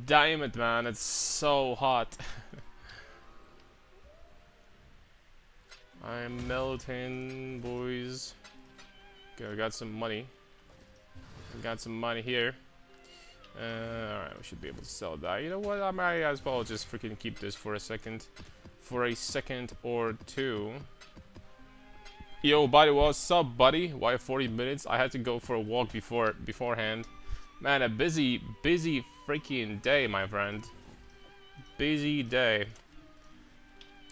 damn it, man, it's so hot. I'm melting, boys. Okay, we got some money. We got some money here. Alright, we should be able to sell that. You know what? I might as well just freaking keep this for a second. For a second or two. Yo, buddy, what's up, buddy? Why 40 minutes? I had to go for a walk beforehand. Man, a busy freaking day, my friend. Busy day.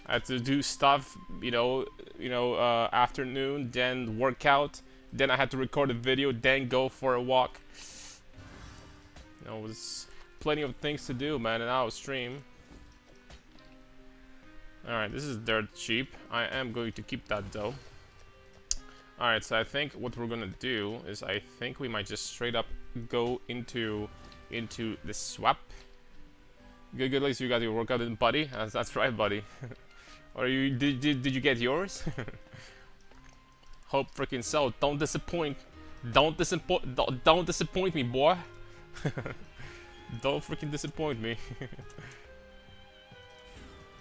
I had to do stuff, afternoon, then workout, then I had to record a video, then go for a walk. There's plenty of things to do, man, in our stream. Alright, this is dirt cheap. I am going to keep that, though. Alright, so I think what we're gonna do is I think we might just straight up go into the swap. Good, at least you got your workout in, buddy. That's right, buddy. Or did you get yours? Hope freaking so. Don't disappoint. Don't disappoint me, boy. Don't freaking disappoint me.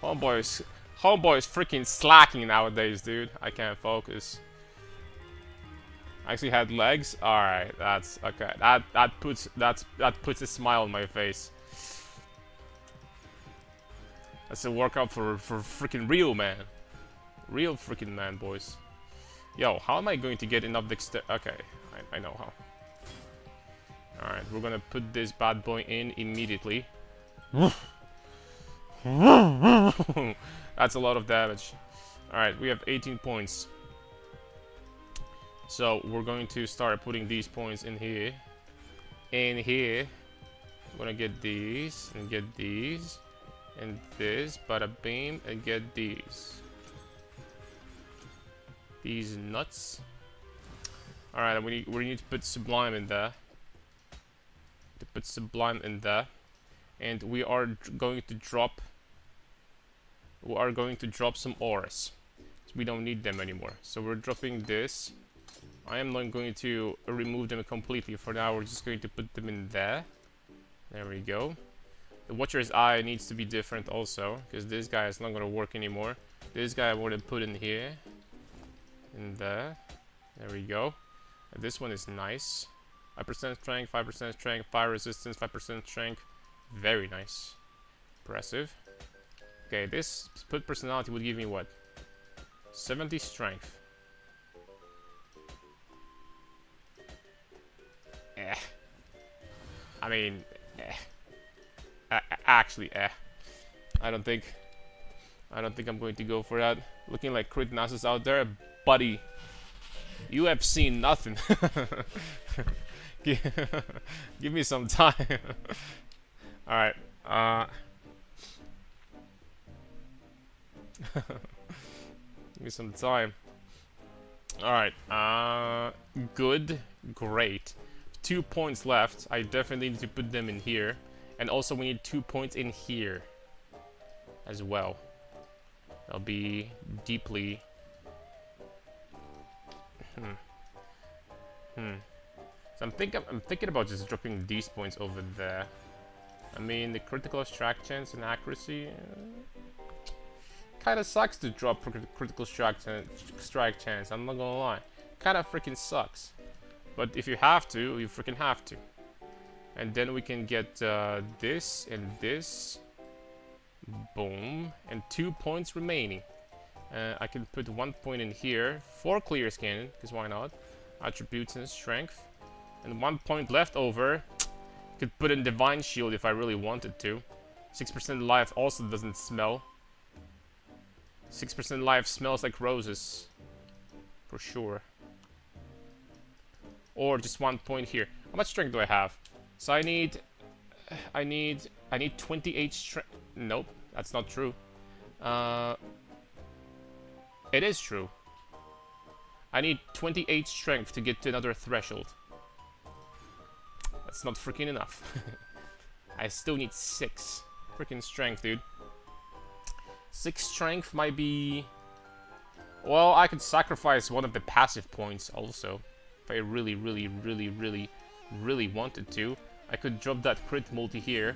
Homeboy's freaking slacking nowadays, dude. I can't focus. I actually had legs. All right, that's okay. That puts a smile on my face. That's a workout for freaking real man. Real freaking man, boys. Yo, how am I going to get enough dexterity? Okay, I know how. Alright, we're gonna put this bad boy in immediately. That's a lot of damage. Alright, we have 18 points. So, we're going to start putting these points in here. In here. I'm gonna get these, and get these. And this, bada beam, and get these. These nuts. Alright, we need to put Sublime in there. To put Sublime in there. And we are going to drop some ores. So we don't need them anymore. So we're dropping this. I am not going to remove them completely. For now, we're just going to put them in there. There we go. The Watcher's Eye needs to be different also, because this guy is not going to work anymore. This guy I want to put in here. In there. There we go. And this one is nice. 5% strength, 5% strength, fire resistance, 5% strength. Very nice. Impressive. Okay, this split personality would give me what? 70 strength. I mean, actually, I don't think I'm going to go for that. Looking like crit Nasus out there, buddy. You have seen nothing. Give me some time. All right. Give me some time. All right. Good. Great. 2 points left. I definitely need to put them in here. And also we need 2 points in here as well. That'll be deeply... So I'm thinking about just dropping these points over there. I mean, the critical strike chance and accuracy... kinda sucks to drop critical strike chance, I'm not gonna lie. Kinda freaking sucks. But if you have to, you freaking have to. And then we can get this and this. Boom. And 2 points remaining. I can put 1 point in here for clear skin, because why not? Attributes and strength. And 1 point left over. Could put in Divine Shield if I really wanted to. 6% life also doesn't smell. 6% life smells like roses. For sure. Or just 1 point here. How much strength do I have? So I need 28 strength. Nope, that's not true. It is true. I need 28 strength to get to another threshold. That's not freaking enough. I still need 6 freaking strength, dude. 6 strength might be... Well, I could sacrifice one of the passive points also. If I really wanted to. I could drop that crit multi here.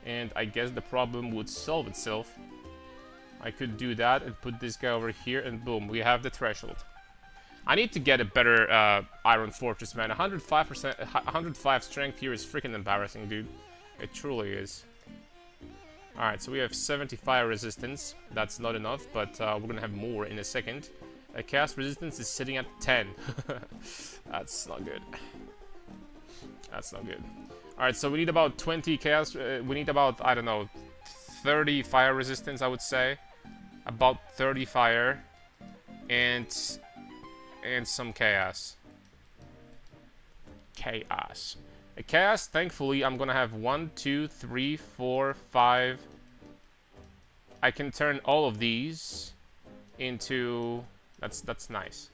And I guess the problem would solve itself. I could do that and put this guy over here, and boom, we have the threshold. I need to get a better Iron Fortress, man. 105%, 105 strength here is freaking embarrassing, dude. It truly is. Alright, so we have 70 fire resistance. That's not enough, but we're gonna have more in a second. Chaos resistance is sitting at 10. That's not good. That's not good. Alright, so we need about 20 chaos. We need about, I don't know, 30 fire resistance, I would say. About 30 fire. And some chaos. Chaos. Chaos, thankfully, I'm gonna have 1, 2, 3, 4, 5. I can turn all of these into... That's nice.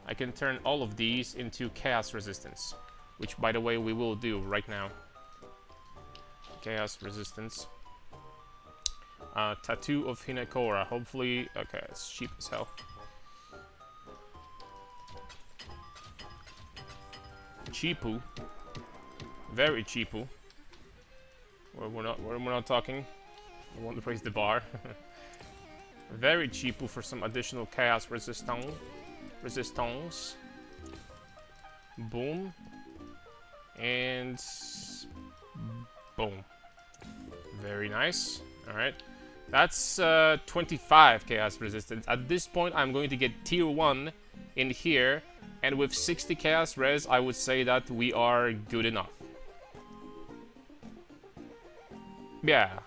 I can turn all of these into chaos resistance. Which, by the way, we will do right now. Chaos resistance. Tattoo of Hinekora. Hopefully... Okay, it's cheap as hell. Cheapu. Very cheapu. We're not talking. I want to raise the bar. Very cheapu for some additional chaos resistance. Boom. And boom. Very nice. Alright. That's 25 chaos resistance. At this point, I'm going to get tier 1 in here. And with 60 chaos res, I would say that we are good enough. Yeah,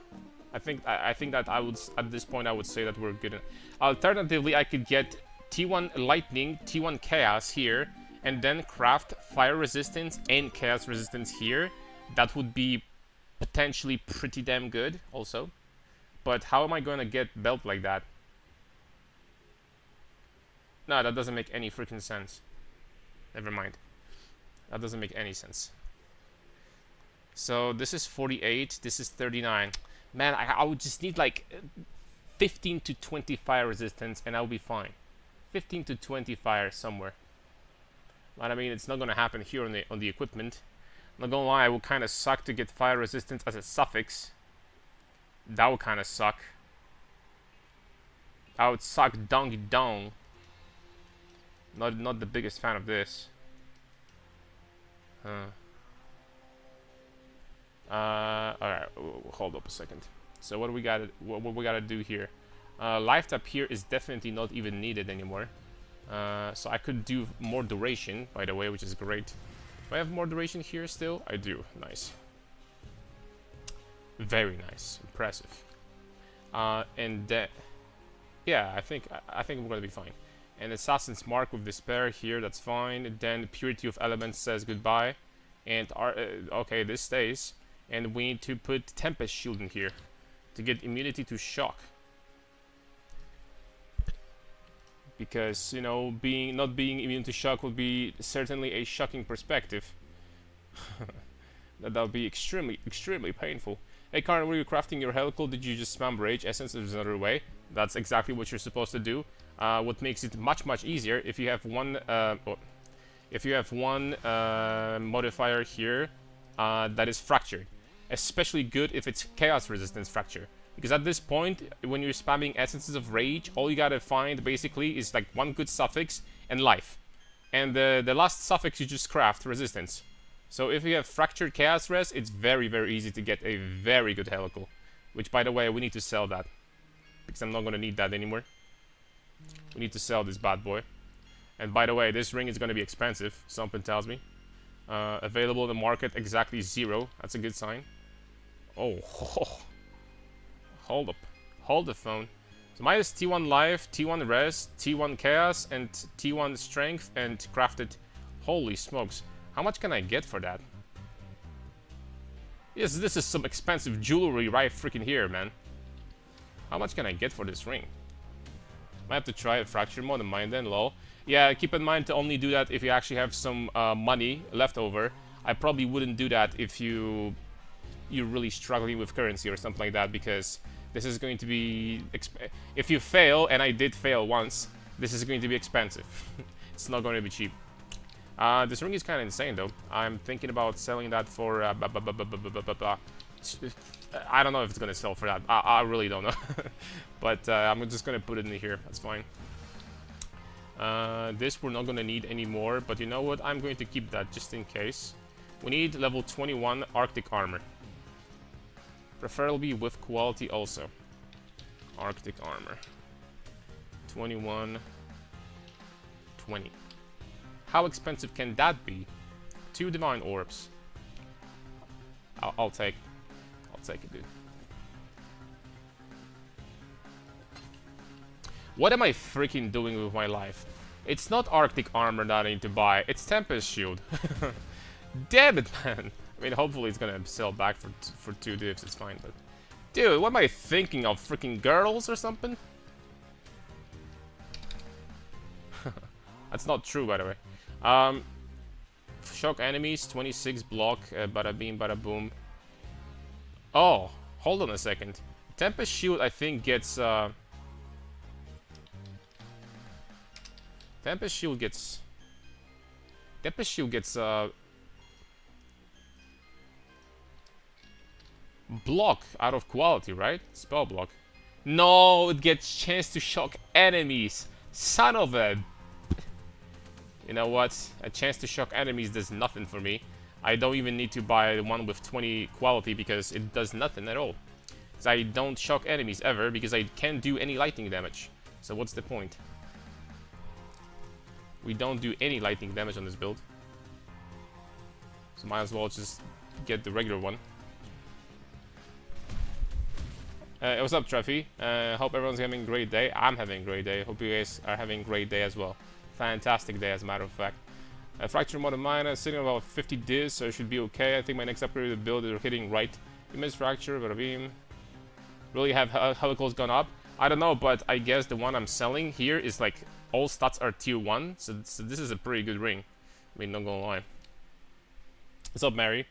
I think that I would, at this point, I would say that we're good enough. Alternatively, I could get T1 lightning, T1 chaos here, and then craft fire resistance and chaos resistance here. That would be potentially pretty damn good, also. But how am I going to get belt like that? No, that doesn't make any freaking sense. Never mind. That doesn't make any sense. So this is 48, this is 39. Man, I would just need like 15 to 20 fire resistance and I'll be fine. 15 to 20 fire somewhere. But I mean, it's not gonna happen here on the equipment. I'm not gonna lie, it would kind of suck to get fire resistance as a suffix. That would kind of suck. That would suck donkey dong. Not the biggest fan of this. Alright, hold up a second. So what we gotta do here? Life tap here is definitely not even needed anymore. So I could do more duration, by the way, which is great. Do I have more duration here still? I do. Nice. Very nice. Impressive. And that, yeah, I think we're gonna be fine. And Assassin's Mark with Despair here, that's fine. Then Purity of Elements says goodbye. And okay, this stays. And we need to put Tempest Shield in here to get immunity to shock. Because, you know, not being immune to shock would be certainly a shocking perspective. That would be extremely, extremely painful. Hey Karen, were you crafting your helical? Did you just spam Rage Essence? There's another way. That's exactly what you're supposed to do. What makes it much easier if you have one modifier here that is fractured, especially good if it's chaos resistance fracture, because at this point when you're spamming essences of rage, all you gotta find basically is like one good suffix and life, and the last suffix you just craft resistance. So if you have fractured chaos res, it's very easy to get a very good helical, which by the way we need to sell that because I'm not gonna need that anymore. We need to sell this bad boy. And by the way, this ring is going to be expensive, something tells me. Available in the market, exactly 0. That's a good sign. Oh, hold up. Hold the phone. So minus T1 life, T1 res, T1 chaos, and T1 strength, and crafted. Holy smokes. How much can I get for that? Yes, this is some expensive jewelry right freaking here, man. How much can I get for this ring? Might have to try a fracture mode in mind then, lol. Yeah, keep in mind to only do that if you actually have some money left over. I probably wouldn't do that if you're really struggling with currency or something like that, because this is going to be... if you fail, and I did fail once, this is going to be expensive. It's not going to be cheap. This ring is kind of insane though. I'm thinking about selling that for I don't know if it's gonna sell for that. I really don't know. But I'm just gonna put it in here. That's fine. This we're not gonna need anymore, but you know what? I'm going to keep that just in case. We need level 21 Arctic armor. Preferably with quality also. Arctic armor. 21. 20. How expensive can that be? 2 divine orbs. I'll take it, dude. What am I freaking doing with my life? It's not Arctic armor that I need to buy. It's Tempest shield. Damn it, man. I mean, hopefully it's gonna sell back for 2 divs. It's fine, but dude, what am I thinking of? Freaking girls or something? That's not true, by the way. Shock enemies, 26 block, bada beam, bada boom. Oh, hold on a second. Tempest shield, I think, gets Tempest shield gets block out of quality, right? Spell block. No, it gets chance to shock enemies. Son of a... You know what? A chance to shock enemies does nothing for me. I don't even need to buy the one with 20 quality because it does nothing at all. So I don't shock enemies ever because I can't do any lightning damage. So what's the point? We don't do any lightning damage on this build. So might as well just get the regular one. What's up, Treffy? Hope everyone's having a great day. I'm having a great day. Hope you guys are having a great day as well. Fantastic day, as a matter of fact. Fracture mode of mine is sitting about 50 dis, so it should be okay. I think my next upgraded build is hitting right. Immense fracture, but a beam. Really have helicals gone up? I don't know, but I guess the one I'm selling here is like all stats are tier 1, so this is a pretty good ring. I mean, not gonna lie. What's up, Mary?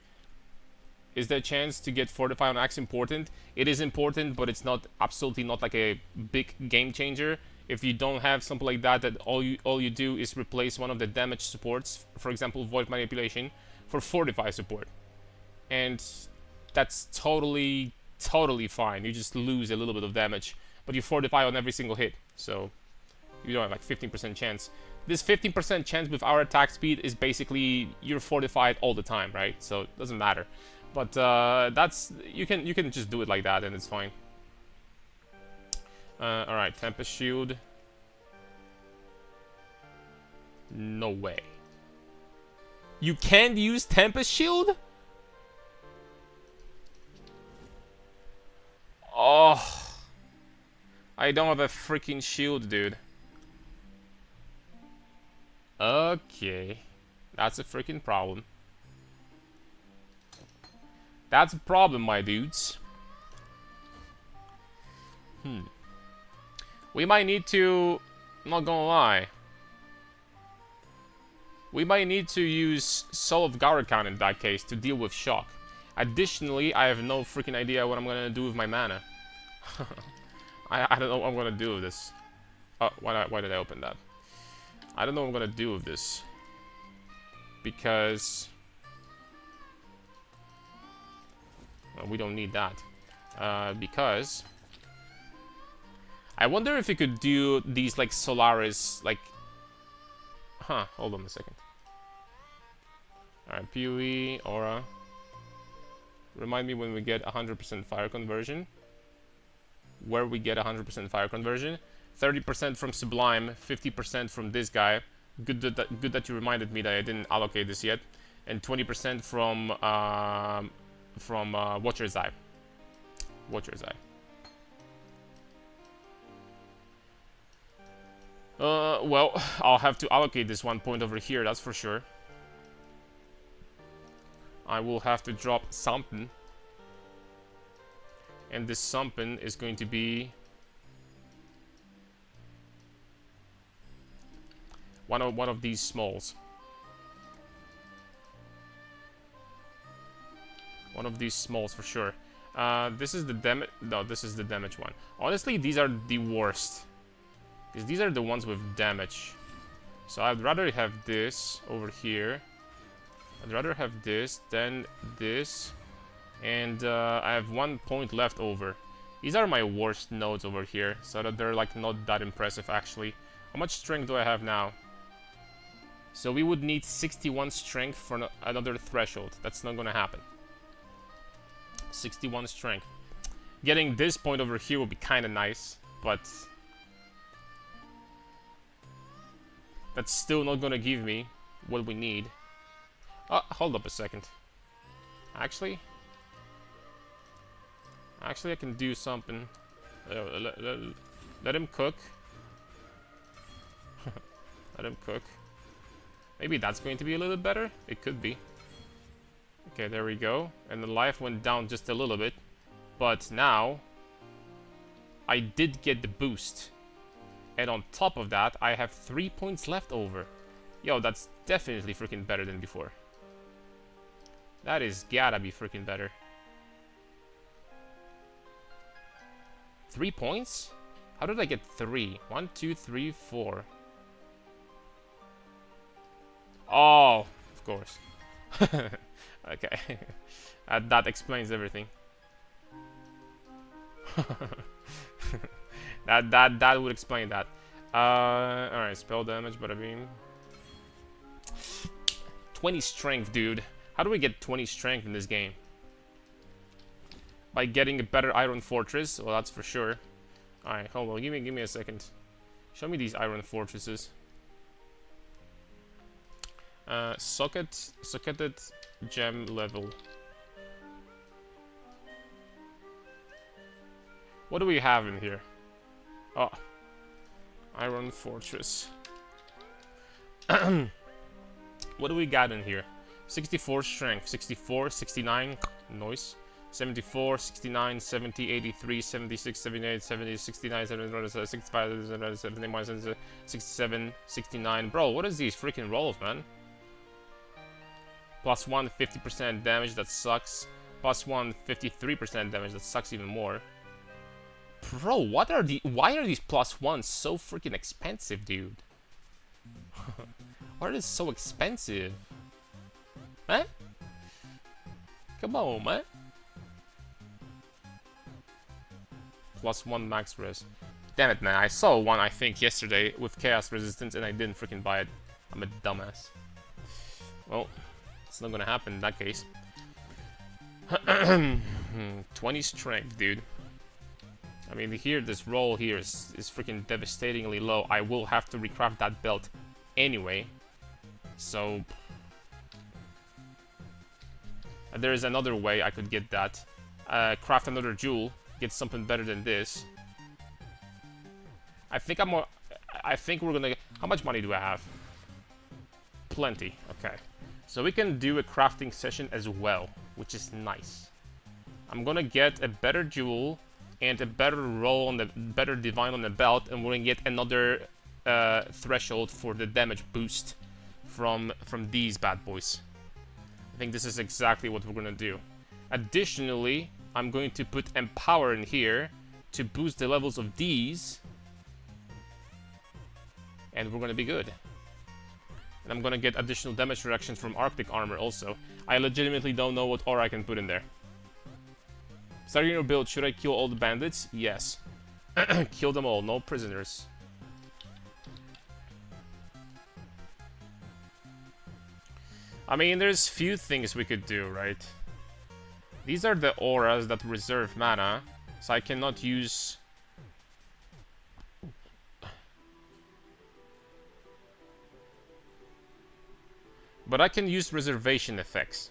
Is the chance to get Fortify on Axe important? It is important, but it's not absolutely not like a big game changer. If you don't have something like that, all you do is replace one of the damage supports, for example, Void Manipulation, for Fortify support, and that's totally fine. You just lose a little bit of damage, but you Fortify on every single hit, so you don't have like 15% chance. This 15% chance with our attack speed is basically you're fortified all the time, right? So it doesn't matter. But that's you can just do it like that and it's fine. All right, Tempest Shield. No way. You can't use Tempest Shield? Oh, I don't have a freaking shield, dude. Okay, that's a freaking problem. That's a problem, my dudes. We might need to... I'm not gonna lie. We might need to use Soul of Garakan in that case to deal with shock. Additionally, I have no freaking idea what I'm gonna do with my mana. I don't know what I'm gonna do with this. Oh, why did I open that? I don't know what I'm gonna do with this. Because... well, we don't need that. Because... I wonder if you could do these, like, Solaris, like... Huh, hold on a second. Alright, PoE, Aura. Remind me when we get 100% fire conversion. Where we get 100% fire conversion. 30% from Sublime, 50% from this guy. Good that you reminded me that I didn't allocate this yet. And 20% from Watcher's Eye. Watcher's Eye. Well, I'll have to allocate this 1 point over here, that's for sure. I will have to drop something. And this something is going to be... one of these smalls. One of these smalls for sure. This is the damage... no, this is the damage one. Honestly, these are the worst. Because these are the ones with damage. So I'd rather have this over here. I'd rather have this than this. And I have 1 point left over. These are my worst nodes over here, so that they're like not that impressive actually. How much strength do I have now? So we would need 61 strength for another threshold. That's not gonna happen. 61 strength. Getting this point over here would be kind of nice, but that's still not gonna give me what we need. Oh, hold up a second. Actually, I can do something. Let him cook. Let him cook. Maybe that's going to be a little better. It could be. Okay, there we go. And the life went down just a little bit. But now, I did get the boost. And on top of that, I have 3 points left over. Yo, that's definitely freaking better than before. That is gotta be freaking better. 3 points? How did I get 3? 1, 2, 3, 4. Oh, of course. Okay. That explains everything. that would explain that. Alright, spell damage, bada beam. 20 strength, dude. How do we get 20 strength in this game? By getting a better iron fortress. Well, that's for sure. Alright, hold on. Give me a second. Show me these iron fortresses. Socketed gem level. What do we have in here? Oh, iron fortress. What do we got in here? 64 strength, 64, 69, noise. 74, 69, 70, 83, 76, 78, 70, 69, 70, 65, 71, 67, 69. Bro, what is these freaking rolls, man? Plus 1, 50% damage, that sucks. Plus 1, 53% damage, that sucks even more. Bro, why are these plus 1s so freaking expensive, dude? Why are they so expensive? Man? Come on, man. Plus 1 max res. Damn it, man. I saw one, I think, yesterday with chaos resistance and I didn't freaking buy it. I'm a dumbass. Well, it's not gonna happen in that case. 20 strength, dude. I mean, here, this roll here is freaking devastatingly low. I will have to recraft that belt anyway. So, there is another way I could get that. Craft another jewel, get something better than this. I think we're gonna... How much money do I have? Plenty, okay. So we can do a crafting session as well, which is nice. I'm gonna get a better jewel and a better roll on the better divine on the belt, and we're gonna get another threshold for the damage boost from these bad boys. I think this is exactly what we're gonna do. Additionally, I'm going to put Empower in here to boost the levels of these, and we're gonna be good. And I'm gonna get additional damage reductions from Arctic armor also. I legitimately don't know what aura I can put in there. Starting your build, should I kill all the bandits? Yes. Kill them all, no prisoners. I mean, there's few things we could do, right? These are the auras that reserve mana, so I cannot use... But I can use reservation effects.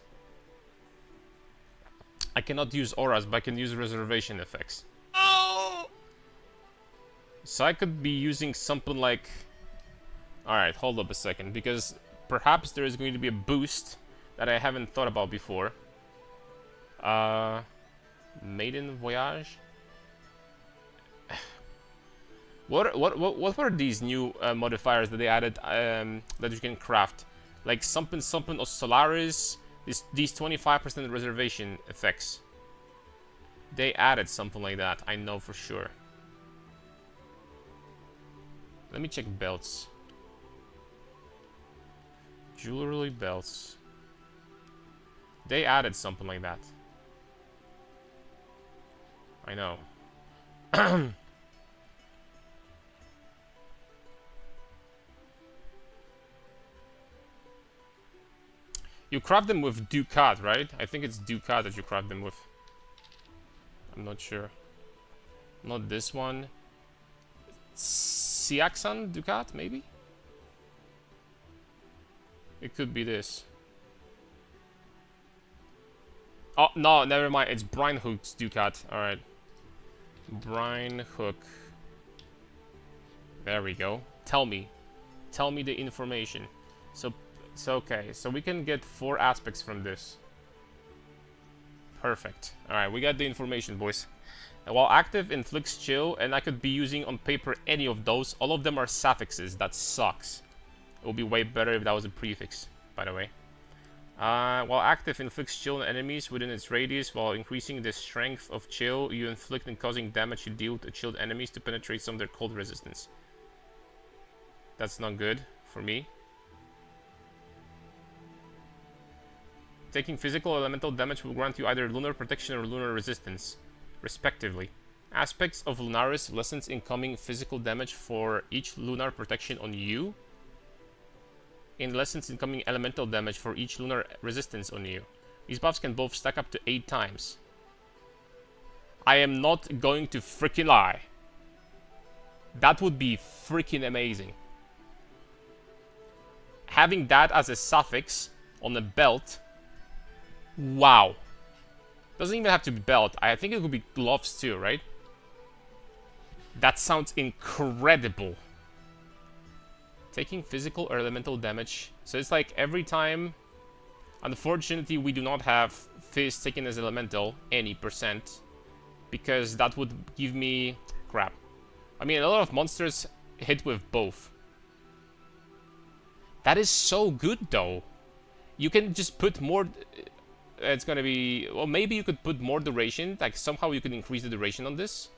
I cannot use auras, but I can use reservation effects. Oh! So I could be using something like... Alright, hold up a second, because perhaps there is going to be a boost that I haven't thought about before. Maiden Voyage? What were these new modifiers that they added that you can craft? Like something of Solaris, these 25% reservation effects. They added something like that, I know for sure. Let me check belts. Jewelry belts. They added something like that. I know. You craft them with Ducat, right? I think it's Ducat that you craft them with. I'm not sure. Not this one. Siaxan Ducat, maybe? It could be this. Oh, no, never mind. It's Brine Hook's Ducat. Alright. Brine Hook. There we go. Tell me. Tell me the information. So okay. So we can get 4 aspects from this. Perfect. Alright, we got the information, boys. And while active, inflicts chill, and I could be using on paper any of those. All of them are suffixes. That sucks. It would be way better if that was a prefix, by the way. While active, inflicts chill on enemies within its radius. While increasing the strength of chill, you inflict and causing damage you deal to chilled enemies to penetrate some of their cold resistance. That's not good for me. Taking physical or elemental damage will grant you either lunar protection or lunar resistance, respectively. Aspects of Lunaris lessens incoming physical damage for each lunar protection on you, and lessens incoming elemental damage for each lunar resistance on you. These buffs can both stack up to 8 times. I am not going to freaking lie. That would be freaking amazing. Having that as a suffix on a belt. Wow. Doesn't even have to be belt. I think it could be gloves too, right? That sounds incredible. Taking physical or elemental damage. So it's like every time. Unfortunately, we do not have Fizz taken as elemental any %. Because that would give me crap. I mean, a lot of monsters hit with both. That is so good though. You can just put more. It's gonna be. Well, maybe you could put more duration. Like somehow you could increase the duration on this.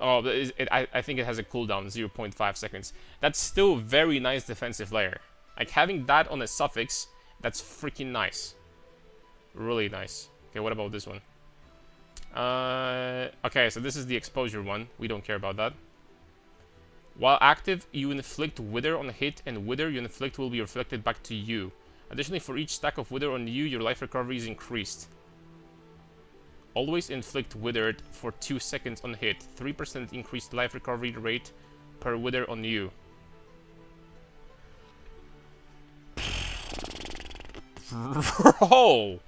Oh, I think it has a cooldown, 0.5 seconds. That's still very nice defensive layer. Like, having that on a suffix, that's freaking nice. Really nice. Okay, what about this one? Okay, so this is the exposure one. We don't care about that. While active, you inflict Wither on a hit, and Wither you inflict will be reflected back to you. Additionally, for each stack of Wither on you, your life recovery is increased. Always inflict Withered for 2 seconds on hit. 3% increased life recovery rate per Wither on you. Bro!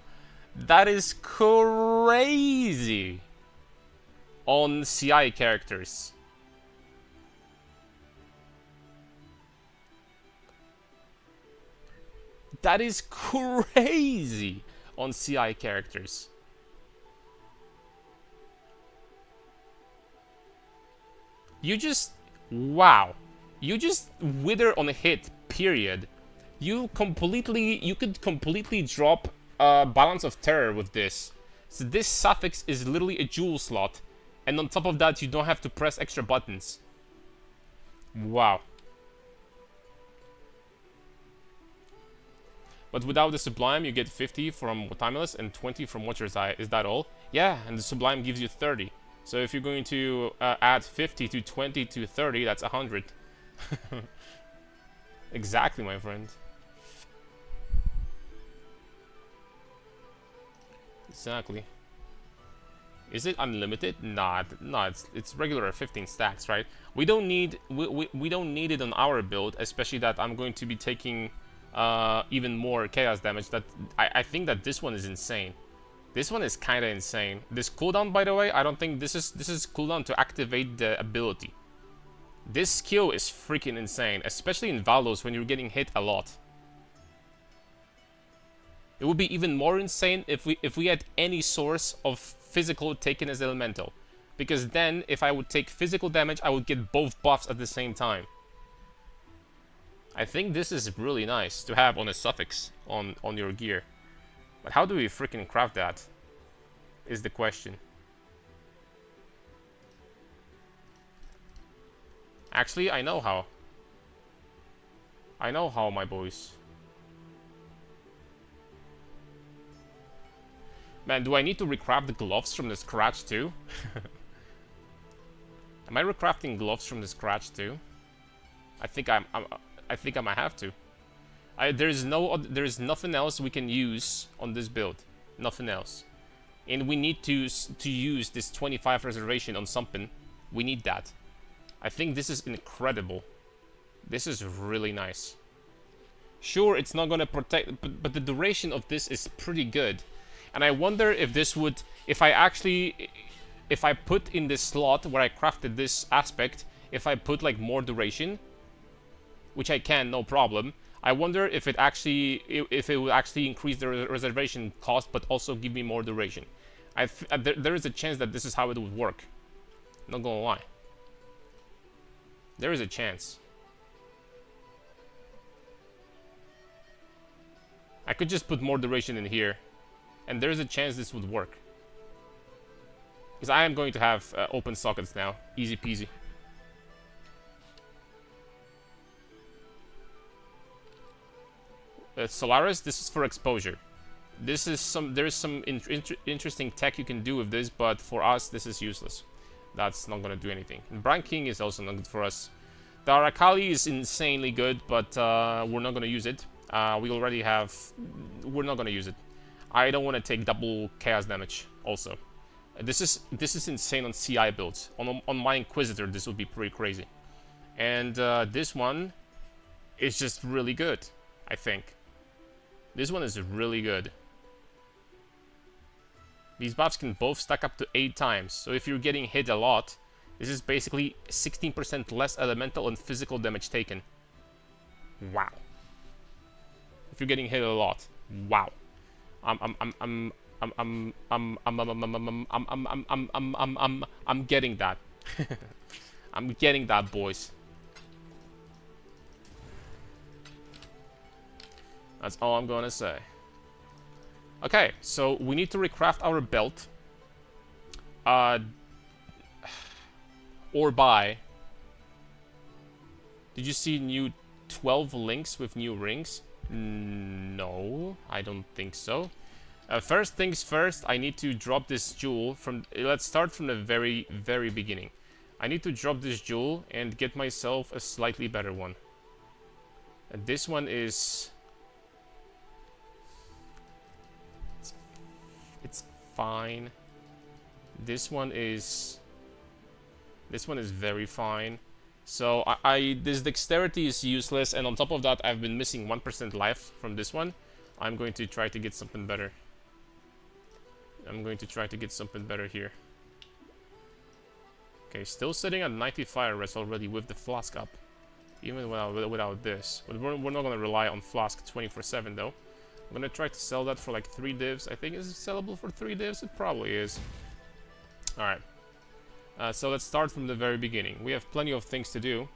That is crazy! On CI characters. That is crazy on CI characters. You just, wow. You just Wither on a hit, period. You could completely drop Balance of Terror with this. So this suffix is literally a jewel slot. And on top of that, you don't have to press extra buttons. Wow. But without the Sublime, you get 50 from Timeless and 20 from Watcher's Eye. Is that all? Yeah, and the Sublime gives you 30. So if you're going to add 50 to 20 to 30, that's 100. Exactly, my friend. Exactly. Is it unlimited? Nah, it's regular 15 stacks, right? We don't need we don't need it on our build, especially that I'm going to be taking even more chaos damage. That I think that this one is insane. This one is kind of insane. This cooldown, by the way, I don't think this is cooldown to activate the ability. This skill is freaking insane, especially in Valos when you're getting hit a lot. It would be even more insane if we had any source of physical taken as elemental, because then if I would take physical damage, I would get both buffs at the same time. I think this is really nice to have on a suffix on your gear. But how do we freaking craft that? Is the question. Actually, I know how. I know how, my boys. Man, do I need to recraft the gloves from the scratch too? Am I recrafting gloves from the scratch too? I think I think I might have to. There's nothing else we can use on this build. Nothing else. And we need to use this 25 reservation on something. We need that. I think this is incredible. This is really nice. Sure, it's not gonna protect, but the duration of this is pretty good. And I wonder if this would, if I put in this slot where I crafted this aspect, if I put like more duration, which I can, no problem. I wonder if it would actually increase the reservation cost, but also give me more duration. There is a chance that this is how it would work. Not gonna lie. There is a chance. I could just put more duration in here, and there is a chance this would work. Because I am going to have open sockets now, easy peasy. Solaris, this is for exposure. There is some interesting tech you can do with this, but for us, this is useless. That's not gonna do anything. And Brand King is also not good for us. The Arakali is insanely good, but we're not gonna use it. We already have. We're not gonna use it. I don't want to take double chaos damage. Also, this is insane on CI builds. On my Inquisitor, this would be pretty crazy. And this one is just really good. I think. This one is really good. These buffs can both stack up to 8 times, so if you're getting hit a lot, this is basically 16% less elemental and physical damage taken. Wow. If you're getting hit a lot, wow. I'm getting that. I'm getting that, boys. That's all I'm gonna say. Okay, so we need to recraft our belt. Or buy. Did you see new 12 links with new rings? No, I don't think so. First things first, I need to drop this jewel from... Let's start from the very, very beginning. I need to drop this jewel and get myself a slightly better one. And this one is... It's fine. This one is very fine. So this dexterity is useless, and on top of that, I've been missing 1% life from this one. I'm going to try to get something better. I'm going to try to get something better here. Okay, still sitting at 90 fire rest already with the flask up, even without this. But we're not gonna rely on flask 24/7 though. I'm gonna try to sell that for like 3 divs. I think, is it sellable for 3 divs? It probably is. Alright. So let's start from the very beginning. We have plenty of things to do.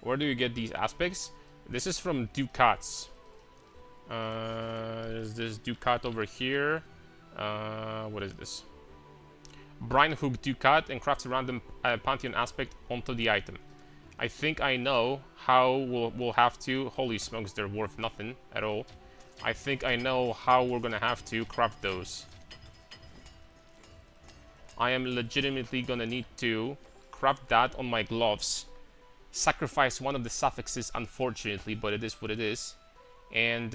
Where do you get these aspects? This is from Ducats. There's this Ducat over here. What is this? Brine Hook Ducat, and crafts a random Pantheon aspect onto the item. I think I know how we'll have to... Holy smokes, they're worth nothing at all. I think I know how we're gonna have to craft those. I am legitimately gonna need to craft that on my gloves. Sacrifice one of the suffixes, unfortunately, but it is what it is. And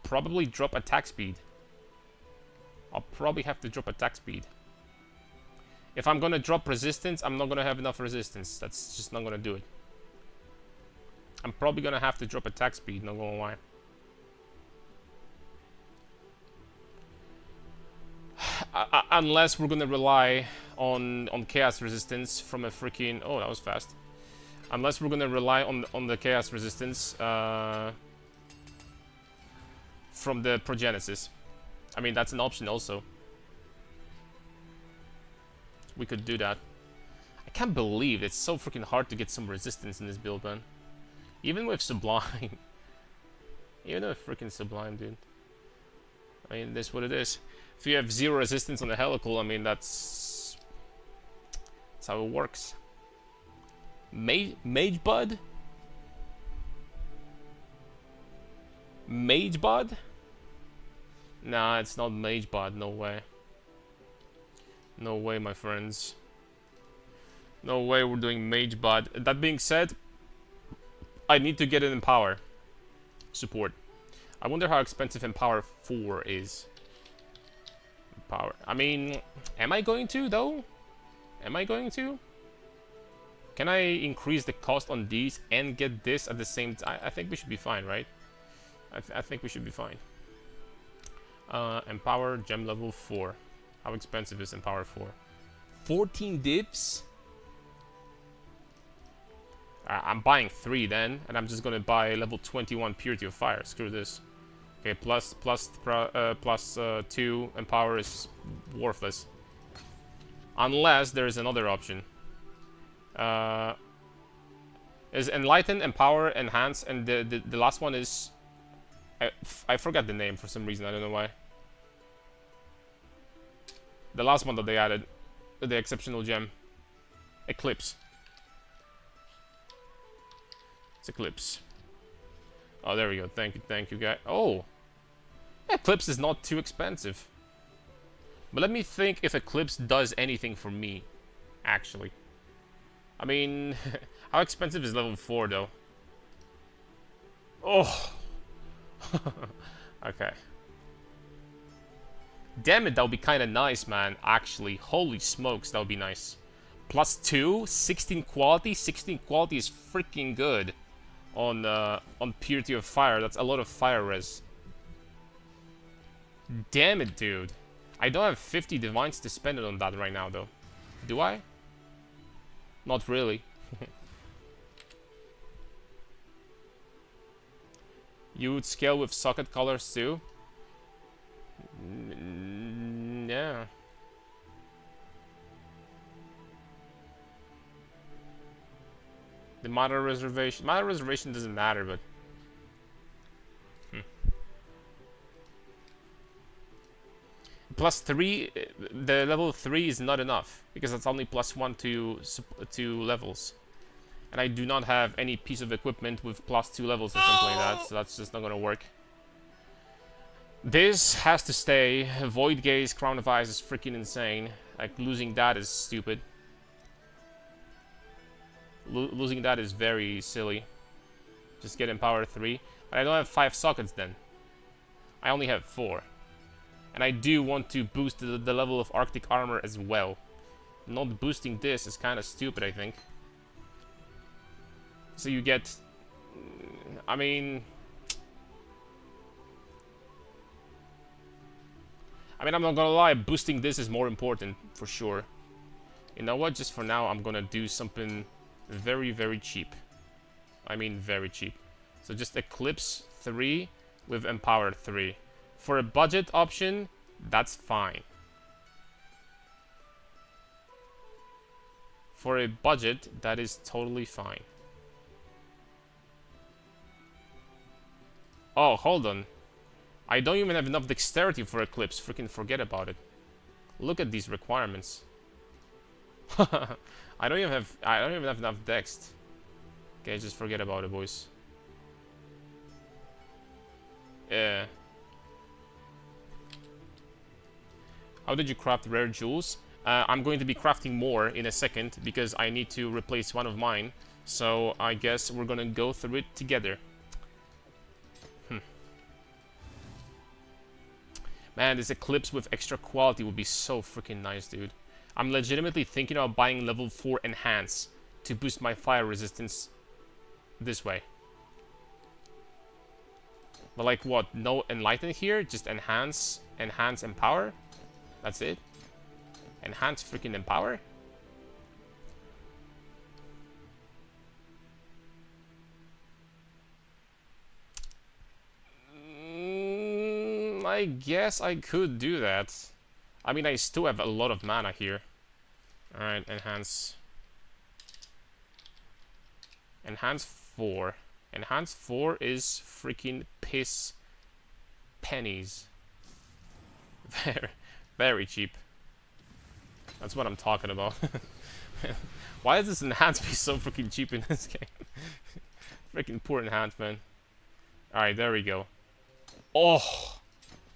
probably drop attack speed. I'll probably have to drop attack speed. If I'm gonna drop resistance, I'm not gonna have enough resistance. That's just not gonna do it. I'm probably gonna have to drop attack speed, not gonna lie. Unless we're gonna rely on chaos resistance from a freaking... Oh, that was fast. Unless we're gonna rely on the chaos resistance from the Progenesis. I mean, that's an option also. We could do that. I can't believe it's so freaking hard to get some resistance in this build, man. Even with Sublime. Even with freaking Sublime, dude. I mean, that's what it is. If you have 0 resistance on the helical, I mean, that's how it works. Mage Bud? Mage bod? Nah, it's not mage bod. No way. No way, my friends. No way we're doing mage bod. That being said, I need to get it in power. Support. I wonder how expensive Empower 4 is. Power. I mean, am I going to, though? Am I going to? Can I increase the cost on these and get this at the same time? I think we should be fine, right? I think we should be fine. Empower gem level 4. How expensive is Empower 4? 14 dips? I'm buying 3 then, and I'm just gonna buy level 21 Purity of Fire. Screw this. Okay, plus 2 Empower is worthless. Unless there is another option. Is Enlighten, Empower, Enhance, and the last one is... I forgot the name for some reason, I don't know why. The last one that they added, the exceptional gem. Eclipse. It's Eclipse. Oh, there we go. Thank you, guys. Oh! Eclipse is not too expensive. But let me think if Eclipse does anything for me, actually. I mean, how expensive is level 4, though? Oh! Okay. Damn it, that would be kind of nice, man. Actually, holy smokes, that would be nice. Plus 2, 16 quality. 16 quality is freaking good on Purity of Fire. That's a lot of fire res. Damn it, dude. I don't have 50 divines to spend it on that right now, though. Do I? Not really. You would scale with socket colors too? Yeah. The mana reservation. Mana reservation doesn't matter, but... Plus 3, the level 3 is not enough, because that's only plus 1 to levels. And I do not have any piece of equipment with plus 2 levels or something like that, so that's just not gonna work. This has to stay. Void Gaze, Crown of Ice is freaking insane. Like, losing that is stupid. Losing that is very silly. Just get Empower 3. But I don't have 5 sockets then. I only have 4. And I do want to boost the level of Arctic Armor as well. Not boosting this is kind of stupid, I think. So you get... I mean... I'm not gonna lie, boosting this is more important, for sure. You know what, just for now, I'm gonna do something very, very cheap. I mean very cheap. So just Eclipse 3 with Empower 3. For a budget option, that's fine. For a budget, that is totally fine. Oh, hold on. I don't even have enough dexterity for Eclipse. Freaking forget about it. Look at these requirements. I don't even have enough dex. Okay, just forget about it, boys. Yeah. How did you craft rare jewels? I'm going to be crafting more in a second because I need to replace one of mine. So I guess we're gonna go through it together. Man, this Eclipse with extra quality would be so freaking nice, dude. I'm legitimately thinking about buying level 4 Enhance to boost my fire resistance this way. But like what? No Enlighten here? Just Enhance, Enhance, Empower? That's it? Enhance freaking Empower? I guess I could do that. I mean, I still have a lot of mana here. Alright, Enhance. Enhance 4. Enhance 4 is freaking piss pennies. Very, very cheap. That's what I'm talking about. Why is this Enhance be so freaking cheap in this game? Freaking poor Enhance, man. Alright, there we go. Oh,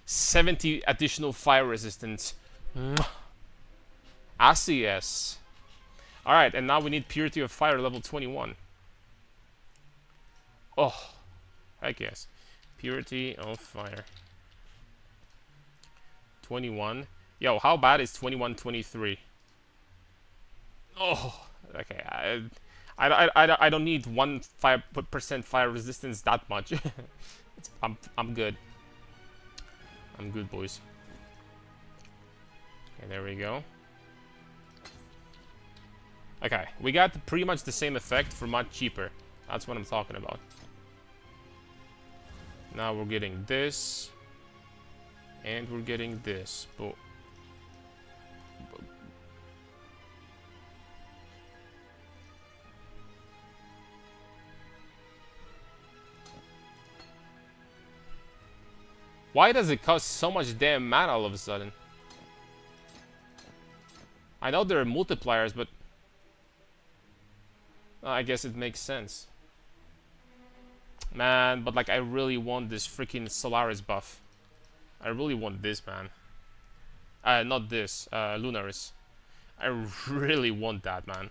70 additional fire resistance. ACS. Alright, and now we need Purity of Fire level 21. Oh, heck yes. Purity of Fire. 21. Yo, how bad is 21, 23? Oh, okay. I don't need 1% fire resistance that much. I'm good. I'm good, boys. Okay, there we go. Okay, we got pretty much the same effect for much cheaper. That's what I'm talking about. Now we're getting this. And we're getting this. Boom. Why does it cost so much damn mana all of a sudden? I know there are multipliers, but I guess it makes sense. Man, but like I really want this freaking Solaris buff. I really want this, man. Not this, Lunaris. I really want that, man.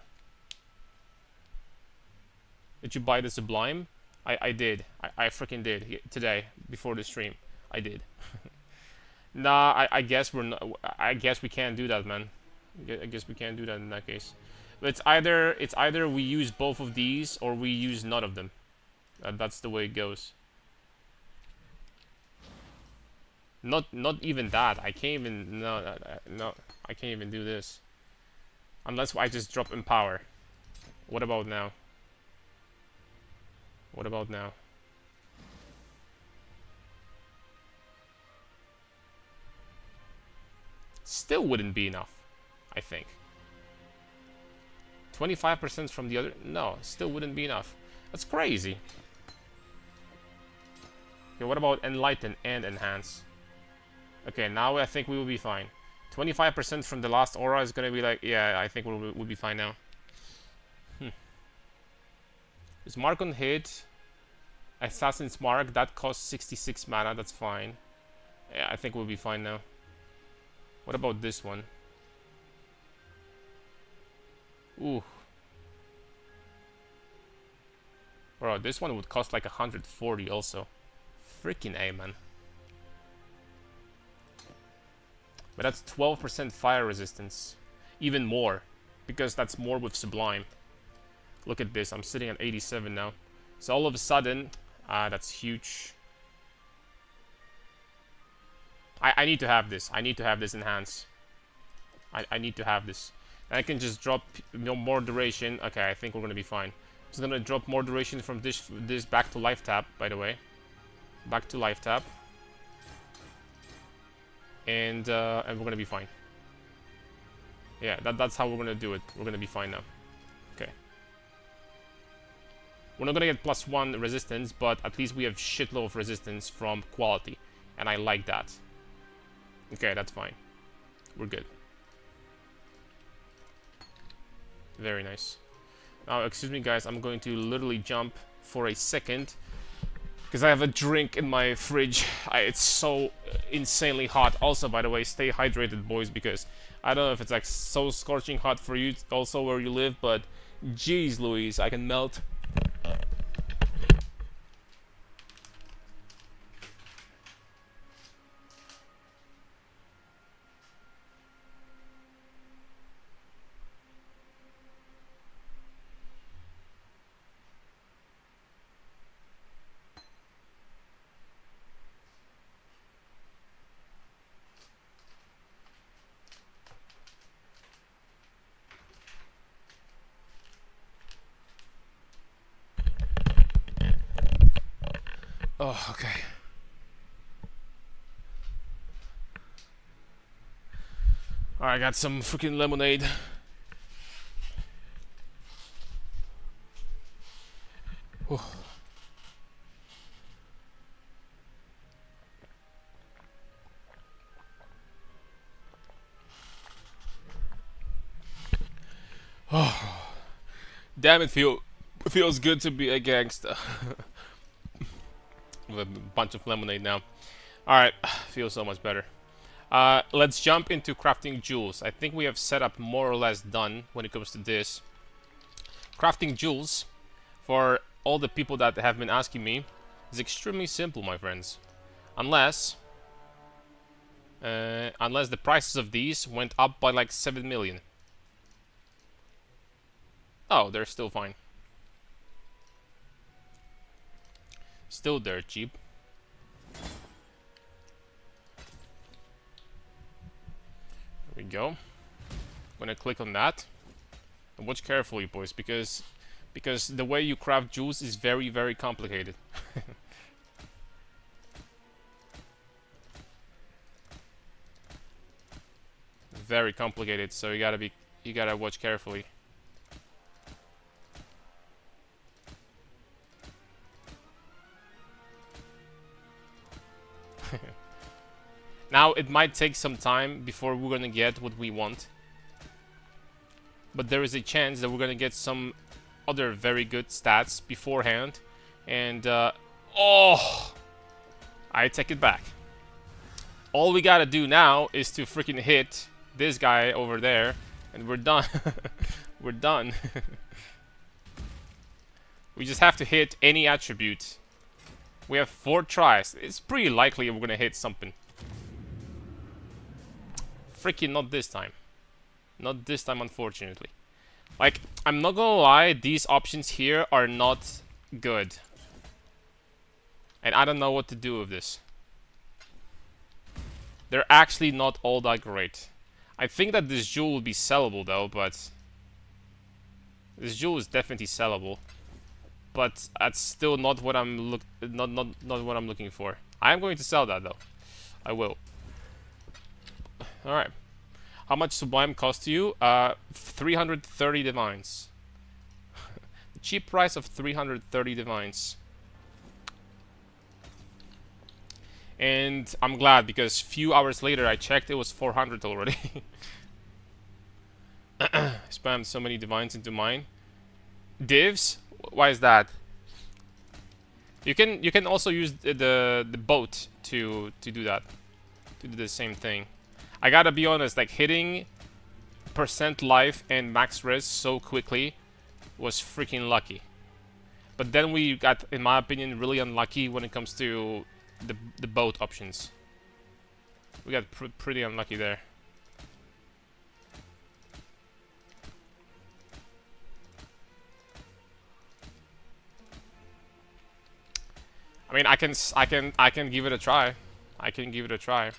Did you buy the Sublime? I did. I freaking did today before the stream. I did. Nah, I guess we're not. I guess we can't do that, man. I guess we can't do that in that case. But it's either we use both of these or we use none of them. That's the way it goes. Not even that. I can't even no. I can't even do this unless I just drop Empower. What about now? What about now? Still wouldn't be enough, I think. 25% from the other... No, still wouldn't be enough. That's crazy. Okay, what about Enlighten and Enhance? Okay, now I think we will be fine. 25% from the last aura is gonna be like... Yeah, I think we'll be fine now. Is Mark on hit? Assassin's Mark, that costs 66 mana, that's fine. Yeah, I think we'll be fine now. What about this one? Ooh. Bro, this one would cost like 140 also. Freaking A, man. But that's 12% fire resistance. Even more. Because that's more with Sublime. Look at this, I'm sitting at 87 now. So all of a sudden... that's huge. I need to have this. I need to have this enhance. I need to have this. And I can just drop more duration. Okay, I think we're gonna be fine. Just gonna drop more duration from this back to life tap, by the way. Back to life tap. And we're gonna be fine. Yeah, that's how we're gonna do it. We're gonna be fine now. Okay. We're not gonna get +1 resistance, but at least we have shitload of resistance from quality. And I like that. Okay, that's fine. We're good. Very nice. Now, excuse me guys, I'm going to literally jump for a second. Because I have a drink in my fridge. It's so insanely hot. Also, by the way, stay hydrated, boys, because I don't know if it's like so scorching hot for you also where you live, but jeez Louise, I can melt. Oh, okay. Alright, I got some freaking lemonade. Whew. Oh, damn, it feels good to be a gangster. with a bunch of lemonade now. Alright, feels so much better. Let's jump into crafting jewels. I think we have set up more or less done when it comes to this. Crafting jewels, for all the people that have been asking me, is extremely simple, my friends. Unless the prices of these went up by like 7 million. Oh, they're still fine. Still dirt cheap. There we go. I'm gonna click on that. And watch carefully, boys, because the way you craft jewels is very, very complicated. Very complicated, so you gotta watch carefully. Now, it might take some time before we're gonna get what we want. But there is a chance that we're gonna get some other very good stats beforehand. And, oh! I take it back. All we gotta do now is to freaking hit this guy over there, and we're done. We're done. We just have to hit any attribute. We have 4 tries. It's pretty likely we're gonna hit something. Freaking not this time. Not this time, unfortunately. Like, I'm not gonna lie, these options here are not good. And I don't know what to do with this. They're actually not all that great. I think that this jewel will be sellable though, but... This jewel is definitely sellable. But that's still not what I'm not what I'm looking for. I am going to sell that though. I will. Alright. How much Sublime cost you? 330 divines. The cheap price of 330 divines. And I'm glad, because few hours later I checked, it was 400 already. Spammed so many divines into mine. Divs? Why is that? You can also use the boat to do that. To do the same thing. I gotta be honest, like hitting % life and max res so quickly was freaking lucky. But then we got, in my opinion, really unlucky when it comes to the boat options. We got pretty unlucky there. I mean, I can give it a try. I can give it a try.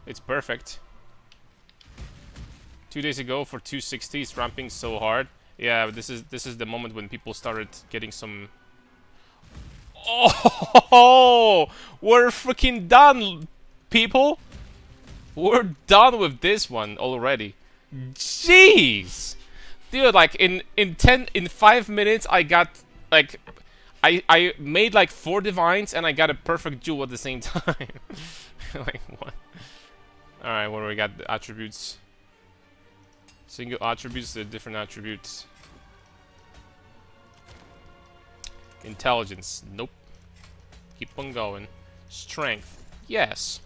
It's perfect. 2 days ago for 260, it's ramping so hard. Yeah, but this is the moment when people started getting some. Oh, we're freaking done, people. We're done with this one already. Jeez, dude, like in 5 minutes, I got like. I made like 4 divines and I got a perfect jewel at the same time. Like what? Alright, what do we got? The attributes. Single attributes to different attributes. Intelligence. Nope. Keep on going. Strength. Yes.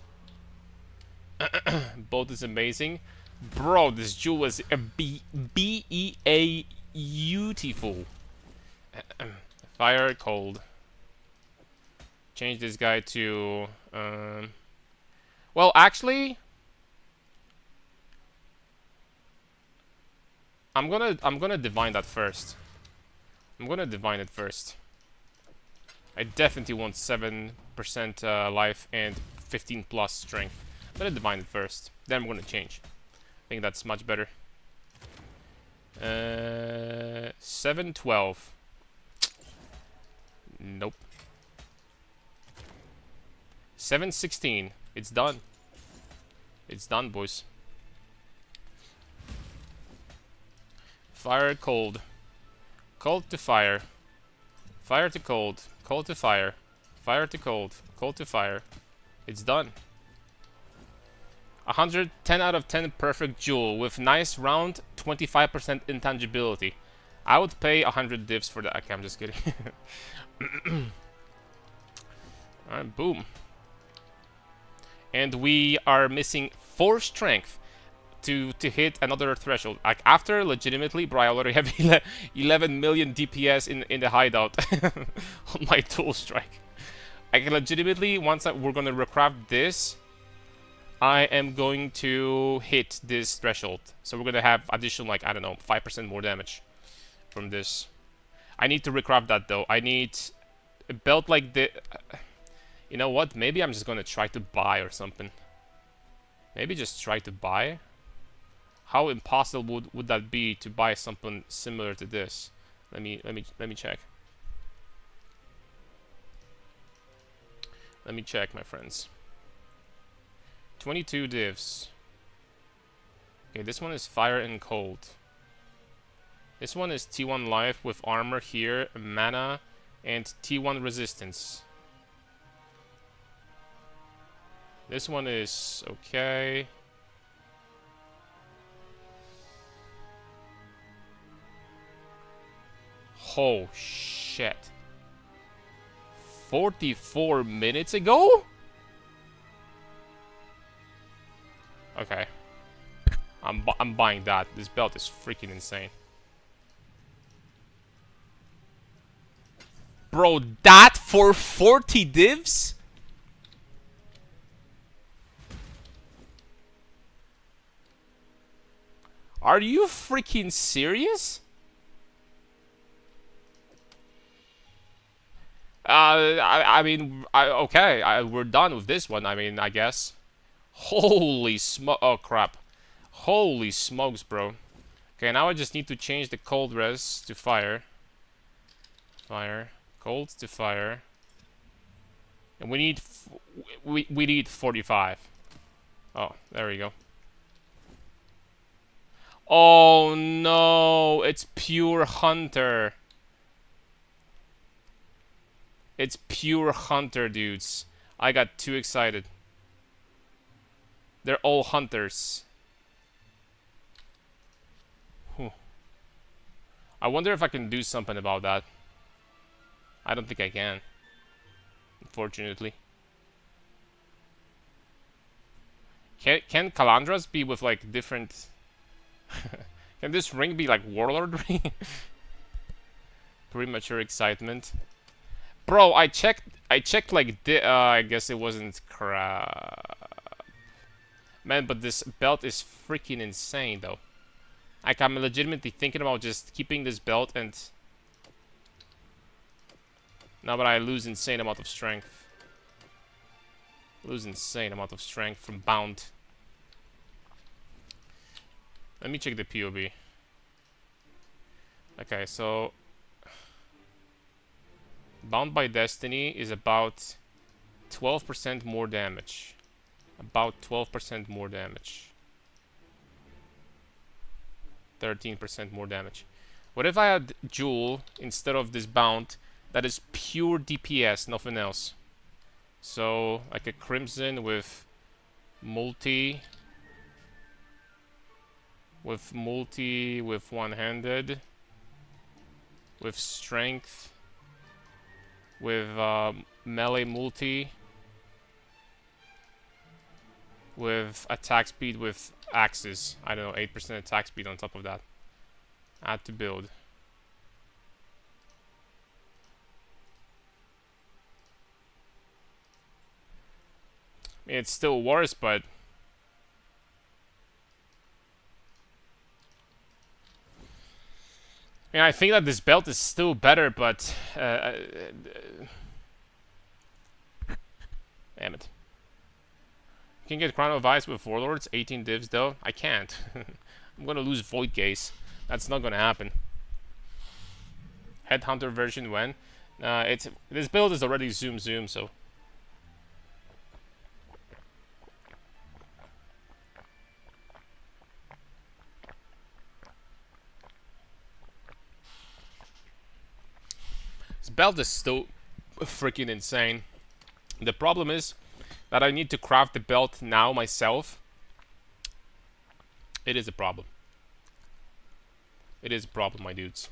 Both is amazing. Bro, this jewel is a B-E-A beautiful. Fire, cold. Change this guy to... well, actually... I'm gonna divine that first. I'm gonna divine it first. I definitely want 7% life and 15 plus strength. I'm gonna divine it first. Then I'm gonna change. I think that's much better. 712. Nope. 716. It's done. It's done, boys. Fire, cold. Cold to fire. Fire to cold. Cold to fire. Fire to cold. Cold to fire. It's done. 110 out of 10 perfect jewel with nice round 25% intangibility. I would pay 100 divs for that. Okay, I'm just kidding. Alright, boom. And we are missing 4 strength to hit another threshold. Like, after, legitimately, bro, I already have 11 million DPS in the hideout on my tool strike. I can legitimately, once we're gonna recraft this, I am going to hit this threshold. So we're gonna have additional, like, I don't know, 5% more damage from this. I need to recraft that, though. I need a belt like this. You know what? Maybe I'm just gonna try to buy or something. Maybe just try to buy. How impossible would that be to buy something similar to this? Let me check. Let me check, my friends. 22 divs. Okay, this one is fire and cold. This one is T1 life with armor here, mana, and T1 resistance. This one is okay. Oh shit. 44 minutes ago? Okay. I'm buying that. This belt is freaking insane. Bro, that for 40 divs? Are you freaking serious? I mean, okay, we're done with this one, I mean, I guess. Holy smoke, oh crap. Holy smokes, bro. Okay, now I just need to change the cold res to fire. Fire. Cold to fire. And we need, we need 45. Oh, there we go. Oh no, it's pure hunter. It's pure hunter, dudes. I got too excited. They're all hunters. Whew. I wonder if I can do something about that. I don't think I can, unfortunately. Can Calandras be with like different... Can this ring be like Warlord ring? Premature excitement. Bro, I checked like I guess it wasn't crap. Man, but this belt is freaking insane though. Like, I'm legitimately thinking about just keeping this belt, and now but I lose insane amount of strength. Lose insane amount of strength from bound. Let me check the POB. Okay, so Bound by Destiny is about 12% more damage. About 12% more damage. 13% more damage. What if I had Jewel instead of this Bound that is pure DPS, nothing else? So, like a Crimson with multi, with one-handed, with strength, with melee multi, with attack speed with axes. I don't know, 8% attack speed on top of that. Add to build. I mean, it's still worse, but I mean, I think that this belt is still better, but damn it. You can get Crown of Ice with Warlords, 18 divs though. I can't. I'm gonna lose Void Gaze. That's not gonna happen. Headhunter version when? This build is already zoom, so. This belt is still freaking insane. The problem is that I need to craft the belt now myself. It is a problem. It is a problem, my dudes.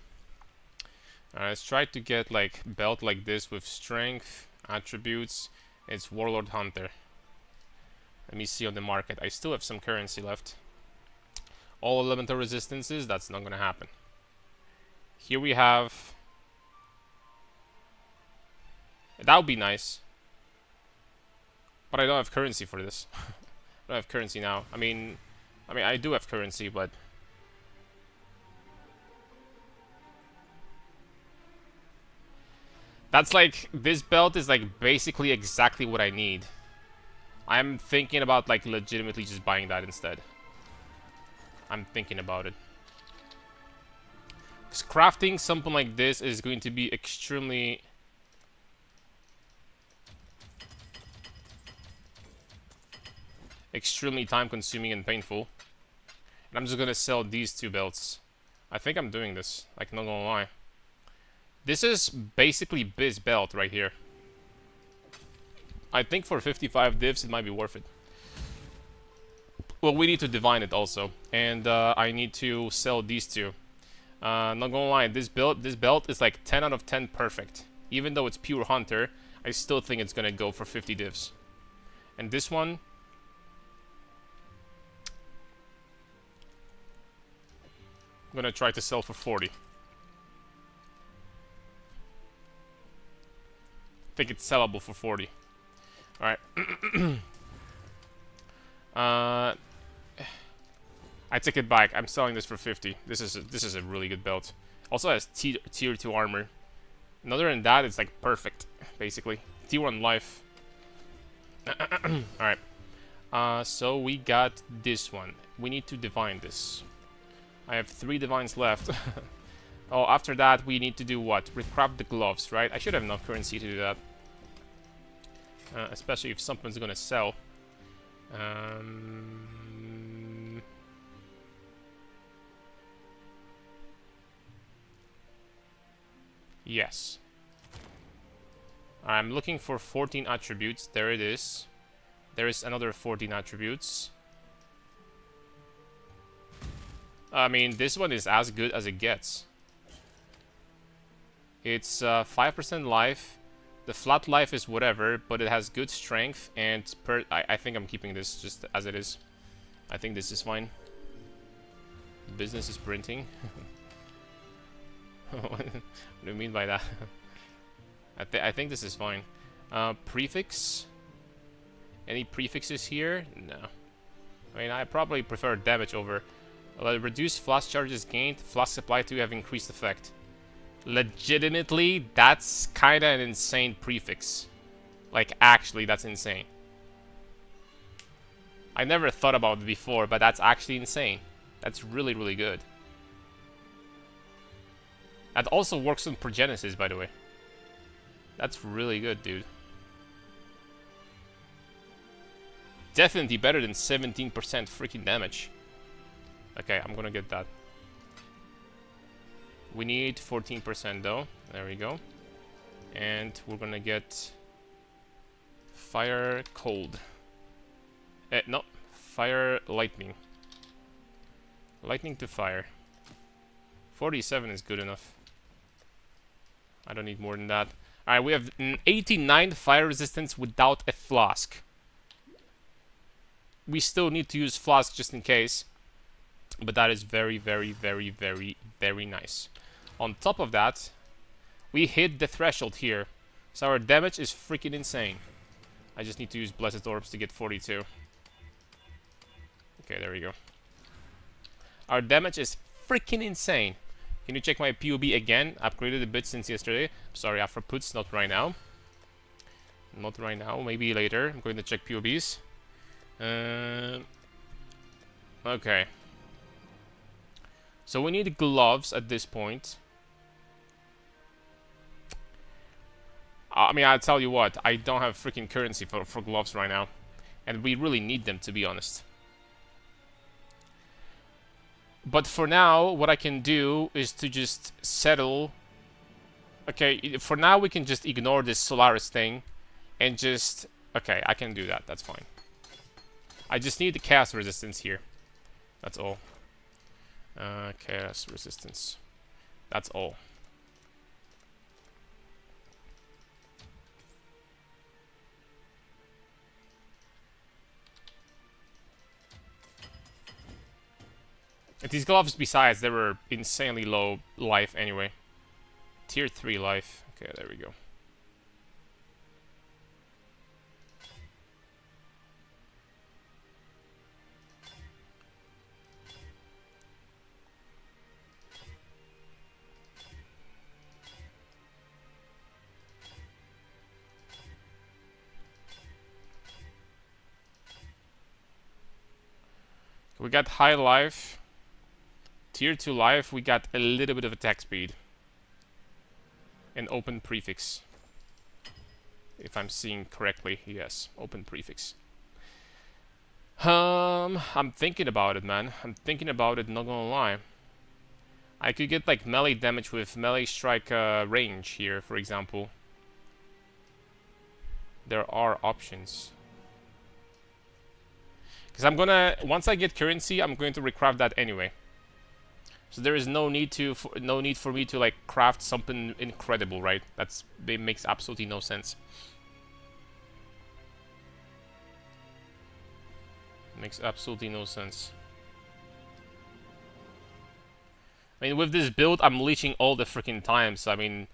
Let's try to get like belt like this with strength. Attributes. It's Warlord Hunter. Let me see on the market. I still have some currency left. All elemental resistances, that's not gonna happen. Here we have... That would be nice. But I don't have currency for this. I don't have currency now. I mean, I do have currency, but... That's like, this belt is like basically exactly what I need. I'm thinking about like legitimately just buying that instead. I'm thinking about it. Because crafting something like this is going to be extremely... extremely time consuming and painful. And I'm just gonna sell these two belts. I think I'm doing this, like, not gonna lie. This is basically Biz belt right here. I think for 55 divs it might be worth it. Well, we need to divine it also. And I need to sell these two. Not gonna lie, this belt is like 10 out of 10 perfect. Even though it's pure hunter, I still think it's gonna go for 50 divs. And this one... I'm gonna try to sell for 40. I think it's sellable for 40. Alright. I take it back. I'm selling this for 50. This is a really good belt. Also has tier 2 armor. And other than that, it's like perfect, basically. Tier 1 life. Alright. So we got this one. We need to divine this. I have 3 divines left. Oh, after that we need to do what? Recraft the gloves, right? I should have enough currency to do that. Especially if something's gonna sell. Yes. I'm looking for 14 attributes. There it is. There is another 14 attributes. I mean, this one is as good as it gets. It's 5% life. The flat life is whatever, but it has good strength, and I think I'm keeping this just as it is. I think this is fine. Business is printing. What do you mean by that? I think this is fine. Prefix? Any prefixes here? No. I mean, I probably prefer damage over... reduced flask charges gained, flask supply to have increased effect. Legitimately, that's kinda an insane prefix. Like, actually, that's insane. I never thought about it before, but that's actually insane. That's really, really good. That also works on Progenesis, by the way. That's really good, dude. Definitely better than 17% freaking damage. Okay, I'm gonna get that. We need 14% though. There we go. And we're gonna get fire cold. No, fire lightning. Lightning to fire. 47 is good enough. I don't need more than that. Alright, we have an 89 fire resistance without a flask. We still need to use flask just in case. But that is very, very, very, very, very nice. On top of that, we hit the threshold here. So our damage is freaking insane. I just need to use Blessed Orbs to get 42. Okay, there we go. Our damage is freaking insane. Can you check my POB again? Upgraded a bit since yesterday. Sorry, after puts, not right now. Not right now, maybe later. I'm going to check POBs. Okay. So we need gloves at this point. I mean, I'll tell you what, I don't have freaking currency for gloves right now. And we really need them, to be honest. But for now, what I can do is to just settle... Okay, for now we can just ignore this Solaris thing. And just... Okay, I can do that, that's fine. I just need the chaos resistance here. That's all. Chaos resistance. That's all. These gloves, besides, they were insanely low life anyway. Tier 3 life. Okay, there we go. We got high life. Tier 2 life, we got a little bit of attack speed. And open prefix. If I'm seeing correctly, yes, open prefix. I'm thinking about it, man. I'm thinking about it, not gonna lie. I could get like melee damage with melee strike range here, for example. There are options. Because I'm gonna, once I get currency, I'm going to recraft that anyway. So there is no need for me to like craft something incredible, right? It makes absolutely no sense. Makes absolutely no sense. I mean, with this build, I'm leeching all the freaking time. So I mean,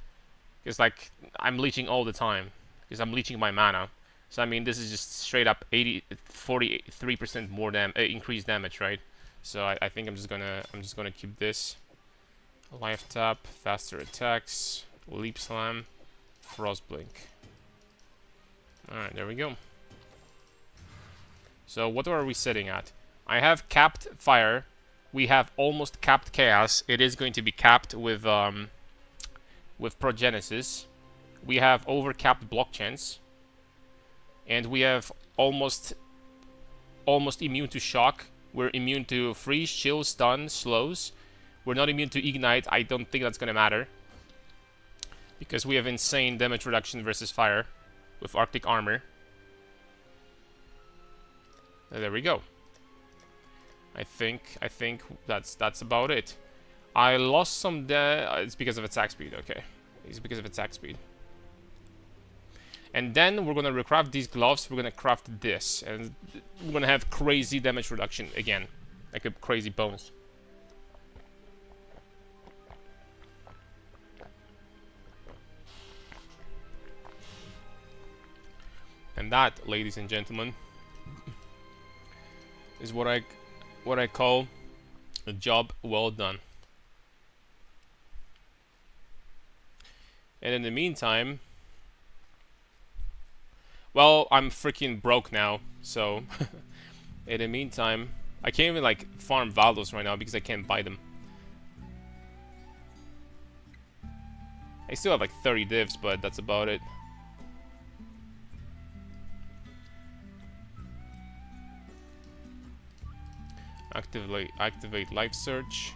it's like I'm leeching all the time because I'm leeching my mana. So I mean, this is just straight up 43% more increased damage, right? So I think I'm just gonna keep this. Life tap, faster attacks, leap slam, frost blink. All right, there we go. So what are we sitting at? I have capped fire. We have almost capped chaos. It is going to be capped with progenesis. We have overcapped block chance. And we have almost immune to shock. We're immune to freeze, chill, stun, slows. We're not immune to ignite. I don't think that's gonna matter. Because we have insane damage reduction versus fire with Arctic armor. And there we go. I think that's about it. I lost some it's because of attack speed, okay. It's because of attack speed. And then we're gonna recraft these gloves, we're gonna craft this, and we're gonna have crazy damage reduction again. Like a crazy bonus. And that, ladies and gentlemen, is what I call a job well done. And in the meantime, well, I'm freaking broke now, so in the meantime, I can't even like farm Valdos right now because I can't buy them. I still have like 30 divs, but that's about it. Activate life search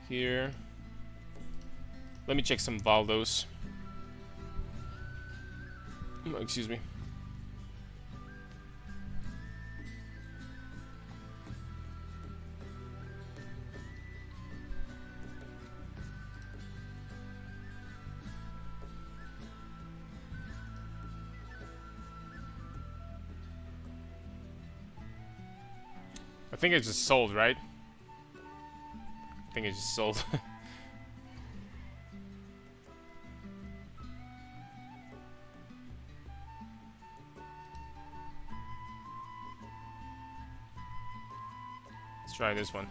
here. Let me check some Valdos. Oh, excuse me. I think it's just sold, right? I think it's just sold. Let's try this one.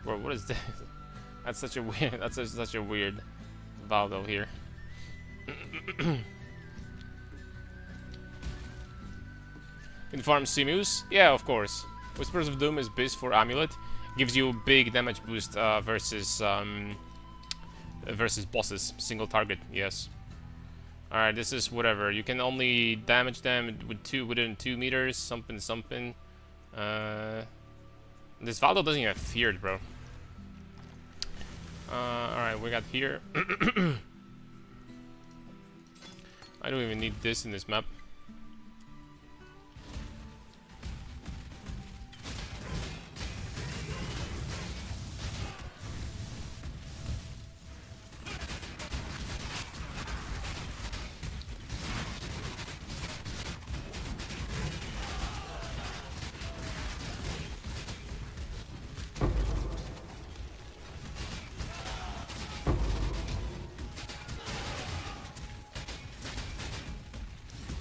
Bro, what is this? That's such a weird. That's such a weird Valdo here. Can farm Simus? Yeah, of course. Whispers of Doom is best for Amulet. Gives you big damage boost versus bosses. Single target, yes. Alright, this is whatever. You can only damage them within 2 meters, something. This Valdo doesn't even have feared, bro. Alright, we got here. I don't even need this in this map.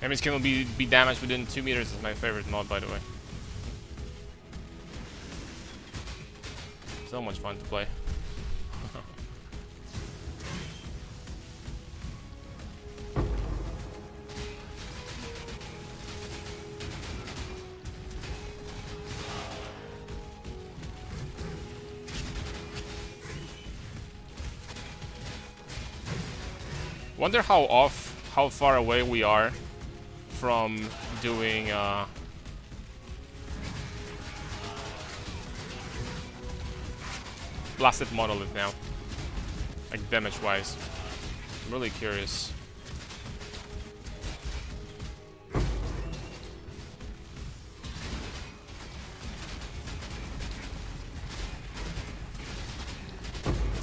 Enemies can be damaged within 2 meters is my favorite mod, by the way. So much fun to play. Wonder how far away we are from doing Blasted Monolith now, like damage wise. I'm really curious. I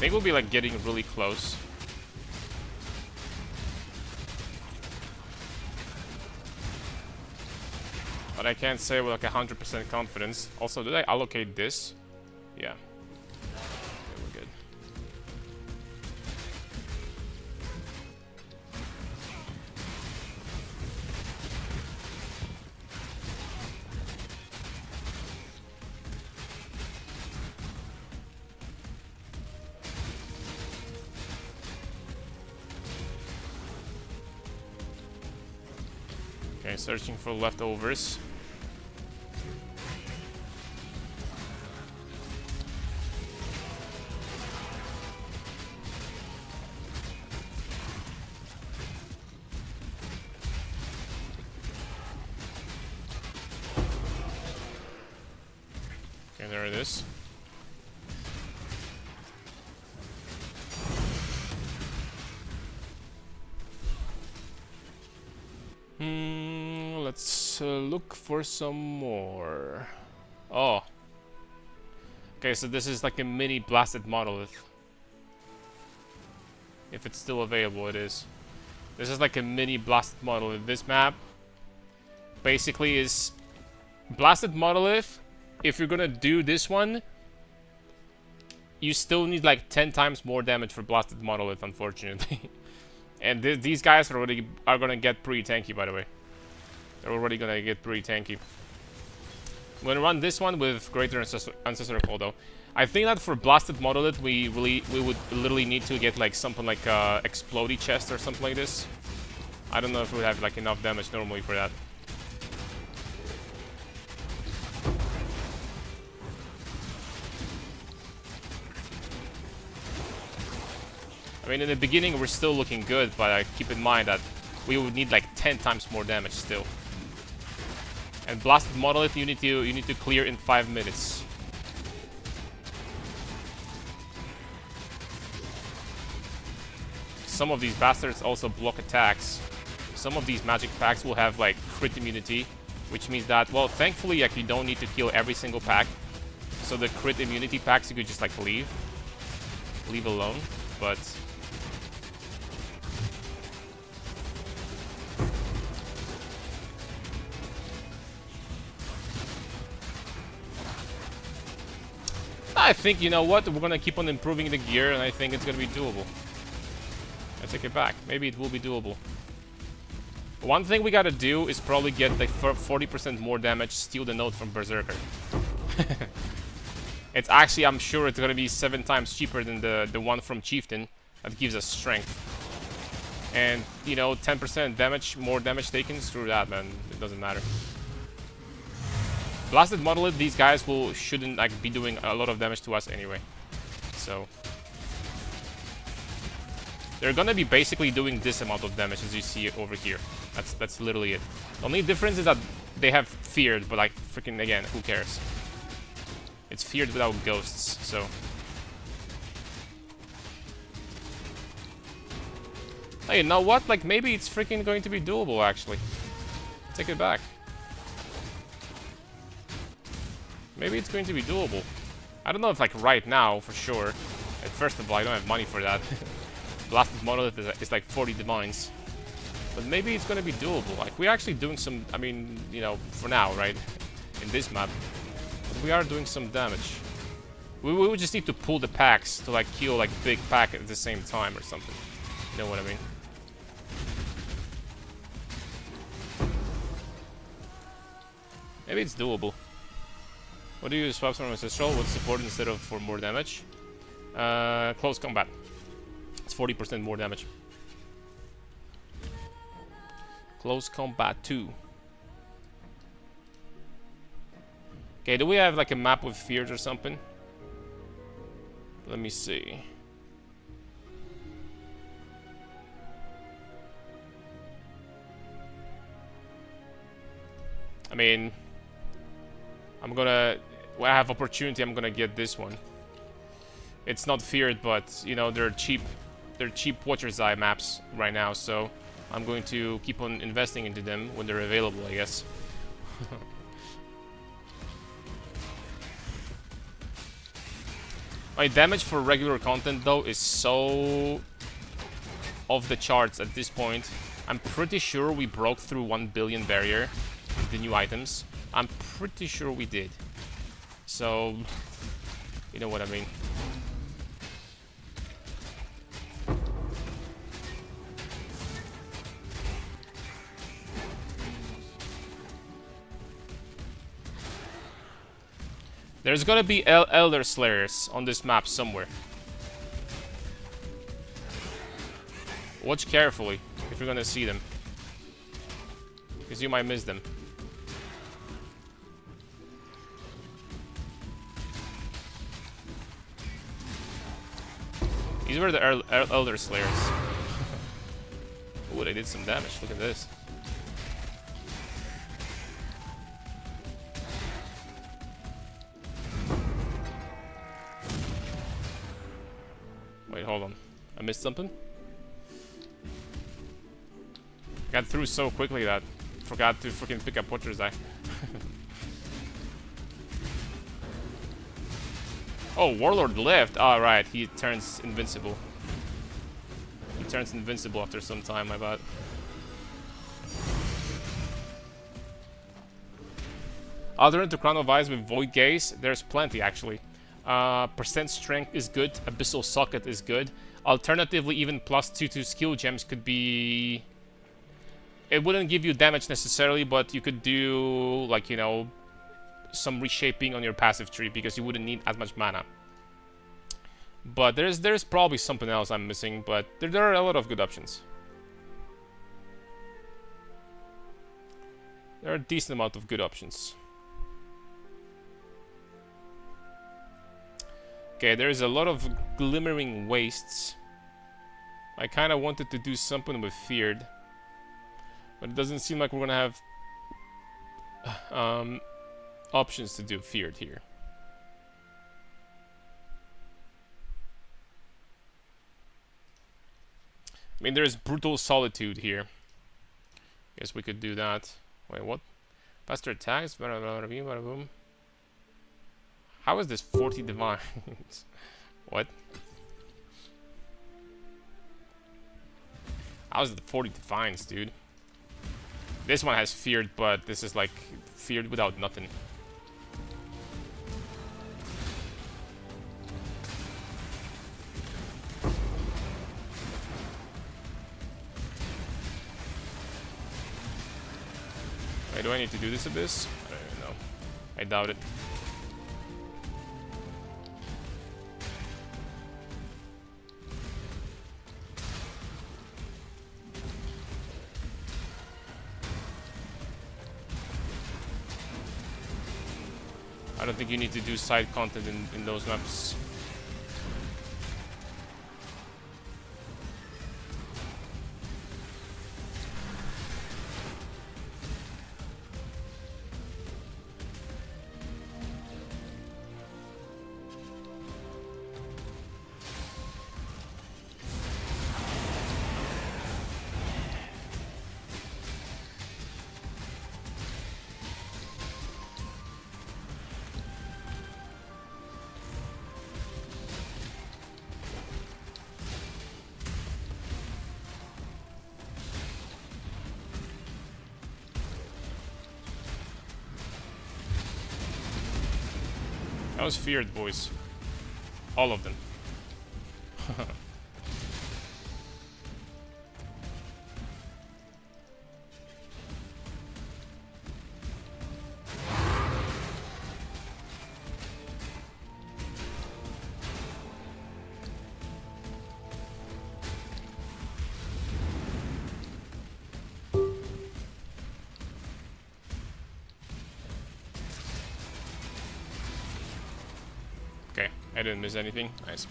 think we'll be like getting really close. But I can't say with like 100% confidence. Also, did I allocate this? Yeah. Okay, we're good. Okay, searching for leftovers. Okay, there it is. Let's look for some more. Oh. Okay, so this is like a mini Blasted Monolith. If it's still available, it is. This is like a mini Blasted Monolith. This map basically is Blasted Monolith. If you're gonna do this one, you still need like 10 times more damage for Blasted Monolith, unfortunately. And these guys are gonna get pretty tanky, by the way. They're already gonna get pretty tanky. I'm gonna run this one with Greater Ancestor Call, though. I think that for Blasted Monolith, we would literally need to get like something like Explodey Chest or something like this. I don't know if we would have like enough damage normally for that. I mean, in the beginning we're still looking good, but keep in mind that we would need like 10 times more damage still. And Blasted Monolith, you need to clear in 5 minutes. Some of these bastards also block attacks. Some of these magic packs will have like crit immunity, which means that, well, thankfully, like, you don't need to kill every single pack. So the crit immunity packs you could just like leave alone, but. I think, you know what, we're gonna keep on improving the gear, and I think it's gonna be doable. I take it back. Maybe it will be doable. One thing we gotta do is probably get like 40% more damage, steal the note from Berserker. It's actually, I'm sure it's gonna be 7 times cheaper than the one from Chieftain that gives us strength. And, you know, 10% damage, more damage taken, screw that, man. It doesn't matter. Blasted Monolith, these guys shouldn't like be doing a lot of damage to us anyway. So they're gonna be basically doing this amount of damage as you see over here. That's literally it. The only difference is that they have feared, but like freaking again, who cares? It's feared without ghosts, so. Hey, you know what? Like maybe it's freaking going to be doable actually. Take it back. Maybe it's going to be doable. I don't know if like right now for sure. And first of all, I don't have money for that. Blasted Monolith is like 40 divines. But maybe it's gonna be doable. Like we're actually doing some, I mean, you know, for now, right? In this map. But we are doing some damage. We would just need to pull the packs to like kill like big pack at the same time or something. You know what I mean? Maybe it's doable. What do you swap from Ancestral? What's support instead of for more damage? Close combat. It's 40% more damage. Close combat 2. Okay, do we have like a map with fears or something? Let me see. I mean, when I have opportunity, I'm gonna get this one. It's not feared, but you know, they're cheap Watcher's Eye maps right now, so I'm going to keep on investing into them when they're available, I guess. My damage for regular content, though, is so off the charts at this point. I'm pretty sure we broke through 1 billion barrier with the new items. I'm pretty sure we did. So, you know what I mean. There's gonna be Elder Slayers on this map somewhere. Watch carefully if you're gonna see them, because you might miss them. These were the Elder Slayers. Ooh, they did some damage. Look at this. Wait, hold on. I missed something? Got through so quickly that I forgot to freaking pick up Watcher's Eye. Oh, Warlord left. Oh, right. He turns invincible. He turns invincible after some time, I bet. Alternate to Crown of Ice with Void Gaze, there's plenty actually. Percent Strength is good. Abyssal Socket is good. Alternatively, even +2 to skill gems could be... It wouldn't give you damage necessarily, but you could do, like, you know, some reshaping on your passive tree because you wouldn't need as much mana. But there's probably something else I'm missing, but there are a lot of good options. There are a decent amount of good options. Okay, there's a lot of glimmering wastes. I kind of wanted to do something with feared, but it doesn't seem like we're gonna have options to do feared here. I mean, there's brutal solitude here. Guess we could do that. Wait, what? Faster attacks. Bada bada bada bada boom. How is this 40 divines? What? How is it 40 divines, dude? This one has feared, but this is like feared without nothing. Wait, do I need to do this abyss? I don't even know. I doubt it. I don't think you need to do side content in those maps. That was feared, boys. All of them. Okay, I didn't miss anything. Nice.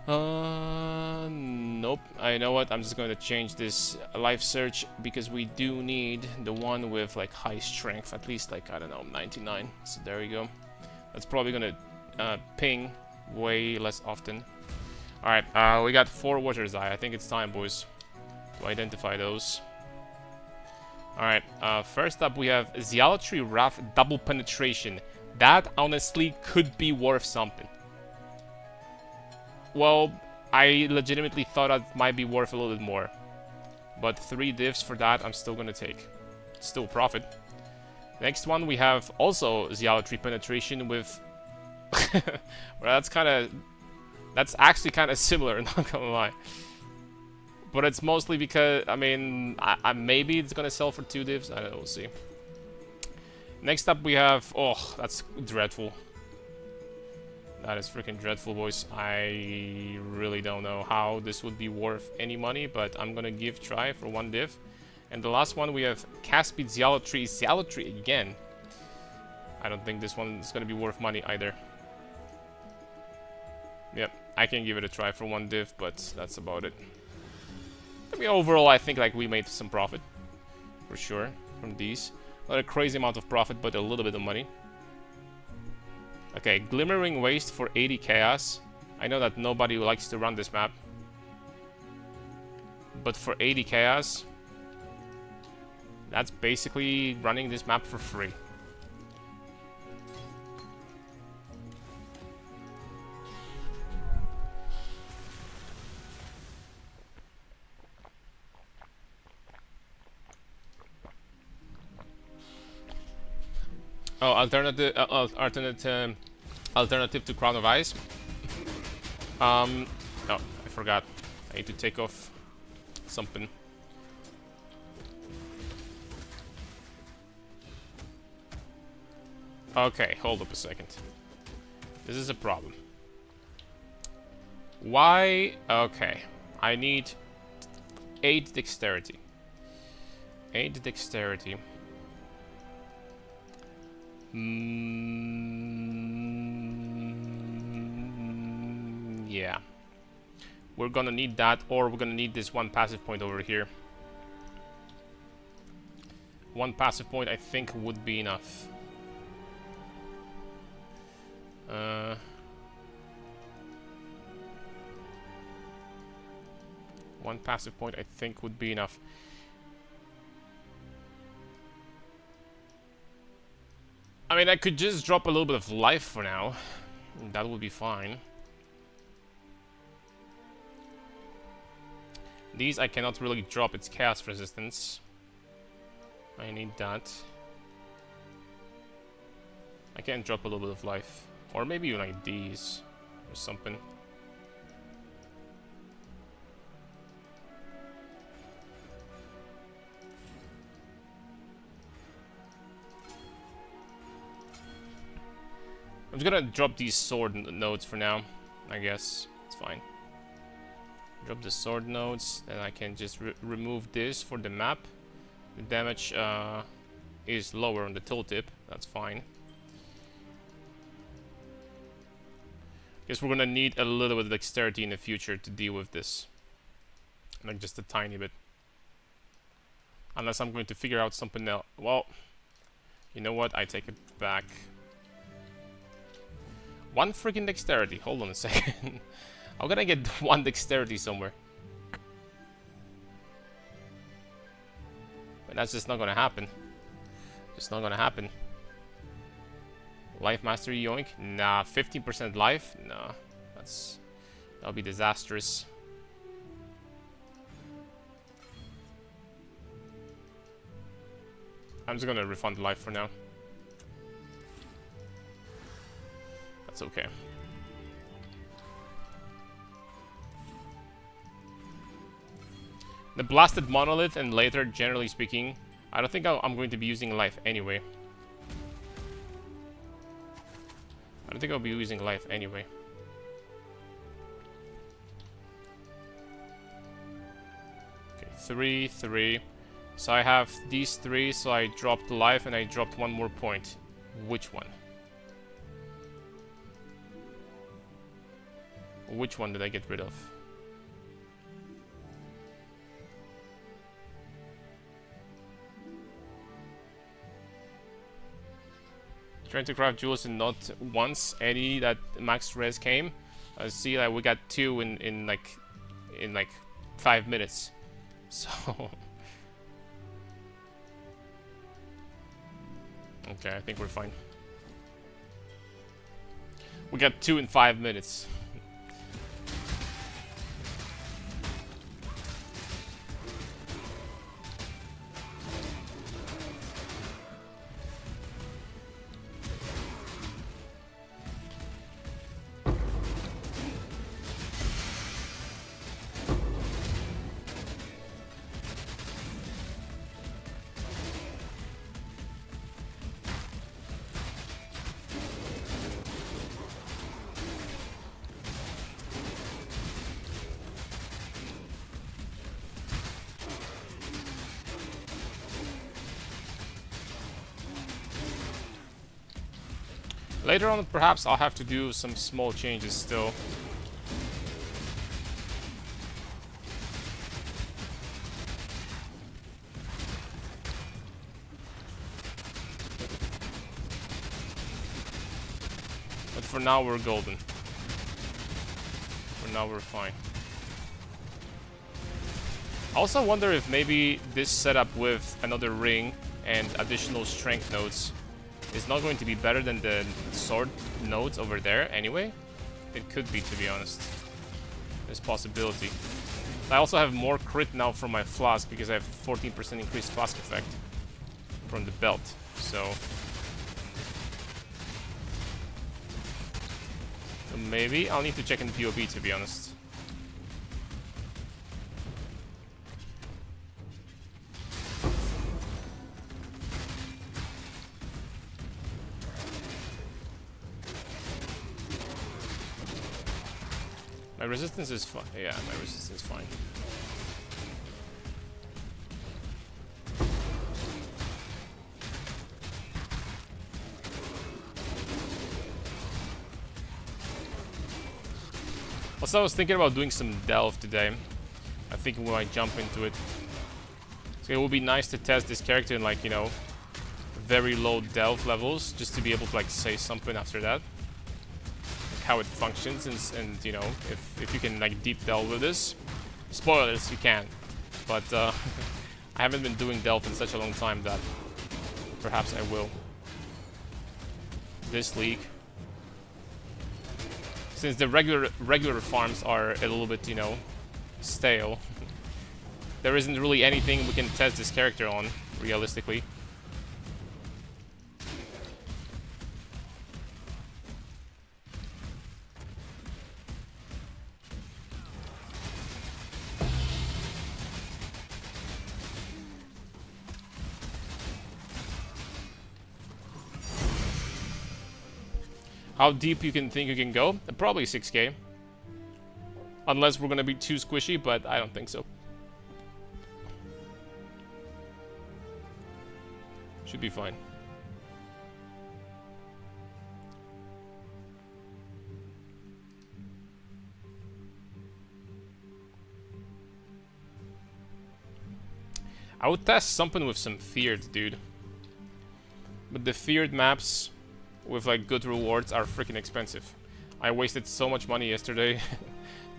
Nope. I know what. I'm just going to change this life search because we do need the one with like high strength, at least like I don't know 99. So there we go. That's probably gonna ping way less often. All right. We got 4 Water's Eye. I think it's time, boys, to identify those. All right. First up, we have Zealotry Wrath Double Penetration. That honestly could be worth something. Well, I legitimately thought that might be worth a little bit more. But 3 divs for that, I'm still gonna take. Still profit. Next one, we have also Zealotry Penetration with... well, that's actually kind of similar, not gonna lie. But it's mostly because, I mean, maybe it's gonna sell for 2 divs. I don't know, we'll see. Next up, we have... Oh, that's dreadful. That is freaking dreadful, boys. I really don't know how this would be worth any money, but I'm gonna give try for 1 div. And the last one, we have Caspid Zealotry. Zealotry again. I don't think this one is gonna be worth money either. Yep, I can give it a try for 1 div, but that's about it. I mean, overall, I think like we made some profit. For sure, from these. Not a crazy amount of profit, but a little bit of money. Okay, Glimmering Waste for 80 chaos. I know that nobody likes to run this map. But for 80 chaos, that's basically running this map for free. Oh, alternative to Crown of Ice. Oh, I forgot. I need to take off something. Okay, hold up a second. This is a problem. Why? Okay, I need 8 dexterity. 8 dexterity. Yeah. We're gonna need that, or we're gonna need this 1 passive point over here. 1 passive point, I think, would be enough. 1 passive point, I think, would be enough. I mean, I could just drop a little bit of life for now. That would be fine. These I cannot really drop, it's chaos resistance. I need that. I can drop a little bit of life. Or maybe like these or something. I'm just gonna drop these sword nodes for now, I guess. It's fine. Drop the sword nodes, then I can just remove this for the map. The damage is lower on the tooltip, that's fine. Guess we're gonna need a little bit of dexterity in the future to deal with this. Like just a tiny bit. Unless I'm going to figure out something else. Well, you know what? I take it back. 1 freaking dexterity. Hold on a second. How can I get 1 dexterity somewhere? But that's just not gonna happen. Just not gonna happen. Life mastery yoink? Nah, 15% life? Nah, that'll be disastrous. I'm just gonna refund life for now. That's okay. The blasted monolith and later, generally speaking, I don't think I'm going to be using life anyway. I don't think I'll be using life anyway. Okay, 3, 3. So I have these 3, so I dropped life and I dropped 1 more point. Which one? Which one did I get rid of? Trying to craft jewels and not once any that max res came. I see that we got 2 in like 5 minutes. So okay, I think we're fine. We got 2 in 5 minutes. Later on, perhaps I'll have to do some small changes still. But for now, we're golden. For now, we're fine. I also wonder if maybe this setup with another ring and additional strength nodes is not going to be better than the sword nodes over there anyway. It could be, to be honest. There's possibility. I also have more crit now from my flask because I have 14% increased flask effect from the belt. So maybe I'll need to check in POB, to be honest. My resistance is fine. Yeah, my resistance is fine. Also, I was thinking about doing some delve today. I think we might jump into it. So it would be nice to test this character in, like, you know, very low delve levels, just to be able to, like, say something after that. How it functions, and you know, if you can like deep delve with this. Spoilers, you can, but I haven't been doing delve in such a long time that perhaps I will this league, since the regular farms are a little bit, you know, stale. There isn't really anything we can test this character on realistically. How deep you can think you can go? Probably 6k. Unless we're gonna be too squishy, but I don't think so. Should be fine. I would test something with some feared, dude. But the feared maps with like good rewards are freaking expensive. I wasted so much money yesterday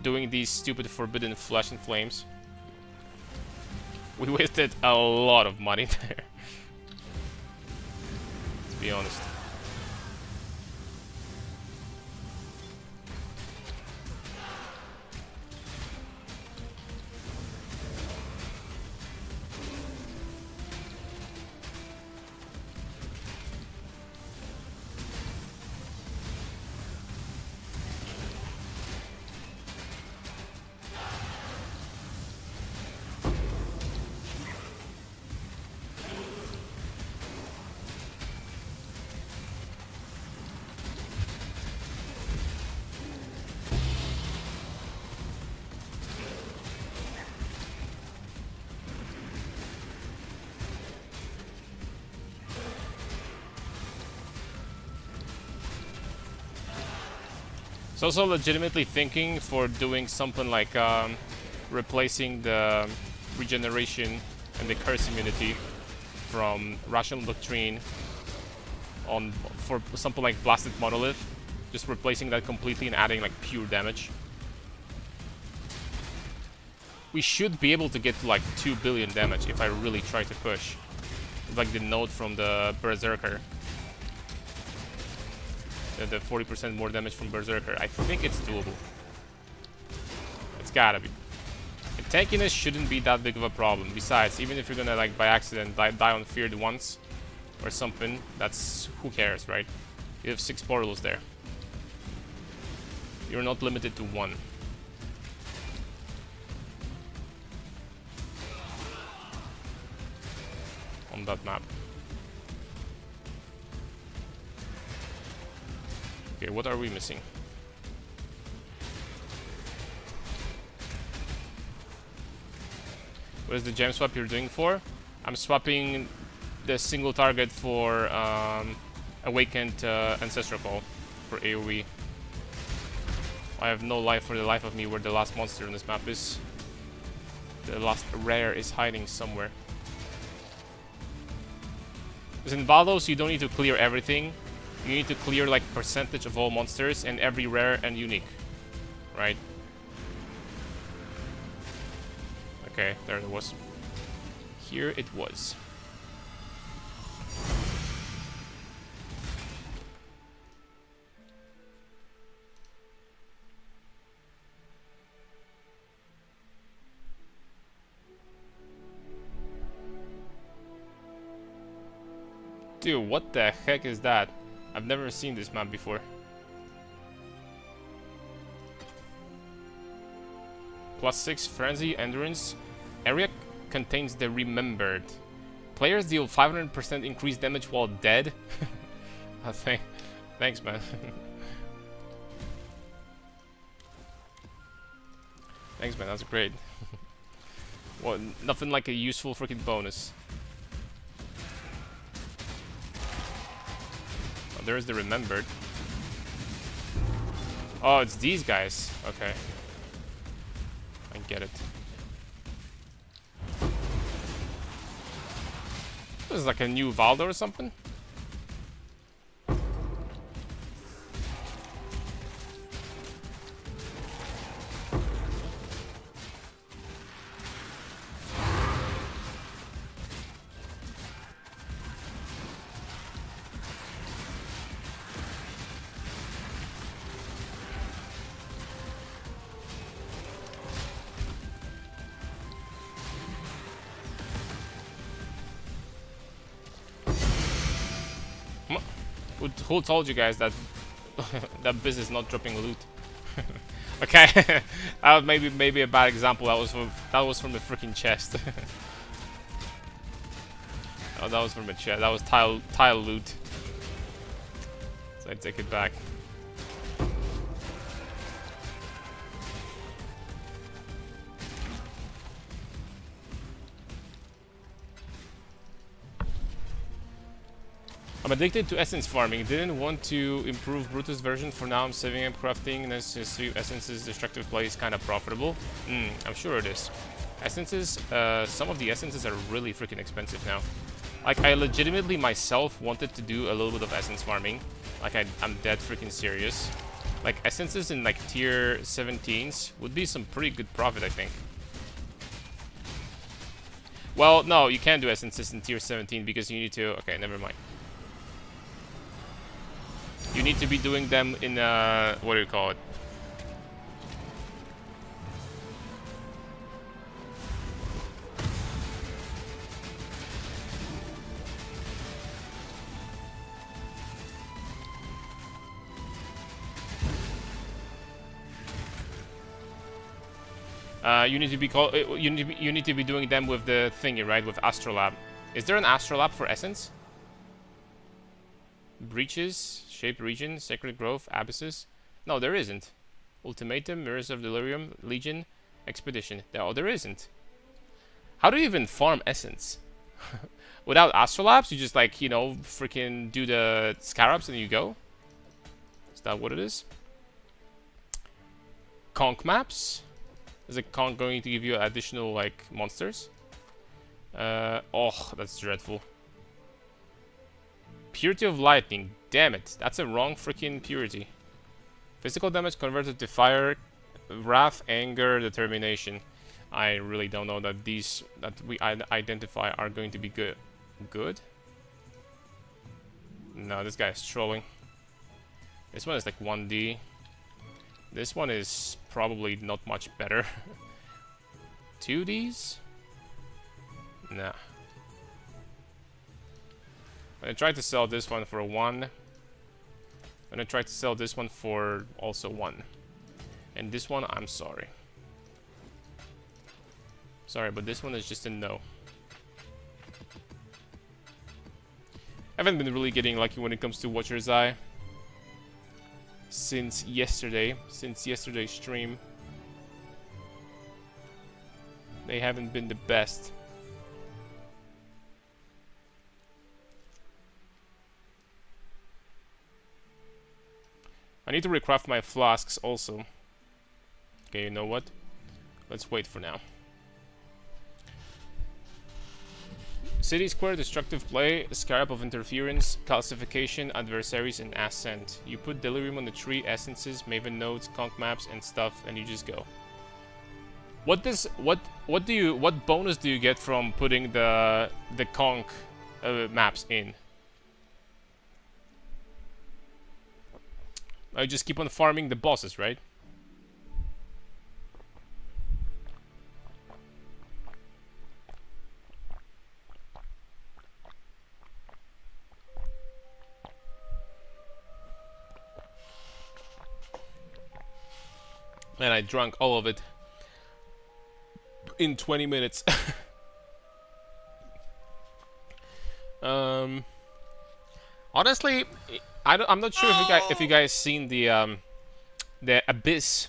doing these stupid forbidden flesh and flames. We wasted a lot of money there. To be honest. It's also legitimately thinking for doing something like replacing the regeneration and the curse immunity from Rational Doctrine on for something like Blasted Monolith. Just replacing that completely and adding like pure damage. We should be able to get to like 2 billion damage if I really try to push. Like the note from the Berserker. The 40% more damage from Berserker. I think it's doable. It's gotta be. And tankiness shouldn't be that big of a problem. Besides, even if you're gonna like by accident die on Feared once or something, that's who cares, right? You have 6 portals there. You're not limited to 1. On that map. Okay, what are we missing? What is the gem swap you're doing for? I'm swapping the single target for Awakened Ancestral Call for AoE. I have no life for the life of me where the last monster on this map is. The last rare is hiding somewhere. Because in Valdos you don't need to clear everything. You need to clear like percentage of all monsters and every rare and unique. Right? Okay, there it was. Here it was. Dude, what the heck is that? I've never seen this map before. +6 Frenzy Endurance. Area contains the Remembered. Players deal 500% increased damage while dead. Thanks, man. Thanks, man. That's great. Well, nothing like a useful freaking bonus. Oh, there's the Remembered. Oh, it's these guys. Okay. I get it. This is like a new Valdo or something? Who told you guys that that Biz is not dropping loot? Okay, that was maybe a bad example. That was from the freaking chest. Oh, that was from the chest. That was tile loot. So I take it back. I'm addicted to essence farming. Didn't want to improve Brutus version. For now I'm saving up crafting. Necessary essences. Destructive play is kind of profitable. I'm sure it is. Essences, some of the essences are really freaking expensive now. Like, I legitimately myself wanted to do a little bit of essence farming. Like, I'm dead freaking serious. Like, essences in like tier 17s would be some pretty good profit, I think. Well, no, you can't do essences in tier 17 because you need to... Okay, never mind. You need to be doing them in, what do you call it? You need to be you need to be doing them with the thingy, right? With Astrolab. Is there an Astrolab for Essence? Breaches, Shape Region, Sacred Grove, Abysses? No, there isn't. Ultimatum, Mirrors of Delirium, Legion, Expedition. No, there isn't. How do you even farm Essence? Without Astrolabs, you just like, you know, freaking do the Scarabs and you go? Is that what it is? conch maps? Is a conch going to give you additional like monsters? Oh, that's dreadful. Purity of lightning. Damn it, that's a wrong freaking purity. Physical damage converted to fire, wrath, anger, determination. I really don't know that these that we identify are going to be good. Good? No, this guy is trolling. This one is like 1D. This one is probably not much better. 2Ds? Nah. I'm gonna try to sell this one for 1. I'm gonna try to sell this one for also 1. And this one, I'm sorry. Sorry, but this one is just a no. I haven't been really getting lucky when it comes to Watcher's Eye. Since yesterday's stream. They haven't been the best. I need to recraft my flasks also. Okay, you know what? Let's wait for now. City Square, destructive play, scarab of interference, calcification, adversaries, and ascent. You put delirium on the tree, essences, maven nodes, conch maps, and stuff, and you just go. What bonus do you get from putting the conch maps in? I just keep on farming the bosses, right? And I drank all of it in 20 minutes. Honestly, I'm not sure if you guys seen the Abyss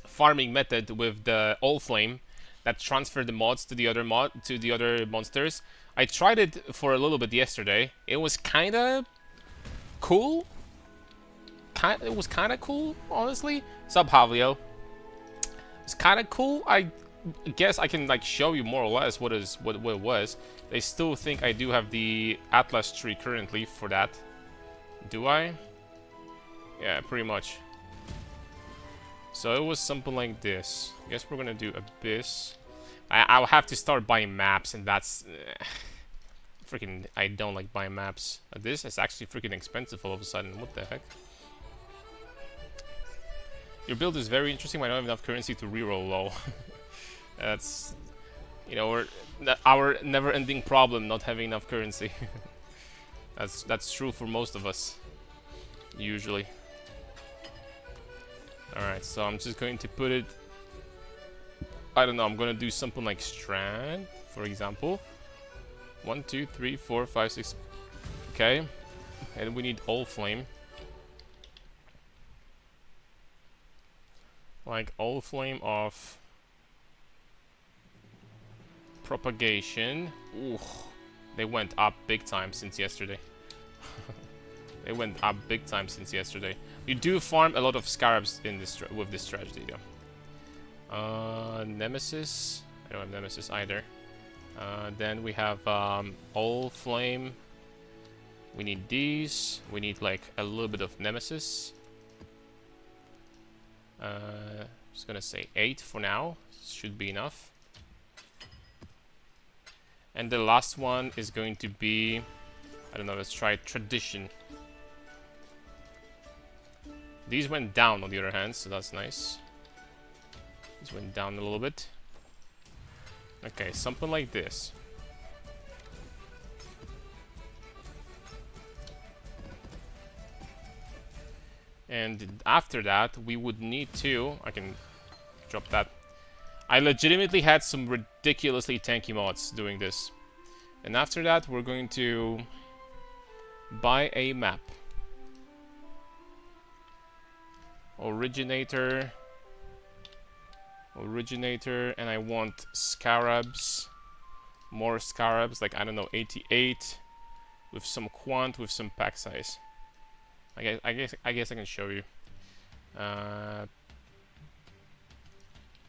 farming method with the All Flame that transferred the mods to the other monsters. I tried it for a little bit yesterday. It was kind of cool. It was kind of cool, honestly. Sub Havlio. It's kind of cool. I guess I can like show you more or less what it was. They still think I do have the Atlas tree currently for that. Do I? Yeah, pretty much. So it was something like this. Guess we're gonna do Abyss. I'll have to start buying maps, and that's freaking. I don't like buying maps. This is actually freaking expensive all of a sudden. What the heck? Your build is very interesting. I don't have enough currency to reroll. Lol. That's, you know, our never-ending problem, not having enough currency. That's true for most of us, usually. Alright, so I'm just going to put it... I don't know, I'm going to do something like Strand, for example. 1, 2, 3, 4, 5, 6... Okay. And we need All Flame. Like All Flame of... Propagation. Ooh, they went up big time since yesterday. They went up big time since yesterday. You do farm a lot of scarabs in this with this strategy, though. Nemesis. I don't have Nemesis either. Then we have All Flame. We need these. We need like a little bit of Nemesis. Just gonna say 8 for now. Should be enough. And the last one is going to be, I don't know, let's try Tradition. These went down on the other hand, so that's nice. These went down a little bit. Okay, something like this. And after that, we would need to... I can drop that. I legitimately had some ridiculously tanky mods doing this. And after that, we're going to buy a map. Originator, and I want scarabs. More scarabs, like, I don't know, 88. With some quant, with some pack size. I guess I can show you.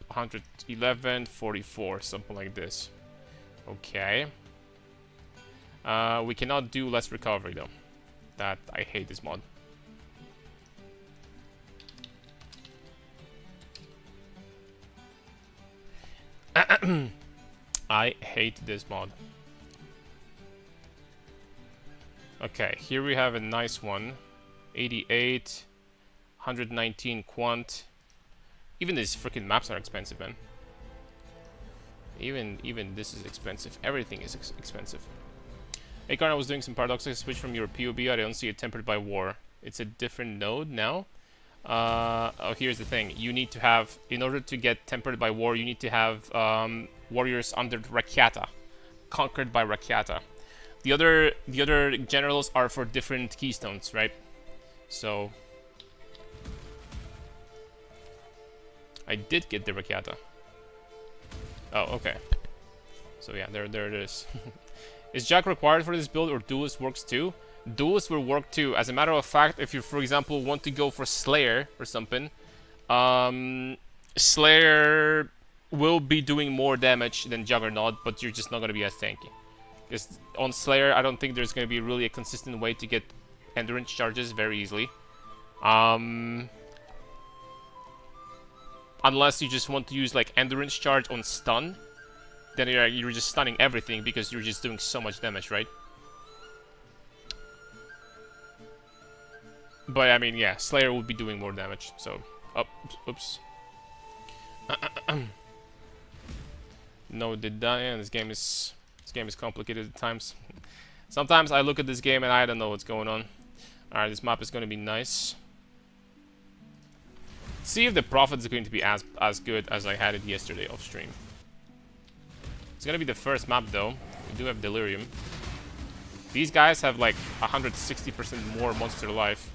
111, 44, something like this. Okay. We cannot do less recovery though. That I hate this mod. I hate this mod. Okay, here we have a nice one. 88, 119 quant. Even these freaking maps are expensive, man. Even this is expensive. Everything is expensive. Hey, Karn, I was doing some Paradoxica switch from your POB. I don't see it tempered by war. It's a different node now. Oh, here's the thing. You need to have, in order to get tempered by war, you need to have warriors under Rakyata, conquered by Rakyata. The other generals are for different keystones, right? So I did get the Rakyata. Oh, okay. So yeah, there it is. Is Jugg required for this build, or Duelist works too? Duelist will work too. As a matter of fact, if you, for example, want to go for Slayer or something, Slayer will be doing more damage than Juggernaut, but you're just not going to be as tanky. Because on Slayer, I don't think there's going to be really a consistent way to get endurance charges very easily. Unless you just want to use like endurance charge on stun, then you're just stunning everything because you're just doing so much damage, right? But I mean, yeah, Slayer would be doing more damage. So, oops. No, did die. And this game is complicated at times. Sometimes I look at this game and I don't know what's going on. All right, this map is going to be nice. See if the Prophet is going to be as good as I had it yesterday off stream. It's going to be the first map though. We do have Delirium. These guys have like 160% more monster life.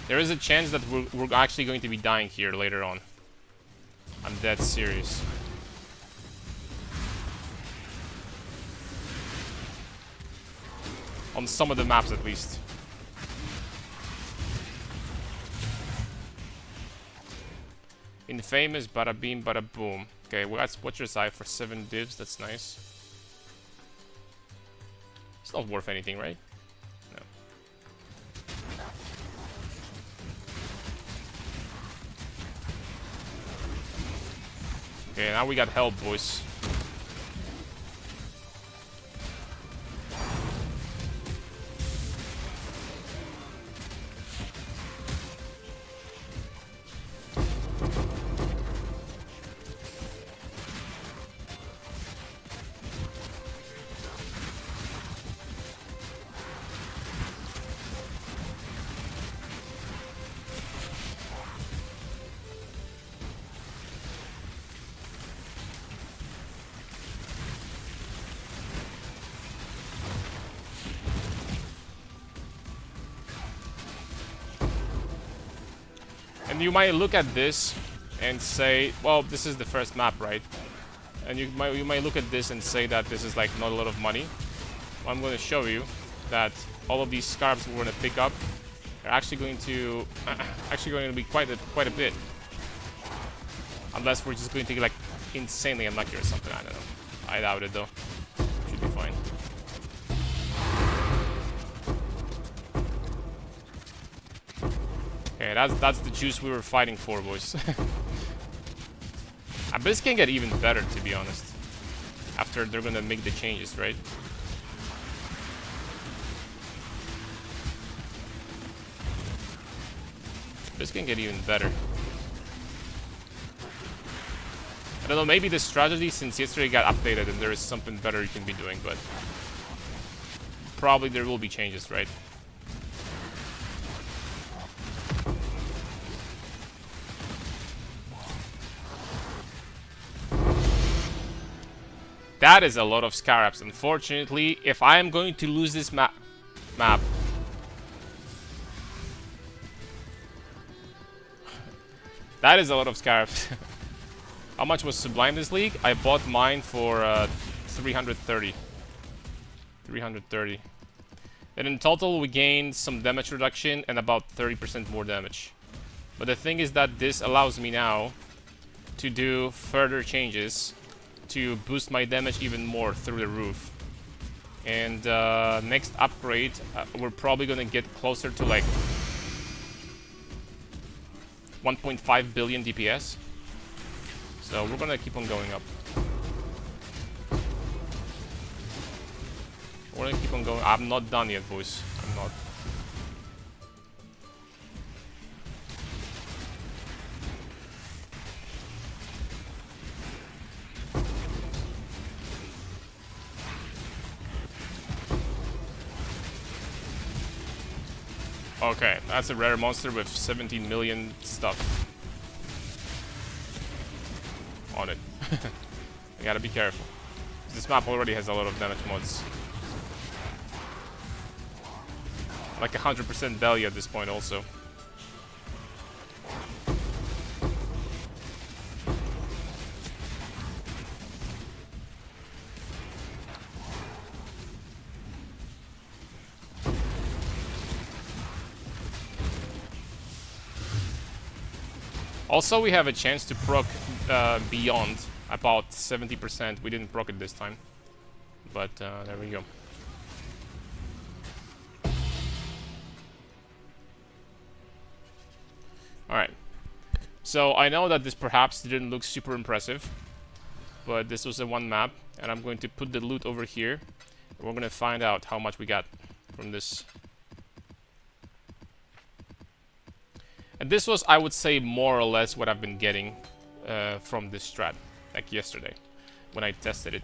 There is a chance that we're actually going to be dying here later on. I'm dead serious. On some of the maps, at least. Infamous, bada beam, bada boom. Okay, well, that's Butcher's Eye for 7 divs. That's nice. It's not worth anything, right? No. Okay, now we got help, boys. And you might look at this and say, well, this is the first map, right? And you might look at this and say that this is like not a lot of money. Well, I'm going to show you that all of these scarabs we're going to pick up are actually going to be quite a bit. Unless we're just going to get like insanely unlucky or something. I don't know. I doubt it though. Should be fine. Okay, that's the juice we were fighting for, boys. I bet this can get even better, to be honest. After they're gonna make the changes, right? This can get even better. I don't know, maybe the strategy since yesterday got updated and there is something better you can be doing, but probably there will be changes, right? That is a lot of scarabs. Unfortunately, if I am going to lose this map, that is a lot of scarabs. How much was Sublime this league? I bought mine for 330. 330. And in total, we gained some damage reduction and about 30% more damage. But the thing is that this allows me now to do further changes to boost my damage even more through the roof. And next upgrade, we're probably gonna get closer to like 1.5 billion DPS. So we're gonna keep on going up. We're gonna keep on going. I'm not done yet, boys. I'm not. Okay, that's a rare monster with 17 million stuff on it. I gotta be careful. This map already has a lot of damage mods. Like 100% value at this point also. Also, we have a chance to proc beyond about 70%. We didn't proc it this time, but there we go. Alright, so I know that this perhaps didn't look super impressive, but this was a one map, and I'm going to put the loot over here, and we're going to find out how much we got from this. And this was, I would say, more or less what I've been getting from this strat, like yesterday, when I tested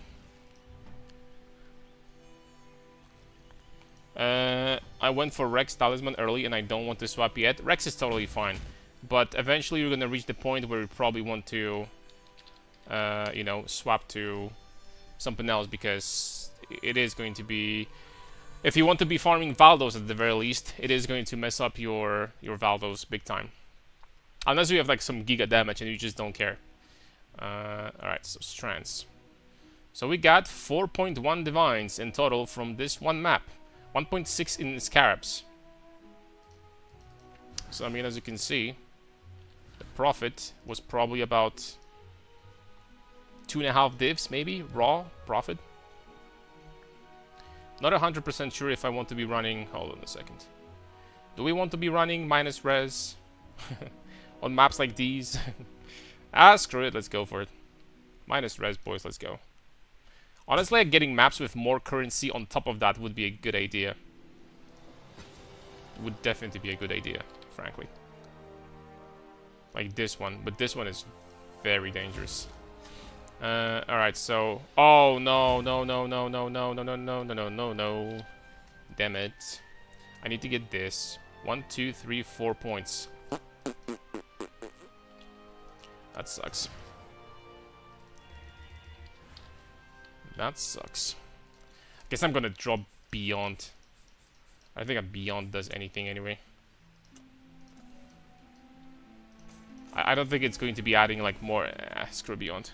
it. I went for Rex Talisman early, and I don't want to swap yet. Rex is totally fine. But eventually you're gonna reach the point where you probably want to, you know, swap to something else, because it is going to be, if you want to be farming Valdos at the very least, it is going to mess up your Valdos big time. Unless you have like some giga damage and you just don't care. Alright, so strands. So we got 4.1 divines in total from this one map. 1.6 in scarabs. So I mean, as you can see, the profit was probably about 2.5 divs, maybe, raw profit. Not 100% sure if I want to be running, hold on a second. Do we want to be running minus res on maps like these? Ah, screw it, let's go for it. Minus res, boys, let's go. Honestly, getting maps with more currency on top of that would be a good idea. Would definitely be a good idea, frankly. Like this one, but this one is very dangerous. Alright, so... Oh, no, no, no, no, no, no, no, no, no, no, no, no, no. Damn it. I need to get this. 1, 2, 3, 4 points. That sucks. That sucks. Guess I'm gonna drop Beyond. I think a Beyond does anything anyway. I don't think it's going to be adding like more. Screw Beyond.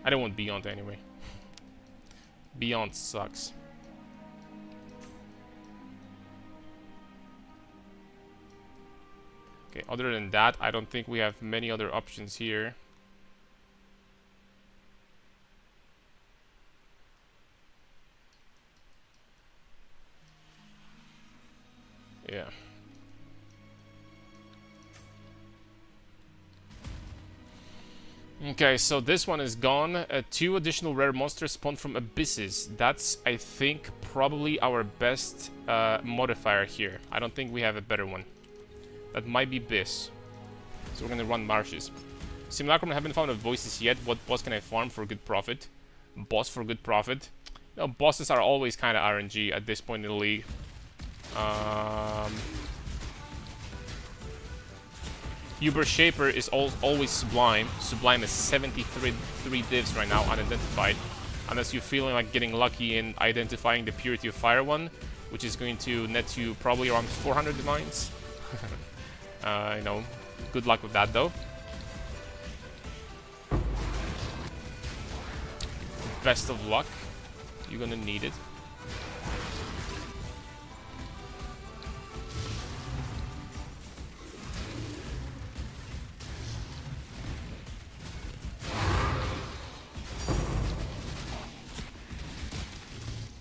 I don't want Beyond anyway. Beyond sucks. Okay, other than that, I don't think we have many other options here. Yeah. Okay, so this one is gone. 2 additional rare monsters spawned from abysses. That's, I think, probably our best modifier here. I don't think we have a better one. That might be this. So we're gonna run marshes. Simulacrum, I haven't found a voices yet. What boss can I farm for good profit? Boss for good profit? You know, bosses are always kind of RNG at this point in the league. Uber Shaper is always Sublime. Sublime is 73 divs right now, unidentified. Unless you're feeling like getting lucky in identifying the Purity of Fire one, which is going to net you probably around 400 divines. You know, Good luck with that, though. Best of luck. You're gonna need it.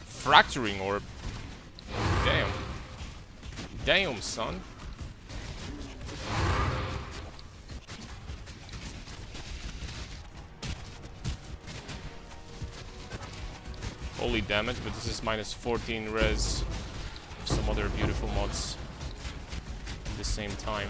Fracturing orb. Damn. Damn, son. Holy damage, but this is minus 14 res. Some other beautiful mods at the same time.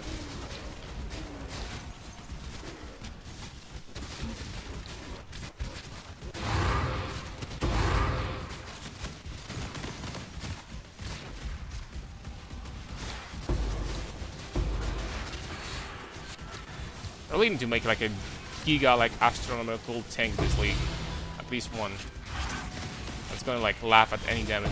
I really need to make like a giga, like astronomical tank this league. At least one. That's gonna like laugh at any damage.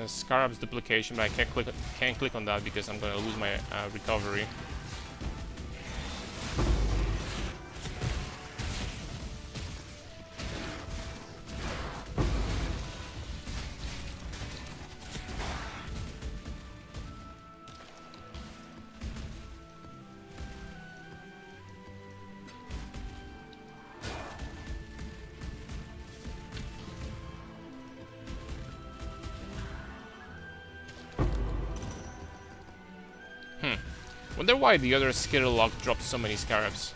Scarab's duplication, but I can't click on that because I'm gonna lose my recovery. Wonder why the other Skittle Lock dropped so many Scarabs.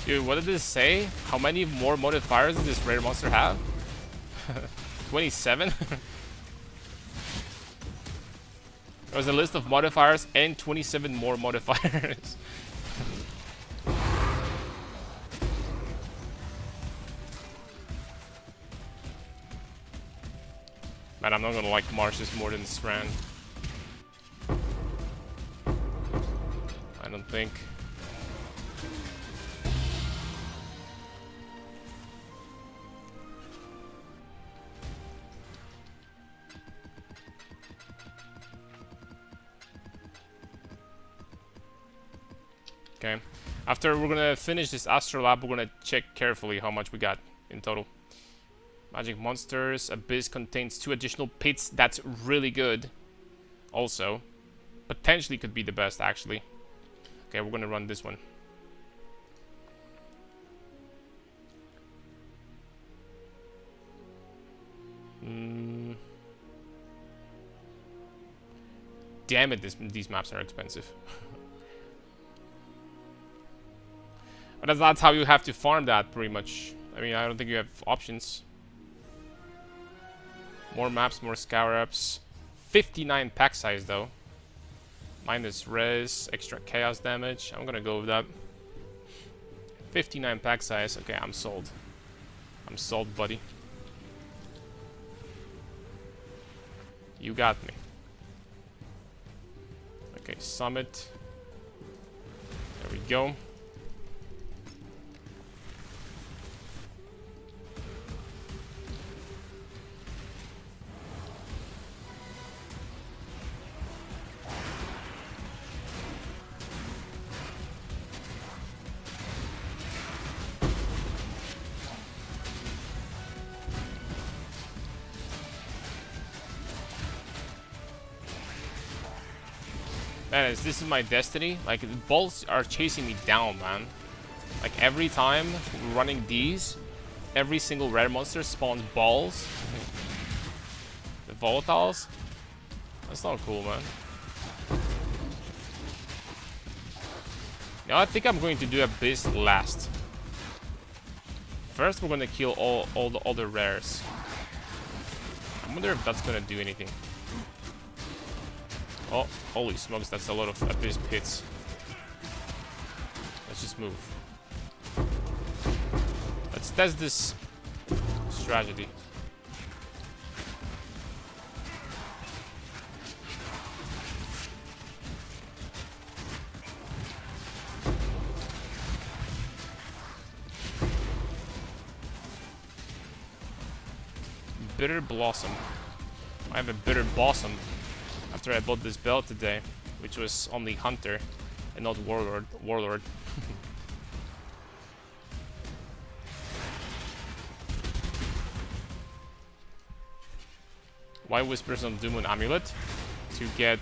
Dude, what did this say? How many more modifiers does this rare monster have? 27? There was a list of modifiers and 27 more modifiers. Man, I'm not gonna like Marshes more than Strand. I don't think. Okay. After we're gonna finish this Astrolab, we're gonna check carefully how much we got in total. Magic Monsters. Abyss contains 2 additional pits. That's really good. Also. Potentially could be the best, actually. Okay, we're gonna run this one. Damn it, these maps are expensive. But that's how you have to farm that, pretty much. I mean, I don't think you have options. More maps, more Scour-ups. 59 pack size, though. Minus res, extra chaos damage. I'm gonna go with that. 59 pack size. Okay, I'm sold. I'm sold, buddy. You got me. Okay, summit. There we go. Man, this is my destiny. Like, the balls are chasing me down, man. Like, every time running these, every single rare monster spawns balls. The volatiles? That's not cool, man. Now I think I'm going to do Abyss last. First, we're gonna kill all the other rares. I wonder if that's gonna do anything. Oh, holy smokes, that's a lot of Abyss pits. Let's just move. Let's test this strategy. Bitter Blossom. I have a Bitter Blossom after I bought this belt today, which was only Hunter and not Warlord. Why Whispers on Doom and Amulet? To get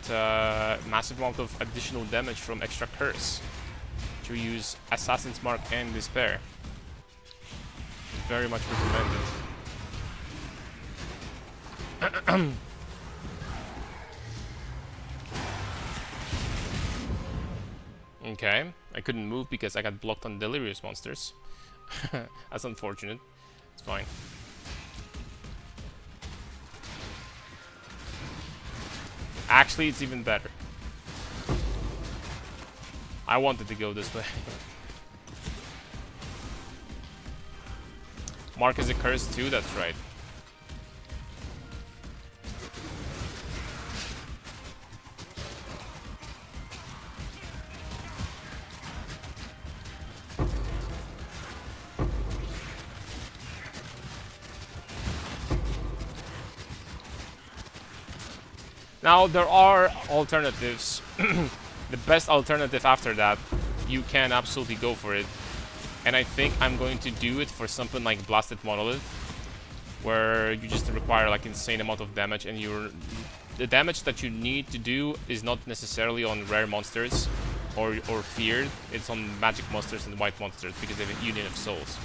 massive amount of additional damage from extra curse. To use Assassin's Mark and Despair. Very much recommended. Okay, I couldn't move because I got blocked on Delirious Monsters. That's unfortunate. It's fine. Actually, it's even better. I wanted to go this way. Mark is a curse too, that's right. Now, there are alternatives. The best alternative after that, you can absolutely go for it. And I think I'm going to do it for something like Blasted Monolith, where you just require like insane amount of damage, and the damage that you need to do is not necessarily on rare monsters or feared, it's on magic monsters and white monsters because they have a union of souls.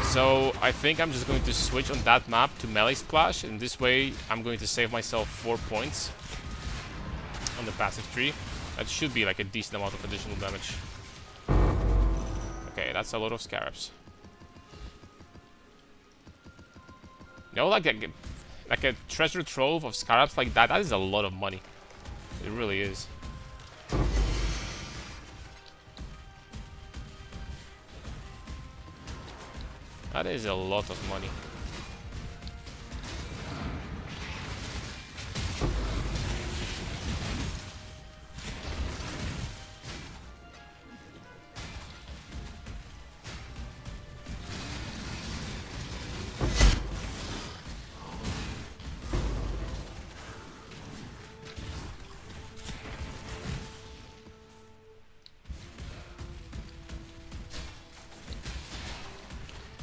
So I think I'm just going to switch on that map to Melee Splash, and this way I'm going to save myself 4 points on the passive tree. That should be like a decent amount of additional damage. Okay, that's a lot of scarabs. You know, like a treasure trove of scarabs like that, that is a lot of money. It really is. That is a lot of money.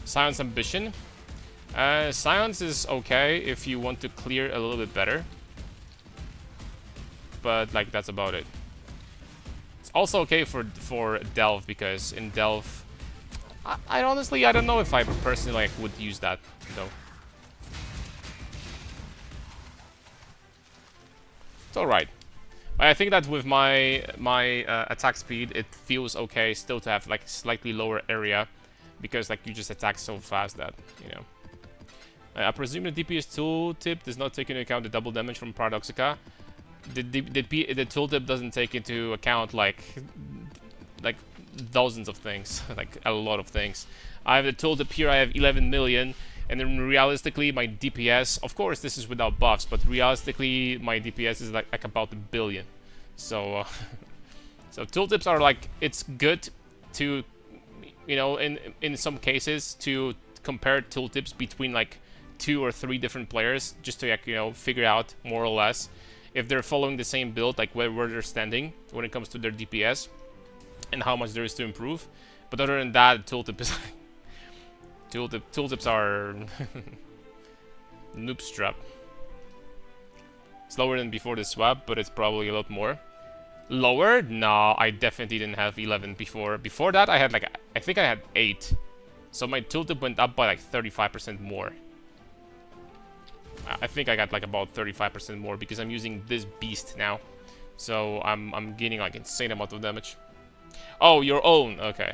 Science Ambition. Science is okay if you want to clear a little bit better. But, like, that's about it. It's also okay for Delve, because in Delve... I honestly, I don't know if I personally like, would use that, though. It's alright. I think that with my attack speed, it feels okay still to have, like, slightly lower area. Because like you just attack so fast that, you know. I presume the DPS tooltip does not take into account the double damage from Paradoxica. The tooltip doesn't take into account like dozens of things, like a lot of things. I have the tooltip here. I have 11 million, and then realistically my DPS. Of course, this is without buffs, but realistically my DPS is like about 1 billion. So, so tooltips are like, it's good to, you know, in some cases to compare tooltips between like 2 or 3 different players, just to like, you know, figure out more or less if they're following the same build, like where they're standing when it comes to their DPS and how much there is to improve. But other than that, tooltip is tooltips are noob strap. Slower than before the swap, but it's probably a lot more. Lower? No, I definitely didn't have 11 before. Before that, I had like, I think I had 8. So my tooltip went up by like 35% more. I think I got like about 35% more because I'm using this beast now. So I'm gaining like insane amount of damage. Oh, your own. Okay.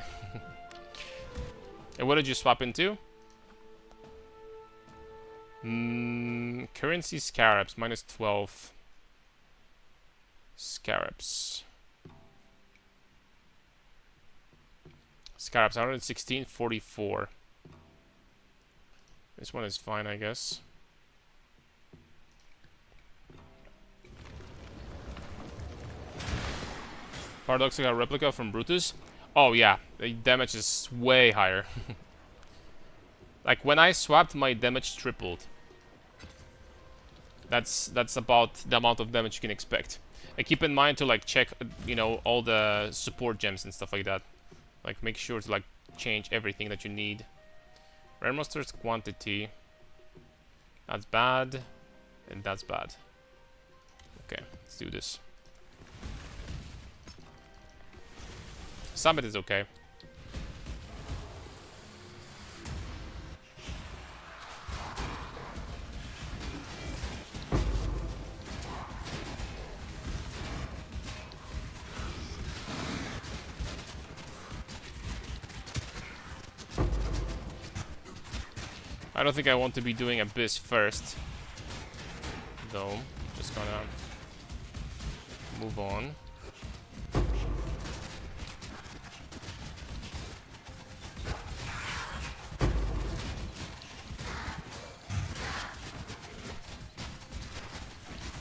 And what did you swap into? Currency scarabs, minus 12. Scarabs. Scarabs, 116, 44. This one is fine, I guess. Paradoxica replica from Brutus. Oh yeah, the damage is way higher. Like when I swapped, my damage tripled. That's about the amount of damage you can expect. And keep in mind to like check, you know, all the support gems and stuff like that. Like make sure to like change everything that you need. Rare monsters quantity. That's bad, and that's bad. Okay, let's do this. Summit is okay. I don't think I want to be doing Abyss first, though. Just gonna move on.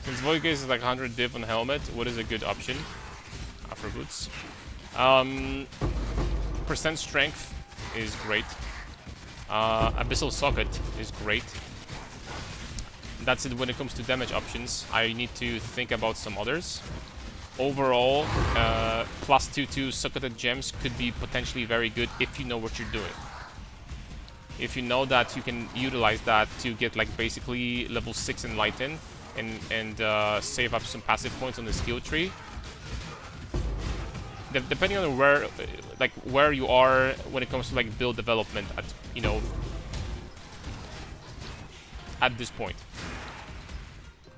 Since Void Gaze is like 100 div on helmet, what is a good option? Afro boots. Percent strength is great. Abyssal Socket is great. That's it when it comes to damage options. I need to think about some others. Overall, +2 to Socketed Gems could be potentially very good if you know what you're doing. If you know that you can utilize that to get like basically level 6 Enlighten and save up some passive points on the skill tree. Depending on where you are when it comes to like build development at, you know, at this point,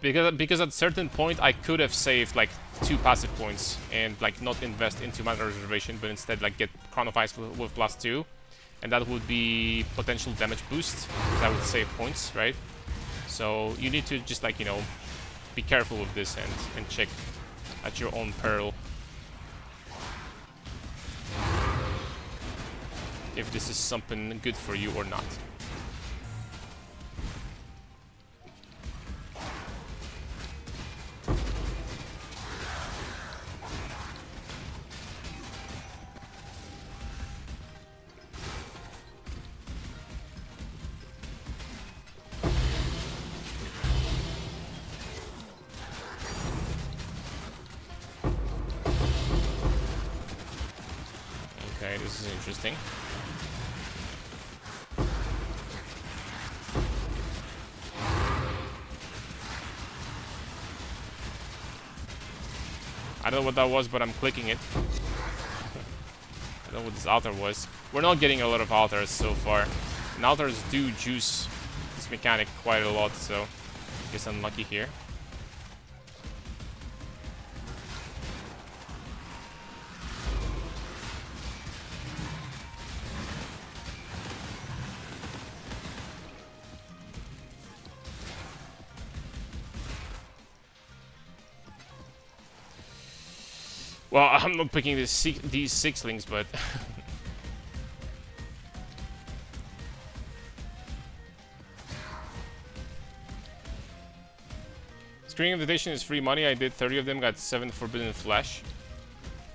because at a certain point I could have saved like 2 passive points and like not invest into mana reservation, but instead like get Crown of Ice with +2, and that would be potential damage boost because I would save points, right? So you need to just like, you know, be careful with this and check at your own peril if this is something good for you or not. Okay, this is interesting. I don't know what that was, but I'm clicking it. I don't know what this altar was. We're not getting a lot of altars so far. And altars do juice this mechanic quite a lot, so I guess I'm lucky here. Well, I'm not picking these sixlings, but Screen Invitation is free money. I did 30 of them, got 7 Forbidden Flesh.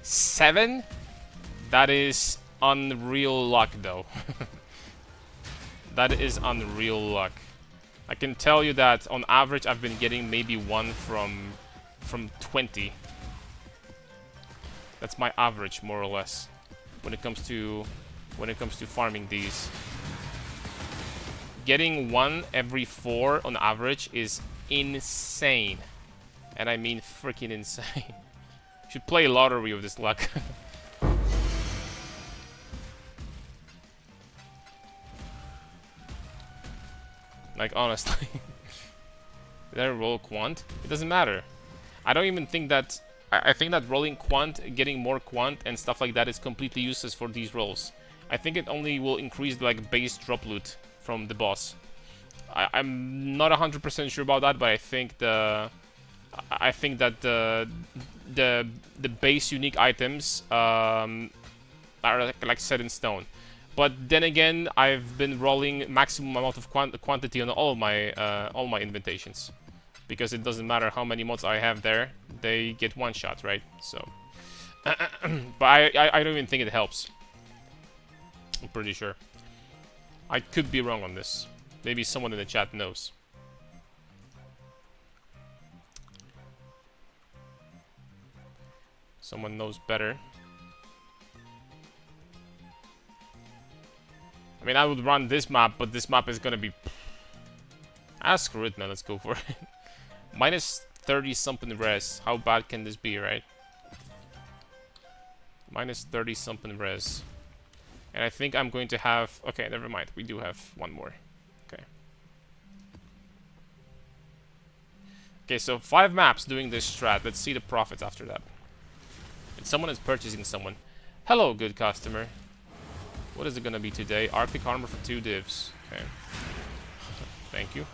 7? That is unreal luck, though. That is unreal luck. I can tell you that on average, I've been getting maybe 1 from 20. That's my average, more or less, when it comes to farming these. Getting 1 every 4 on average is insane, and I mean freaking insane. Should play lottery with this luck. Like, honestly. Did I roll quant? It doesn't matter. I don't even think that... I think that rolling quant, getting more quant and stuff like that is completely useless for these rolls. I think it only will increase like base drop loot from the boss. I'm not 100% sure about that, but I think that the base unique items are like set in stone. But then again, I've been rolling maximum amount of quantity on all my invitations, because it doesn't matter how many mods I have there, they get one shot, right? So, but I don't even think it helps. I'm pretty sure. I could be wrong on this. Maybe someone in the chat knows. Someone knows better. I mean, I would run this map, but this map is gonna be... Ah, screw it, man. Let's go for it. Minus 30 something res. How bad can this be, right? Minus 30 something res. And I think I'm going to have... Okay, never mind. We do have one more. Okay. Okay, so 5 maps doing this strat. Let's see the profits after that. And someone is purchasing someone. Hello, good customer. What is it gonna be today? Arctic armor for 2 divs. Okay. Thank you.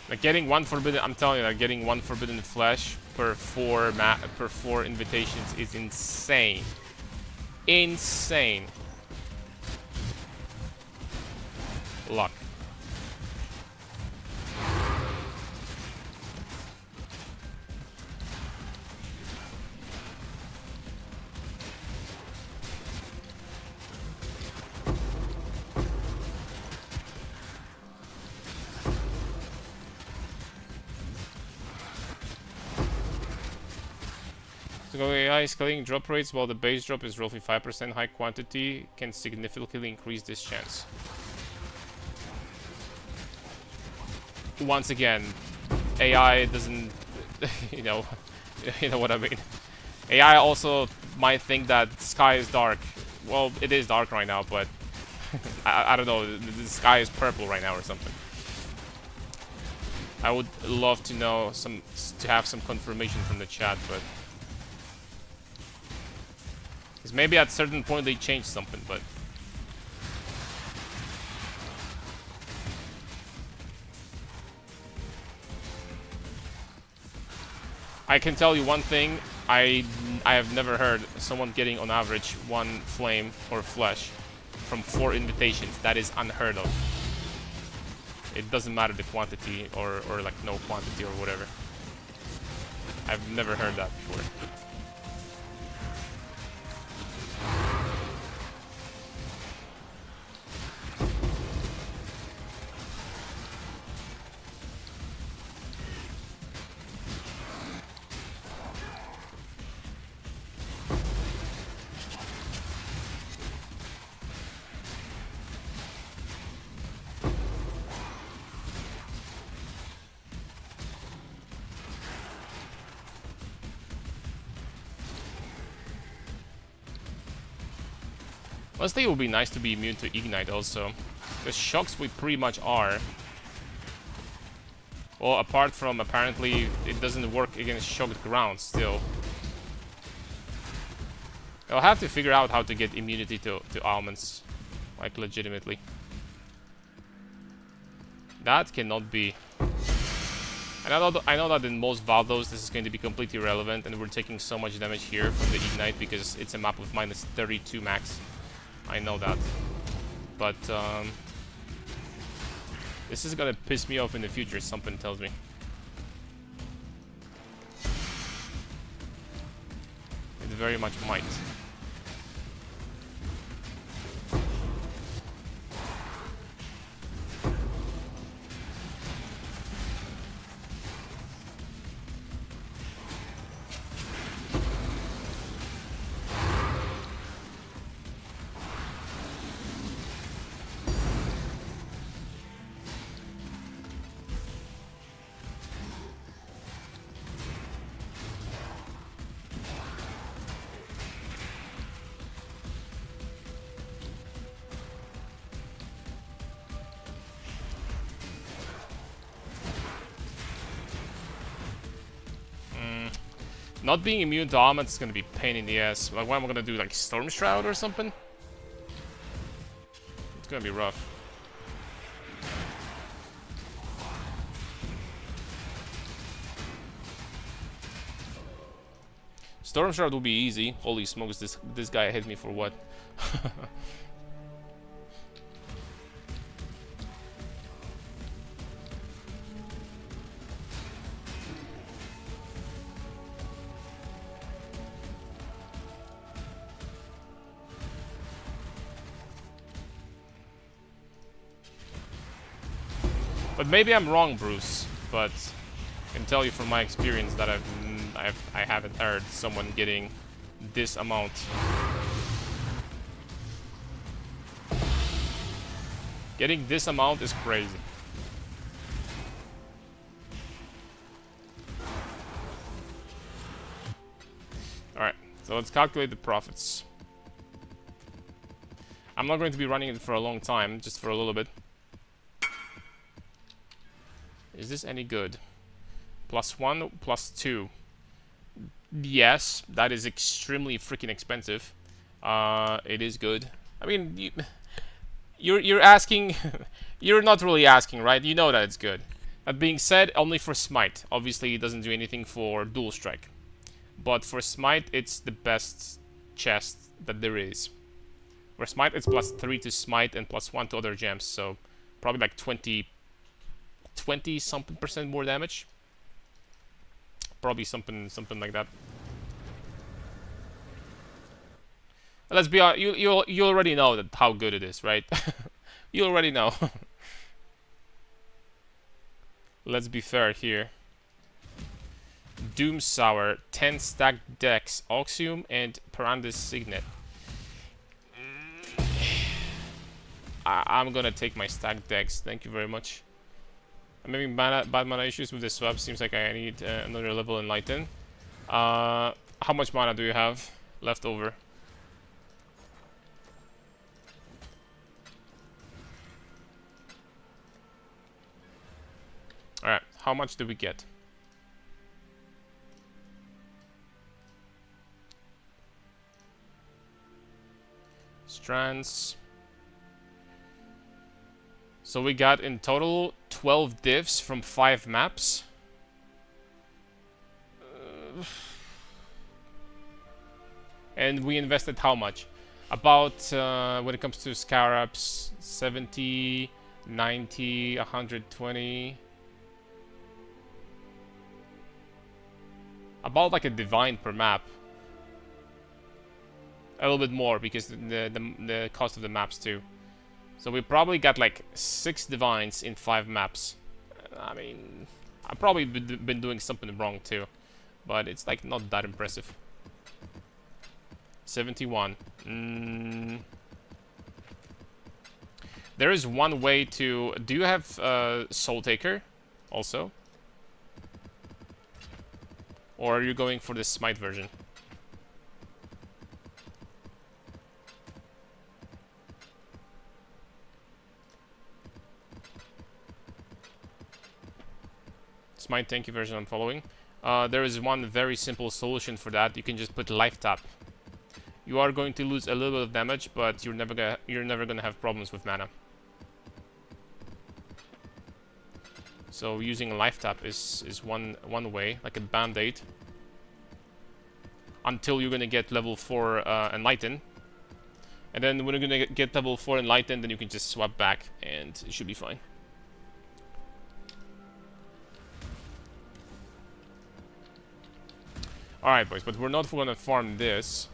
Like getting one forbidden, I'm telling you, like getting one forbidden flesh per 4 invitations is insane. Insane. Luck. So AI scaling drop rates while the base drop is roughly 5%. High quantity can significantly increase this chance. Once again, AI doesn't, you know what I mean. AI also might think that the sky is dark. Well, it is dark right now, but I don't know. The sky is purple right now or something. I would love to know to have some confirmation from the chat, but because maybe at a certain point they changed something, but. I can tell you one thing, I have never heard someone getting on average 1 flame or flesh from 4 invitations. That is unheard of. It doesn't matter the quantity or like no quantity or whatever. I've never heard that before. Honestly, it would be nice to be immune to Ignite also. Because shocks we pretty much are. Well, apart from apparently it doesn't work against shocked ground still. I'll have to figure out how to get immunity to almonds. Like legitimately. That cannot be. And I know that in most Valdos this is going to be completely irrelevant and we're taking so much damage here from the Ignite because it's a map with minus 32 max. I know that, but this is gonna piss me off in the future, something tells me. It very much might. Not being immune to armor is gonna be a pain in the ass. Like, what am I gonna do? Like Storm Shroud or something? It's gonna be rough. Storm Shroud will be easy. Holy smokes, this guy hit me for what? But maybe I'm wrong, Bruce. But I can tell you from my experience that I haven't heard someone getting this amount. Getting this amount is crazy. Alright, so let's calculate the profits. I'm not going to be running it for a long time, just for a little bit. Is this any good? +1, +2. Yes, that is extremely freaking expensive. It is good. I mean, you're asking. You're not really asking, right? You know that it's good. That being said, only for Smite. Obviously, it doesn't do anything for Dual Strike. But for Smite, it's the best chest that there is. For Smite, it's +3 to Smite and +1 to other gems. So probably like 20 something % more damage. Probably something like that. Let's be honest, you already know that how good it is, right? You already know. Let's be fair here. Doom Sour, 10 stack decks, Oxium and Parandis Signet. I'm gonna take my stack decks. Thank you very much. I'm having bad mana issues with this swap. Seems like I need another level Enlighten. How much mana do you have left over? Alright, how much do we get? Strands. So we got in total 12 divs from 5 maps. And we invested how much? About, when it comes to Scarabs, 70, 90, 120. About like a divine per map. A little bit more because the cost of the maps too. So we probably got like 6 divines in 5 maps. I mean, I've probably been doing something wrong too, but it's like not that impressive. 71. There is one way to. Do you have Soul Taker also? Or are you going for the Smite version? Smite tanky version I'm following. There is one very simple solution for that. You can just put Life Tap. You are going to lose a little bit of damage, but you're never gonna have problems with mana. So using Life Tap is one way, like a band-aid, until you're gonna get level 4 Enlighten. And then when you're gonna get level 4 Enlighten, then you can just swap back and it should be fine. Alright boys, but we're not gonna farm this.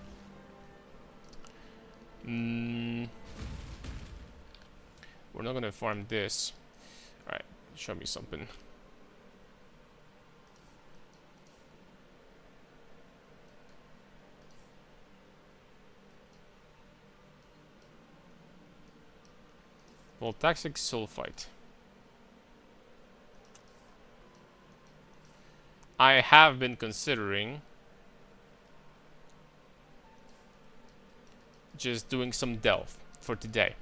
We're not gonna farm this. Alright, show me something. Voltaxic Sulfite. I have been considering just doing some Delve for today.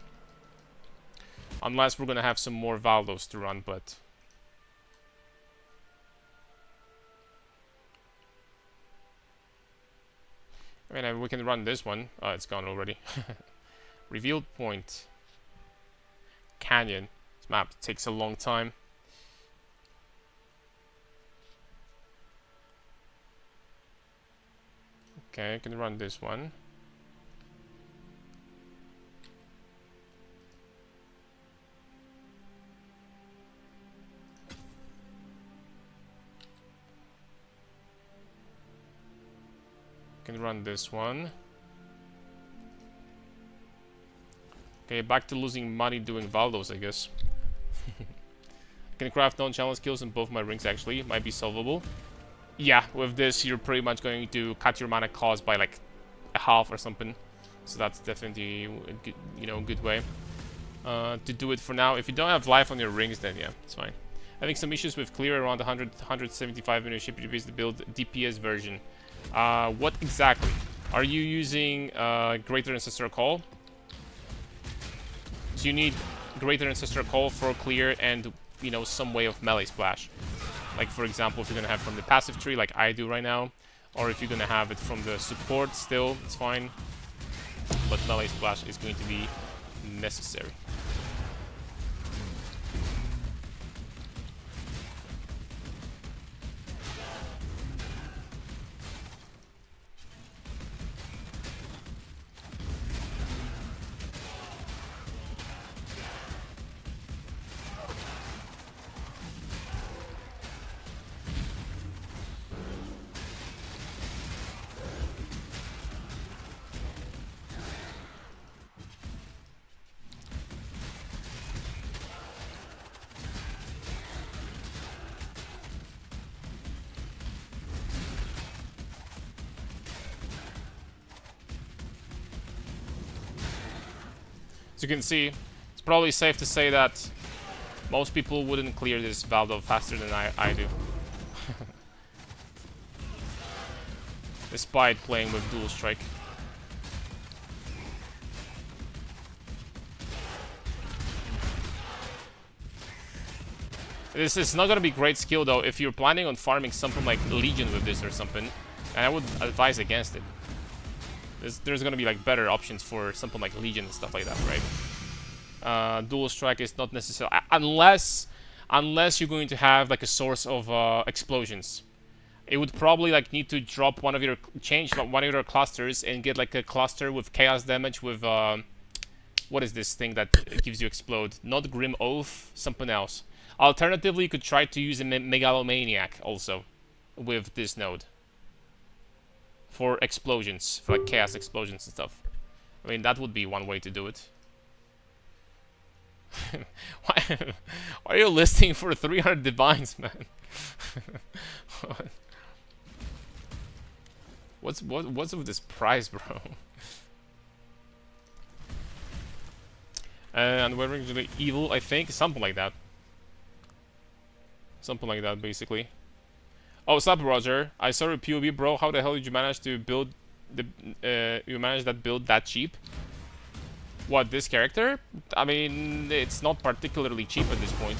Unless we're gonna have some more Valdos to run, but I mean, we can run this one. Oh, it's gone already. Revealed point. Canyon. This map takes a long time. Okay, I can run this one. Can run this one. Okay, back to losing money doing Valdos, I guess. Can craft non-challenge skills in both my rings, actually. Might be solvable. Yeah, with this, you're pretty much going to cut your mana cost by like a half or something. So that's definitely a good, good way to do it for now. If you don't have life on your rings, then yeah, it's fine. Having some issues with clear around 175 when you ship your base to build DPS version. What exactly? Are you using Greater Ancestral Call? So you need Greater Ancestral Call for clear and, some way of melee splash. Like, for example, if you're going to have from the passive tree, like I do right now, or if you're going to have it from the support still, it's fine. But melee splash is going to be necessary. As you can see, it's probably safe to say that most people wouldn't clear this Valdo faster than I do. Despite playing with dual strike. This is not gonna be great skill though if you're planning on farming something like Legion with this or something, and I would advise against it. There's gonna be like better options for something like Legion and stuff like that, right? Dual strike is not necessary unless you're going to have like a source of explosions. It would probably like need to drop change one of your clusters and get like a cluster with chaos damage with what is this thing that gives you explode? Not Grim Oath, something else. Alternatively, you could try to use a Megalomaniac also with this node. For explosions, for like chaos explosions and stuff. I mean, that would be one way to do it. Why are you listing for 300 divines, man? What's with this price, bro? And we're originally evil, I think, something like that. Something like that, basically. Oh, what's up, Roger? I saw your POV, bro. How the hell did you manage to build that build that cheap? What, this character? I mean, it's not particularly cheap at this point.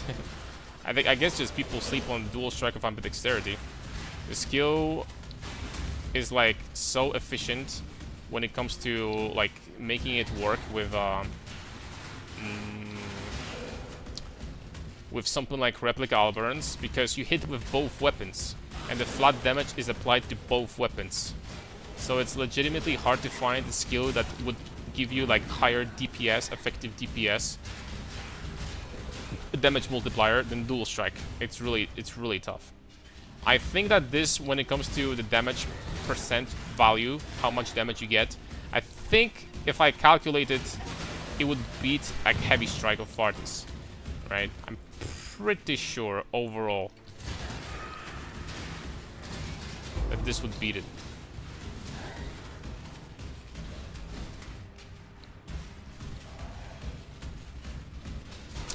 I guess just people sleep on dual strike of ambidexterity. The skill is like so efficient when it comes to like making it work with something like replica Alberans, because you hit with both weapons. And the flat damage is applied to both weapons. So it's legitimately hard to find a skill that would give you like higher DPS, effective DPS damage multiplier than dual strike. It's really tough. I think that this, when it comes to the damage percent value, how much damage you get, I think if I calculated, it would beat like heavy strike of Fartis, right? I'm pretty sure overall that this would beat it.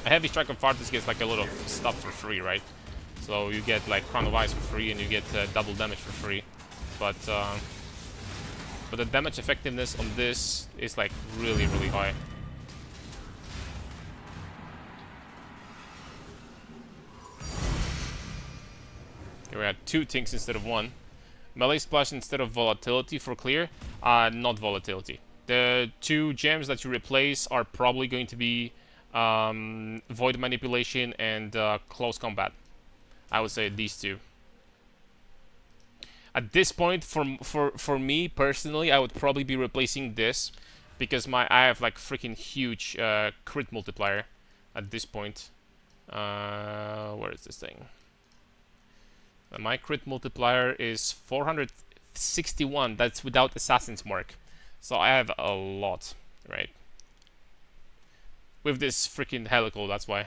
A heavy strike of Fartis gets like a lot of stuff for free, right? So you get like Crown of Ice for free and you get double damage for free. But the damage effectiveness on this is like really high. Okay, we had 2 things instead of 1. Melee splash instead of volatility for clear. not volatility. The 2 gems that you replace are probably going to be void manipulation and close combat. I would say these 2. At this point, for me personally, I would probably be replacing this because I have like freaking huge crit multiplier at this point. Where is this thing? My crit multiplier is 461. That's without Assassin's Mark. So I have a lot, right? With this freaking helical, that's why.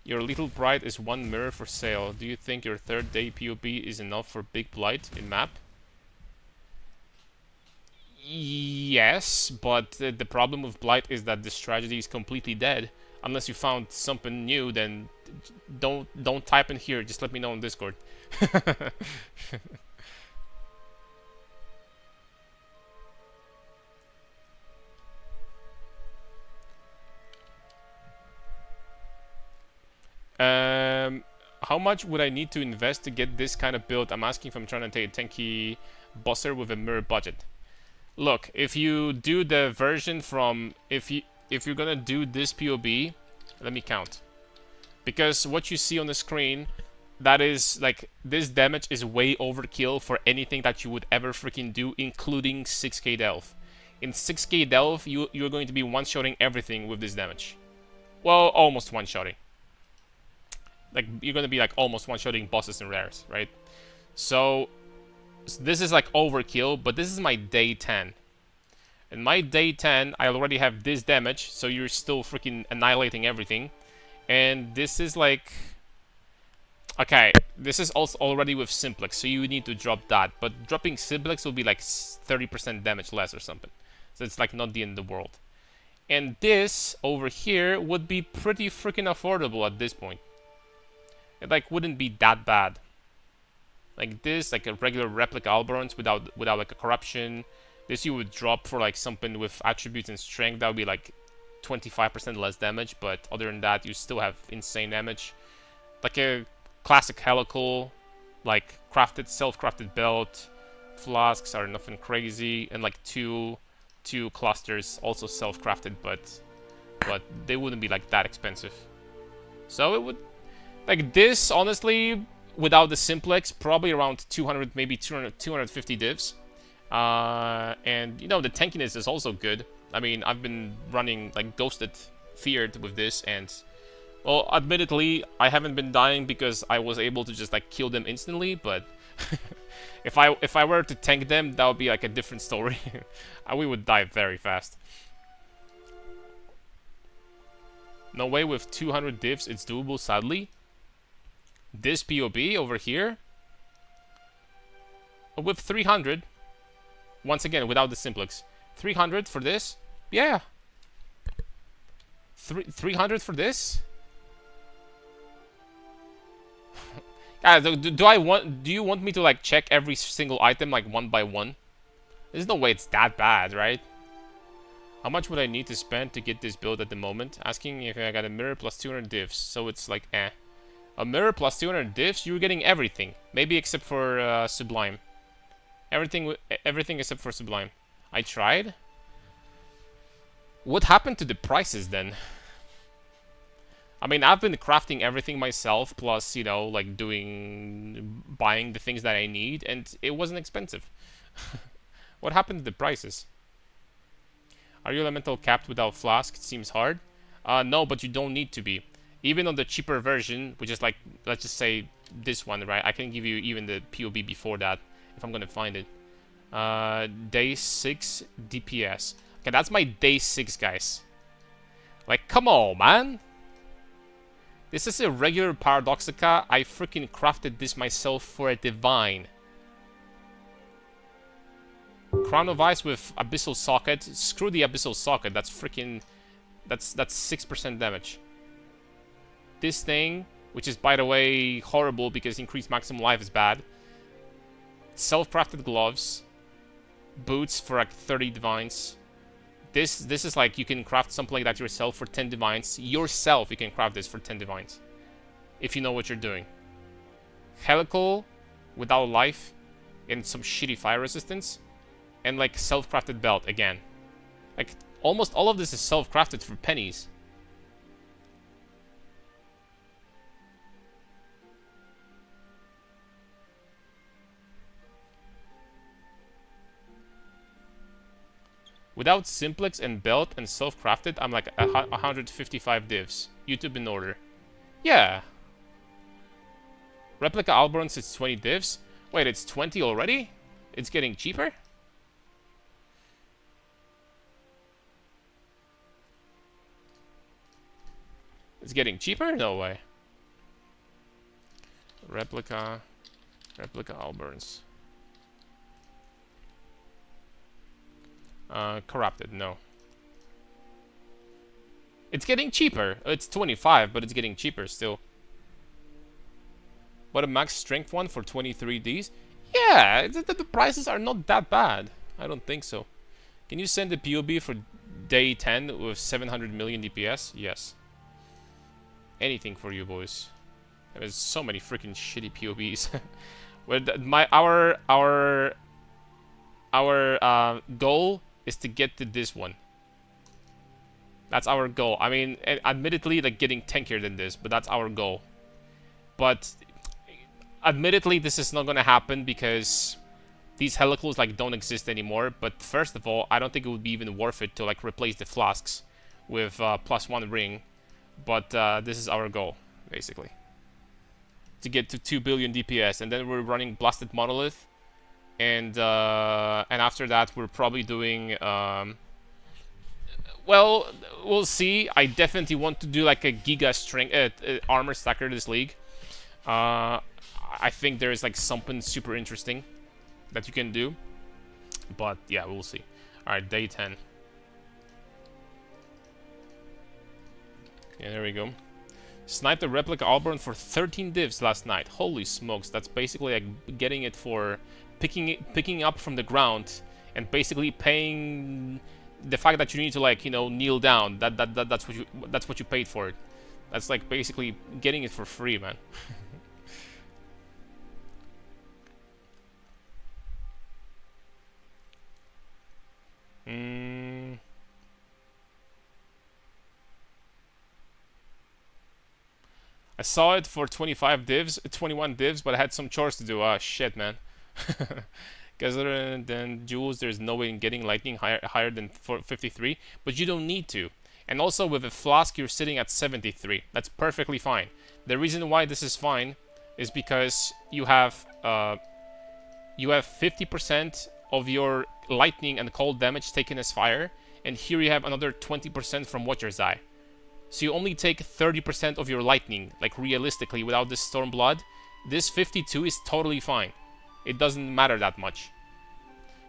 Your little bride is 1 mirror for sale. Do you think your 3rd day POB is enough for Big Blight in map? Yes, but the problem with Blight is that the strategy is completely dead. Unless you found something new, then don't type in here. Just let me know on Discord. How much would I need to invest to get this kind of build? I'm asking if I'm trying to take a tanky bosser with a mirror budget. Look, if you do the version from if you're gonna do this POB, let me count. Because what you see on the screen, that is like this damage is way overkill for anything that you would ever freaking do, including 6k delve. In 6k delve, you're going to be one-shotting everything with this damage. Well, almost one-shotting. Like, you're gonna be like almost one-shotting bosses and rares, right? So this is like overkill, but this is my day 10. In my day 10, I already have this damage, so you're still freaking annihilating everything. And this is like... Okay, this is also already with Simplex, so you need to drop that. But dropping Simplex will be like 30% damage less or something. So it's like not the end of the world. And this over here would be pretty freaking affordable at this point. It like wouldn't be that bad. Like this, like a regular replica Alberons without like a corruption. This you would drop for like something with attributes and strength. That would be like 25% less damage, but other than that, you still have insane damage. Like a classic helical, like crafted, self-crafted belt. Flasks are nothing crazy, and like two clusters also self-crafted, but they wouldn't be like that expensive. So it would. Like this, honestly, without the Simplex, probably around 200, maybe 250 divs. And, you know, the tankiness is also good. I mean, I've been running, like, Ghosted Feared with this, and... Well, admittedly, I haven't been dying because I was able to just, like, kill them instantly, but... if I were to tank them, that would be, like, a different story. We would die very fast. No way with 200 divs, it's doable, sadly. This POB over here with 300, once again without the Simplex, 300 for this, yeah. 300 for this. Guys, do you want me to like check every single item like one by one? There's no way it's that bad, right? How much would I need to spend to get this build at the moment? Asking if I got a mirror plus 200 divs, so it's like eh. A mirror plus 200 divs, you're getting everything. Maybe except for Sublime. Everything except for Sublime. I tried. What happened to the prices then? I mean, I've been crafting everything myself, plus, you know, like buying the things that I need, and it wasn't expensive. What happened to the prices? Are you elemental capped without flask? It seems hard. No, but you don't need to be. Even on the cheaper version, which is like, let's just say this one, right? I can give you even the POB before that, if I'm gonna find it. Day 6 DPS. Okay, that's my day 6, guys. Like, come on, man. This is a regular Paradoxica. I freaking crafted this myself for a divine. Crown of Ice with Abyssal Socket. Screw the Abyssal Socket. That's freaking... That's 6% damage. This thing, which is, by the way, horrible because increased maximum life is bad. Self-crafted gloves. Boots for like 30 divines. This is like you can craft something like that yourself for 10 divines. Yourself, you can craft this for 10 divines. If you know what you're doing. Helical, without life, and some shitty fire resistance. And like self-crafted belt again. Like almost all of this is self-crafted for pennies. Without simplex and belt and self-crafted, I'm like 155 divs. YouTube in order. Yeah. Replica Alberons is 20 divs. Wait, it's 20 already? It's getting cheaper? It's getting cheaper? No way. Replica Alberons. Corrupted, no. It's getting cheaper. It's 25, but it's getting cheaper still. But a max strength one for 23Ds? Yeah, the prices are not that bad. I don't think so. Can you send a POB for day 10 with 700 million DPS? Yes. Anything for you boys. There's so many freaking shitty POBs. Our goal is to get to this one. That's our goal. I mean, admittedly, like getting tankier than this, but that's our goal. But admittedly, this is not gonna happen because these helicals like don't exist anymore. But first of all, I don't think it would be even worth it to like replace the flasks with +1 ring. But this is our goal, basically, to get to 2 billion DPS, and then we're running Blasted Monolith. And after that, we're probably doing... well, we'll see. I definitely want to do like a Giga strength armor stacker this league. I think there is like something super interesting that you can do. But yeah, we'll see. Alright, day 10. Yeah, there we go. Sniped a replica Alberon for 13 divs last night. Holy smokes, that's basically like getting it for... Picking up from the ground and basically paying the fact that you need to like, you know, kneel down. That's what you paid for it. That's like basically getting it for free, man. I saw it for 21 divs, but I had some chores to do. Ah, shit, man. Because other than jewels, there's no way in getting lightning higher than 53, but you don't need to. And also with a flask, you're sitting at 73. That's perfectly fine. The reason why this is fine is because you have 50% of your lightning and cold damage taken as fire, and here you have another 20% from Watcher's Eye. So you only take 30% of your lightning, like realistically, without this Stormblood. This 52 is totally fine. It doesn't matter that much.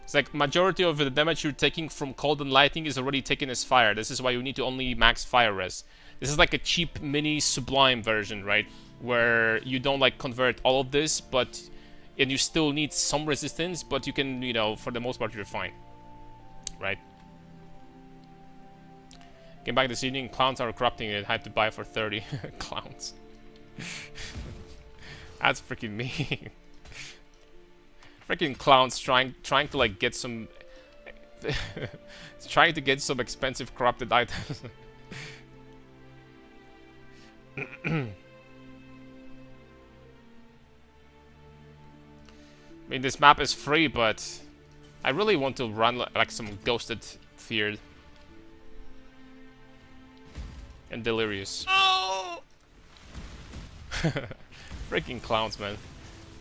It's like majority of the damage you're taking from cold and lightning is already taken as fire. This is why you need to only max fire res. This is like a cheap mini Sublime version, right? Where you don't like convert all of this, and you still need some resistance, but you can, you know, for the most part you're fine. Right? Came back this evening, clowns are corrupting it, had to buy for 30. Clowns. That's freaking mean. Freaking clowns trying to like get some trying to get some expensive corrupted items. I mean, this map is free, but I really want to run like some ghosted feared and delirious. Oh! Freaking clowns, man.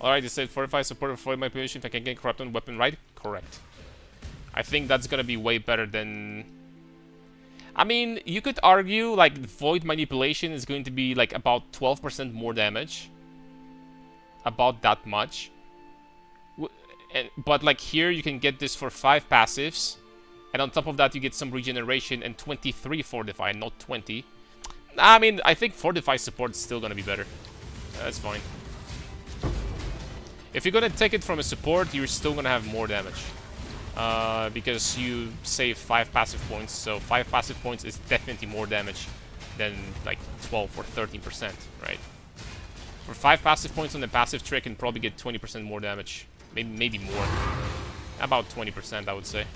Alright, you said 45 support avoid my position if I can get corrupt on weapon, right? Correct. I think that's gonna be way better than... I mean, you could argue, like, void manipulation is going to be, like, about 12% more damage. About that much. But, like, here you can get this for 5 passives. And on top of that, you get some regeneration and 23 fortify, not 20. I mean, I think fortify support is still gonna be better. That's fine. If you're gonna take it from a support, you're still gonna have more damage. Because you save 5 passive points, so 5 passive points is definitely more damage than like 12 or 13%, right? For 5 passive points on the passive trick, and probably get 20% more damage. Maybe more. About 20%, I would say.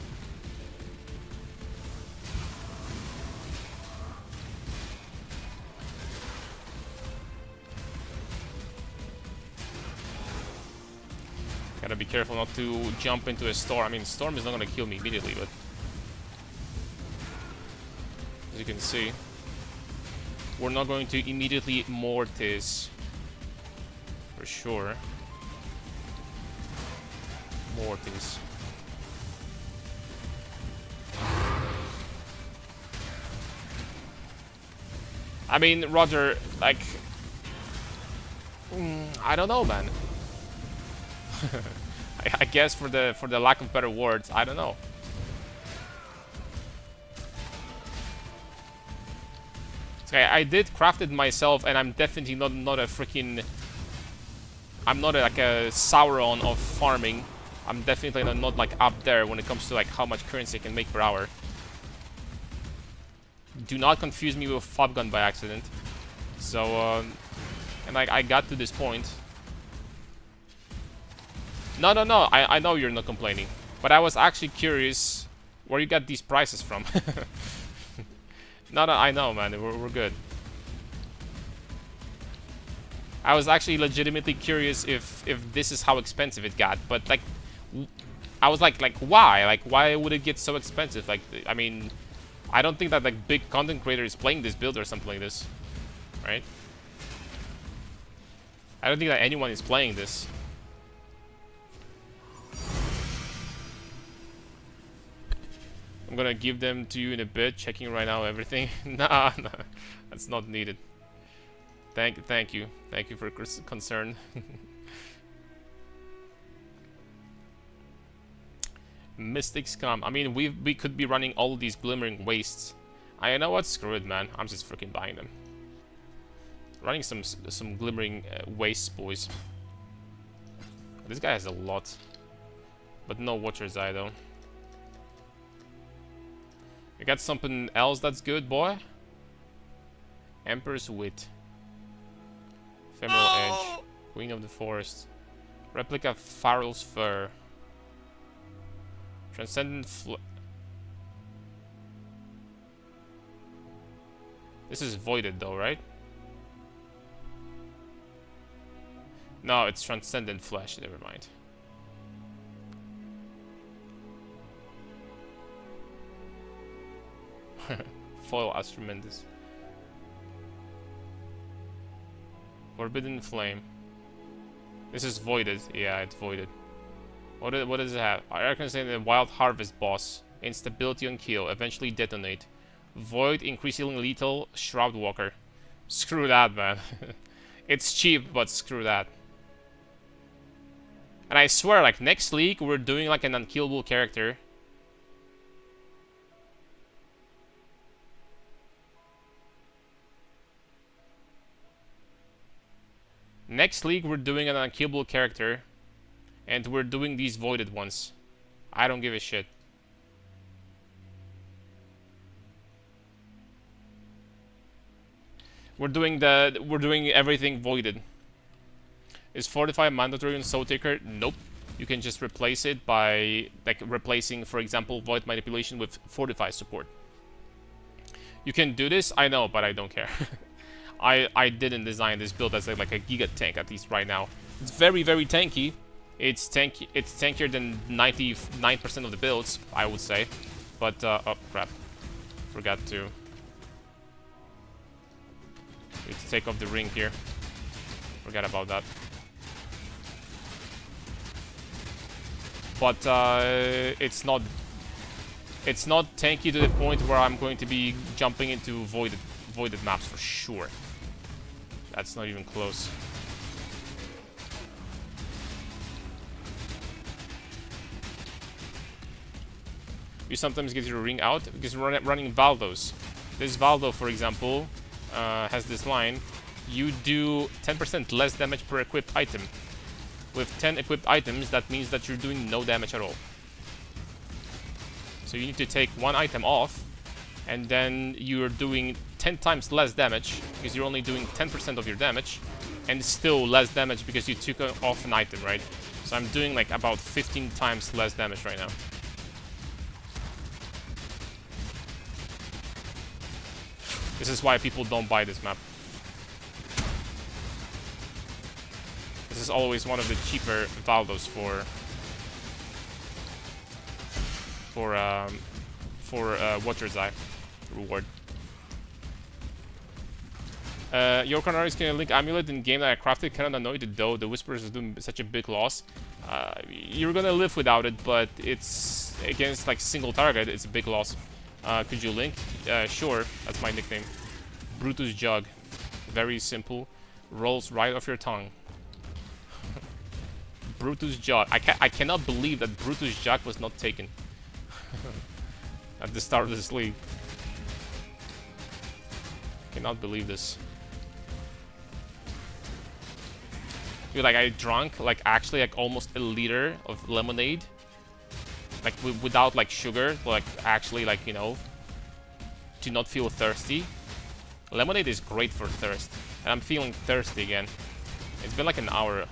Gotta be careful not to jump into a storm. I mean, storm is not gonna kill me immediately, but as you can see, we're not going to immediately mortis for sure. Mortis. I mean, Roger, like, I don't know, man. I guess for the lack of better words, I don't know. Okay, I did craft it myself, and I'm definitely not a freaking. I'm not like a Sauron of farming. I'm definitely not like up there when it comes to like how much currency I can make per hour. Do not confuse me with Fob Gun by accident. So, and I got to this point. No, I know you're not complaining, but I was actually curious where you got these prices from. No, I know, man. We're good. I was actually legitimately curious if this is how expensive it got, but like, I was like why? Like, why would it get so expensive? Like, I mean, I don't think that like big content creator is playing this build or something like this, right? I don't think that anyone is playing this. I'm gonna give them to you in a bit. Checking right now everything. Nah, that's not needed. Thank you for concern. Mystics come. I mean, we could be running all these glimmering wastes. I know what. Screw it, man. I'm just freaking buying them. Running some glimmering wastes, boys. This guy has a lot, but no Watcher's Eye though. You got something else that's good, boy? Emperor's Wit. Ephemeral Edge. Queen of the Forest. Replica Farrell's Fur. Transcendent This is voided though, right? No, it's Transcendent Flesh, never mind. Foil as tremendous. Forbidden Flame. This is voided. Yeah, it's voided. What does it have? I reckon it's the Wild Harvest boss. Instability on kill. Eventually detonate. Void, increasingly lethal. Shroud Walker. Screw that, man. It's cheap, but screw that. And I swear, like, next league, we're doing like an unkillable character. Next league, we're doing an unkillable character. And we're doing these voided ones. I don't give a shit. We're doing everything voided. Is Fortify mandatory on Soul Taker? Nope. You can just replace it by like replacing, for example, Void Manipulation with Fortify support. You can do this, I know, but I don't care. I didn't design this build as like a giga tank, at least right now. It's very, very tanky. It's tankier than 99% of the builds, I would say. But oh crap, forgot to. Need to take off the ring here. Forgot about that. But it's not tanky to the point where I'm going to be jumping into voided maps for sure. That's not even close. You sometimes get your ring out because we're running Valdos. This Valdo, for example, has this line: you do 10% less damage per equipped item. With 10 equipped items, that means that you're doing no damage at all. So you need to take one item off, and then you're doing 10 times less damage because you're only doing 10% of your damage, and still less damage because you took off an item, right? So So I'm doing like about 15 times less damage right now. This is why people don't buy this map. This is always one of the cheaper Valdos for Watcher's Eye reward. Your Canary is gonna link amulet in game that I crafted. Kinda annoyed though. The Whispers is doing such a big loss. You're gonna live without it, but it's against like single target. It's a big loss. Could you link? Sure. That's my nickname. Brutus Jugg. Very simple. Rolls right off your tongue. Brutus Jugg. I cannot believe that Brutus Jugg was not taken at the start of this league. Cannot believe this. Dude, like I drank like actually like almost a liter of lemonade, like without like sugar, like actually like, you know, to not feel thirsty. Lemonade is great for thirst, and I'm feeling thirsty again. It's been like an hour.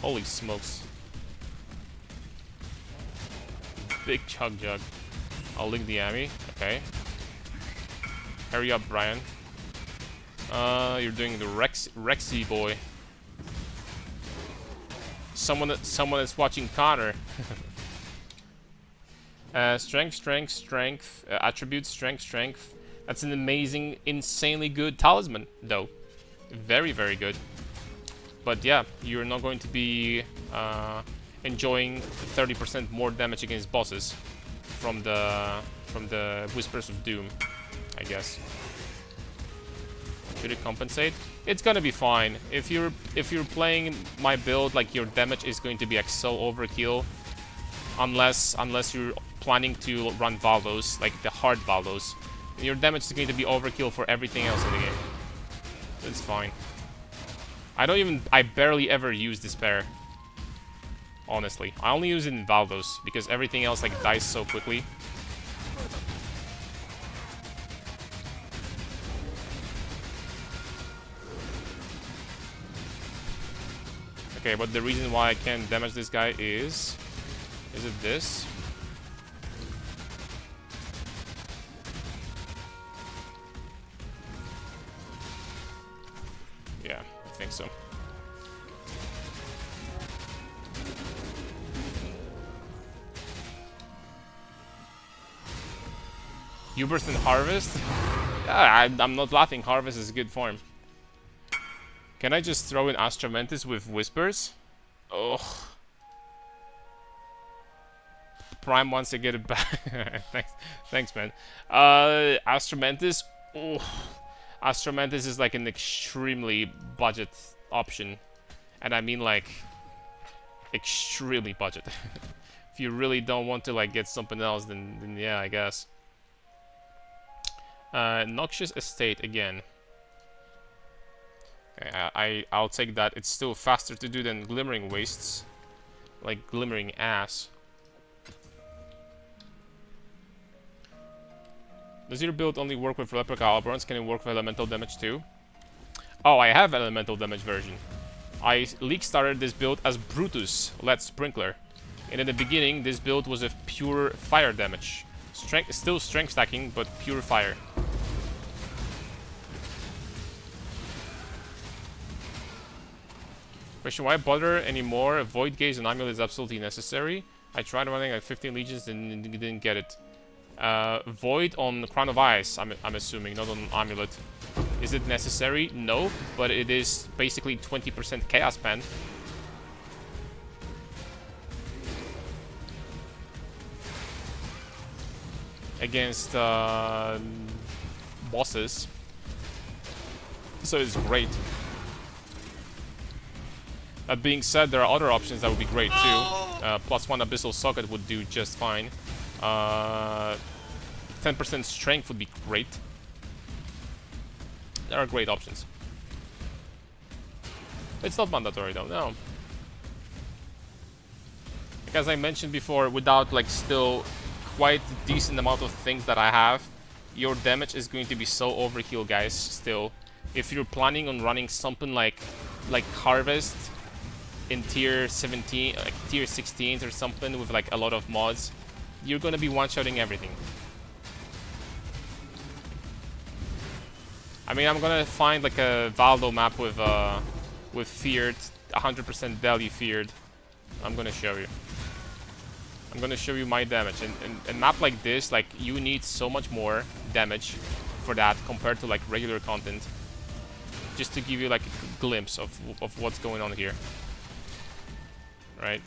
Holy smokes. Big Jugg. I'll link the Ami. Okay. Hurry up, Brian. You're doing the Rexy boy. Someone is watching Connor. Strength. Attribute, strength. That's an amazing, insanely good talisman, though. Very, very good. But yeah, you're not going to be enjoying 30% more damage against bosses from the Whispers of Doom, I guess. Should it compensate? It's gonna be fine. If you're playing my build, like your damage is going to be like so overkill, unless you're planning to run Valdos, like the hard Valdos. Your damage is going to be overkill for everything else in the game. It's fine. I barely ever use Despair. Honestly, I only use it in Valdos because everything else like dies so quickly. Okay, but the reason why I can't damage this guy is it this? Yeah, I think so. Hubris and Harvest? Yeah, I'm not laughing. Harvest is good form. Can I just throw in Astromantis with Whispers? Oh. Prime wants to get it back. Thanks, man. Astromantis? Oh. Astromantis is like an extremely budget option. And I mean like extremely budget. If you really don't want to like get something else, then yeah, I guess. Noxious Estate again. Okay, I'll take that. It's still faster to do than Glimmering Wastes. Like Glimmering Ass. Does your build only work with Replica Alberons? Can it work with elemental damage too? Oh, I have elemental damage version. I leak started this build as Brutus, Lead Sprinkler. And in the beginning, this build was a pure fire damage. Still strength stacking, but pure fire. Question, why bother anymore? Void Gaze and Amulet is absolutely necessary. I tried running like 15 Legions and didn't get it. Void on Crown of Ice, I'm assuming, not on Amulet. Is it necessary? No, but it is basically 20% Chaos Pen. Against bosses. So it's great. That being said, there are other options that would be great too. +1 Abyssal Socket would do just fine. 10% Strength would be great. There are great options. It's not mandatory though, no. Like as I mentioned before, without like still quite a decent amount of things that I have, your damage is going to be so overkill, guys, still. If you're planning on running something like Harvest in tier 17, like tier 16s or something with like a lot of mods, you're gonna be one-shotting everything. I mean, I'm gonna find like a Valdo map with feared, 100% value feared. I'm gonna show you. I'm gonna show you my damage. And a map like this, like, you need so much more damage for that compared to like regular content. Just to give you like a glimpse of what's going on here. Right?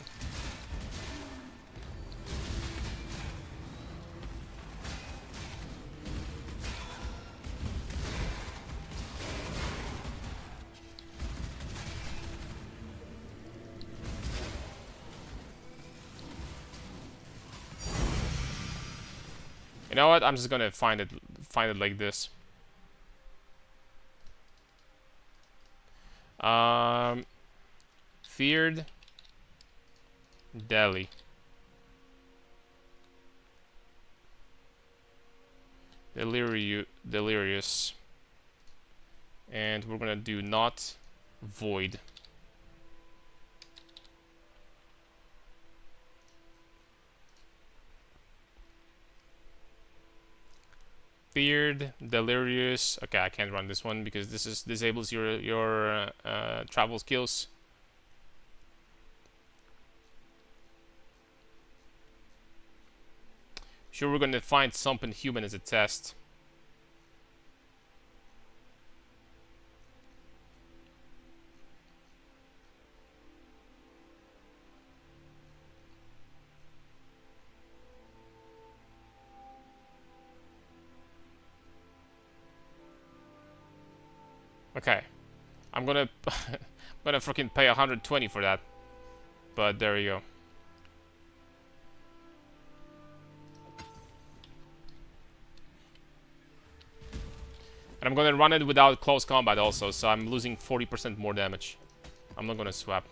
You know what? I'm just gonna find it like this. Feared Delhi. Delirious. And we're gonna do not void. Feared, delirious. Okay, I can't run this one because this disables your travel skills. Sure, we're gonna find something human as a test. Okay, I'm gonna freaking pay 120 for that, but there you go. And I'm gonna run it without close combat also, so I'm losing 40% more damage. I'm not gonna swap.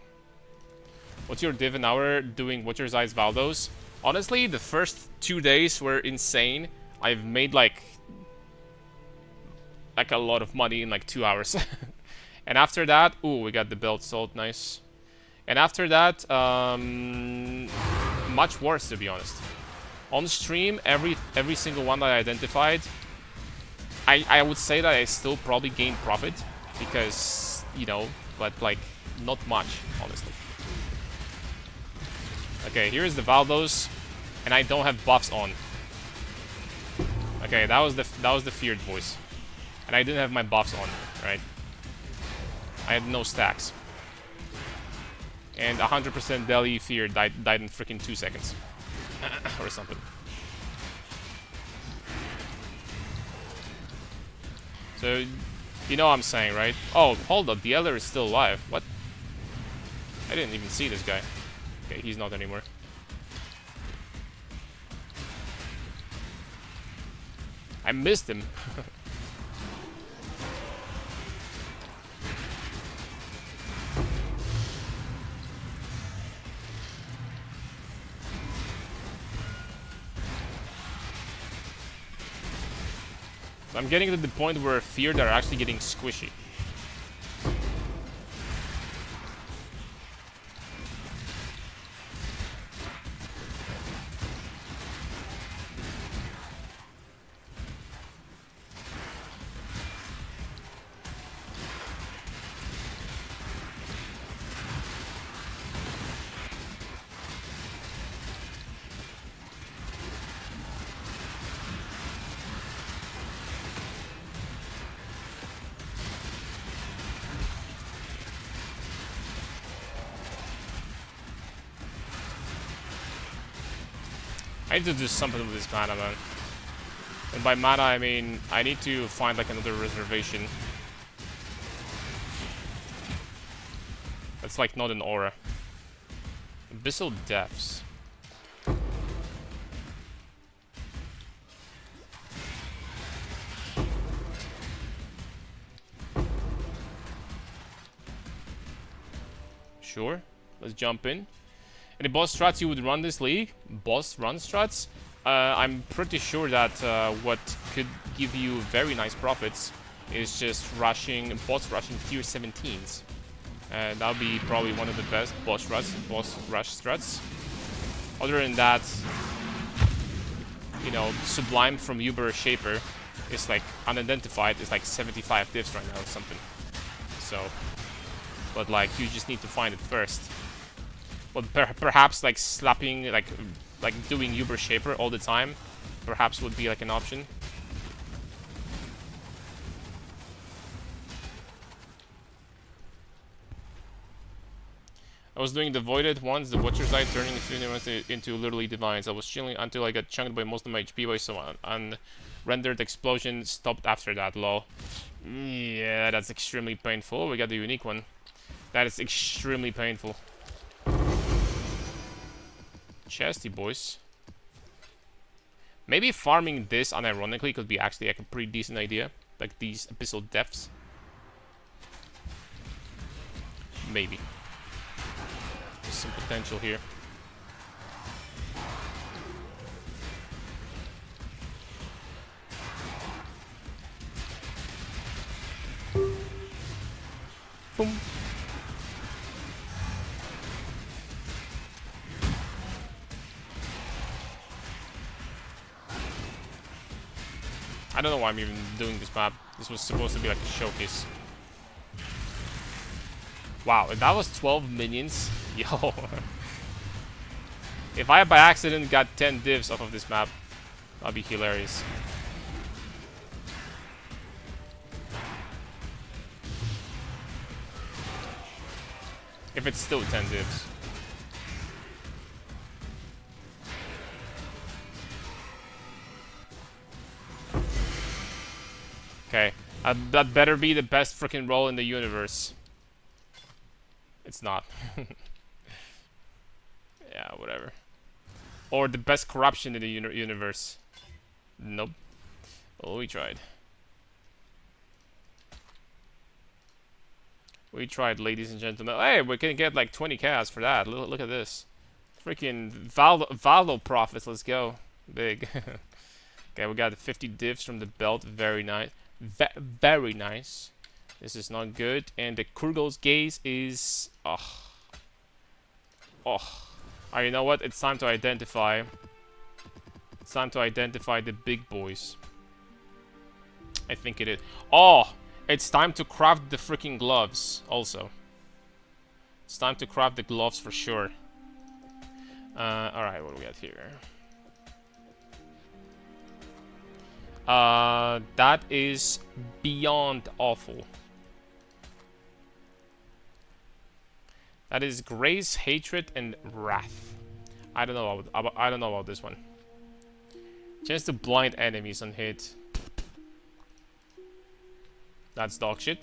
What's your div an hour doing Watcher's Eyes Valdos? Honestly, the first 2 days were insane. I've made like a lot of money in like 2 hours. And after that, ooh, we got the belt sold, nice. And after that, much worse, to be honest. On stream, every single one that I identified, I would say that I still probably gained profit because, you know, but like not much, honestly. Okay, here's the Valdos, and I don't have buffs on. Okay, that was the feared voice. And I didn't have my buffs on, right? I had no stacks. And 100% Delhi fear died in freaking 2 seconds. Or something. So, you know what I'm saying, right? Oh, hold up, the Elder is still alive. What? I didn't even see this guy. Okay, he's not anymore. I missed him. I'm getting to the point where feared are actually getting squishy. I need to do something with this mana, man. And by mana, I mean I need to find like another reservation. That's like not an aura. Abyssal Depths. Sure, let's jump in. Any boss strats you would run this league? Boss run strats? I'm pretty sure that what could give you very nice profits is just boss rushing tier 17s. And that'll be probably one of the best boss rush struts. Other than that, you know, Sublime from Uber Shaper is like unidentified. It's like 75 divs right now or something. So, but like you just need to find it first. But perhaps like slapping, like doing Uber Shaper all the time, perhaps would be like an option. I was doing the Voided once, the Watcher's Eye, turning into literally divines. I was chilling until I got chunked by most of my HP by some unrendered explosion. Stopped after that, lol. Yeah, that's extremely painful. We got the unique one. That is extremely painful. Chesty, boys. Maybe farming this unironically could be actually like a pretty decent idea. Like these abyssal depths. Maybe. There's some potential here. Boom. I don't know why I'm even doing this map. This was supposed to be like a showcase. Wow, if that was 12 minions, yo. If I by accident got 10 divs off of this map, that'd be hilarious. If it's still 10 divs. Okay, that better be the best freaking roll in the universe. It's not. Yeah, whatever. Or the best corruption in the universe. Nope. Well, we tried. We tried, ladies and gentlemen. Hey, we can get like 20 chaos for that. Look at this. Freaking Valdo profits. Let's go. Big. Okay, we got 50 divs from the belt. Very nice. Very nice. This is not good. And the Kurgos gaze is... Oh. Alright, you know what? It's time to identify. It's time to identify the big boys. I think it is. Oh! It's time to craft the freaking gloves also. It's time to craft the gloves for sure. Alright, what do we got here? That is beyond awful. That is grace, hatred, and wrath. I don't know about this one. Chance to blind enemies on hit. That's dog shit.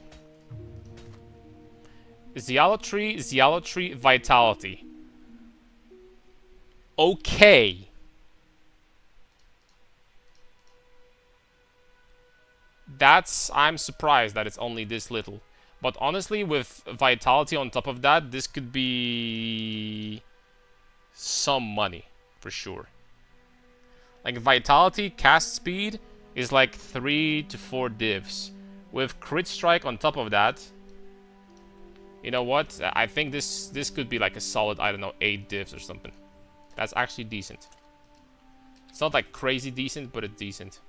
Zealotry, vitality. Okay. I'm surprised that it's only this little. But honestly, with vitality on top of that, this could be some money, for sure. Like vitality, cast speed is like 3 to 4 divs. With crit strike on top of that, you know what? I think this could be like a solid, I don't know, 8 divs or something. That's actually decent. It's not like crazy decent, but it's decent.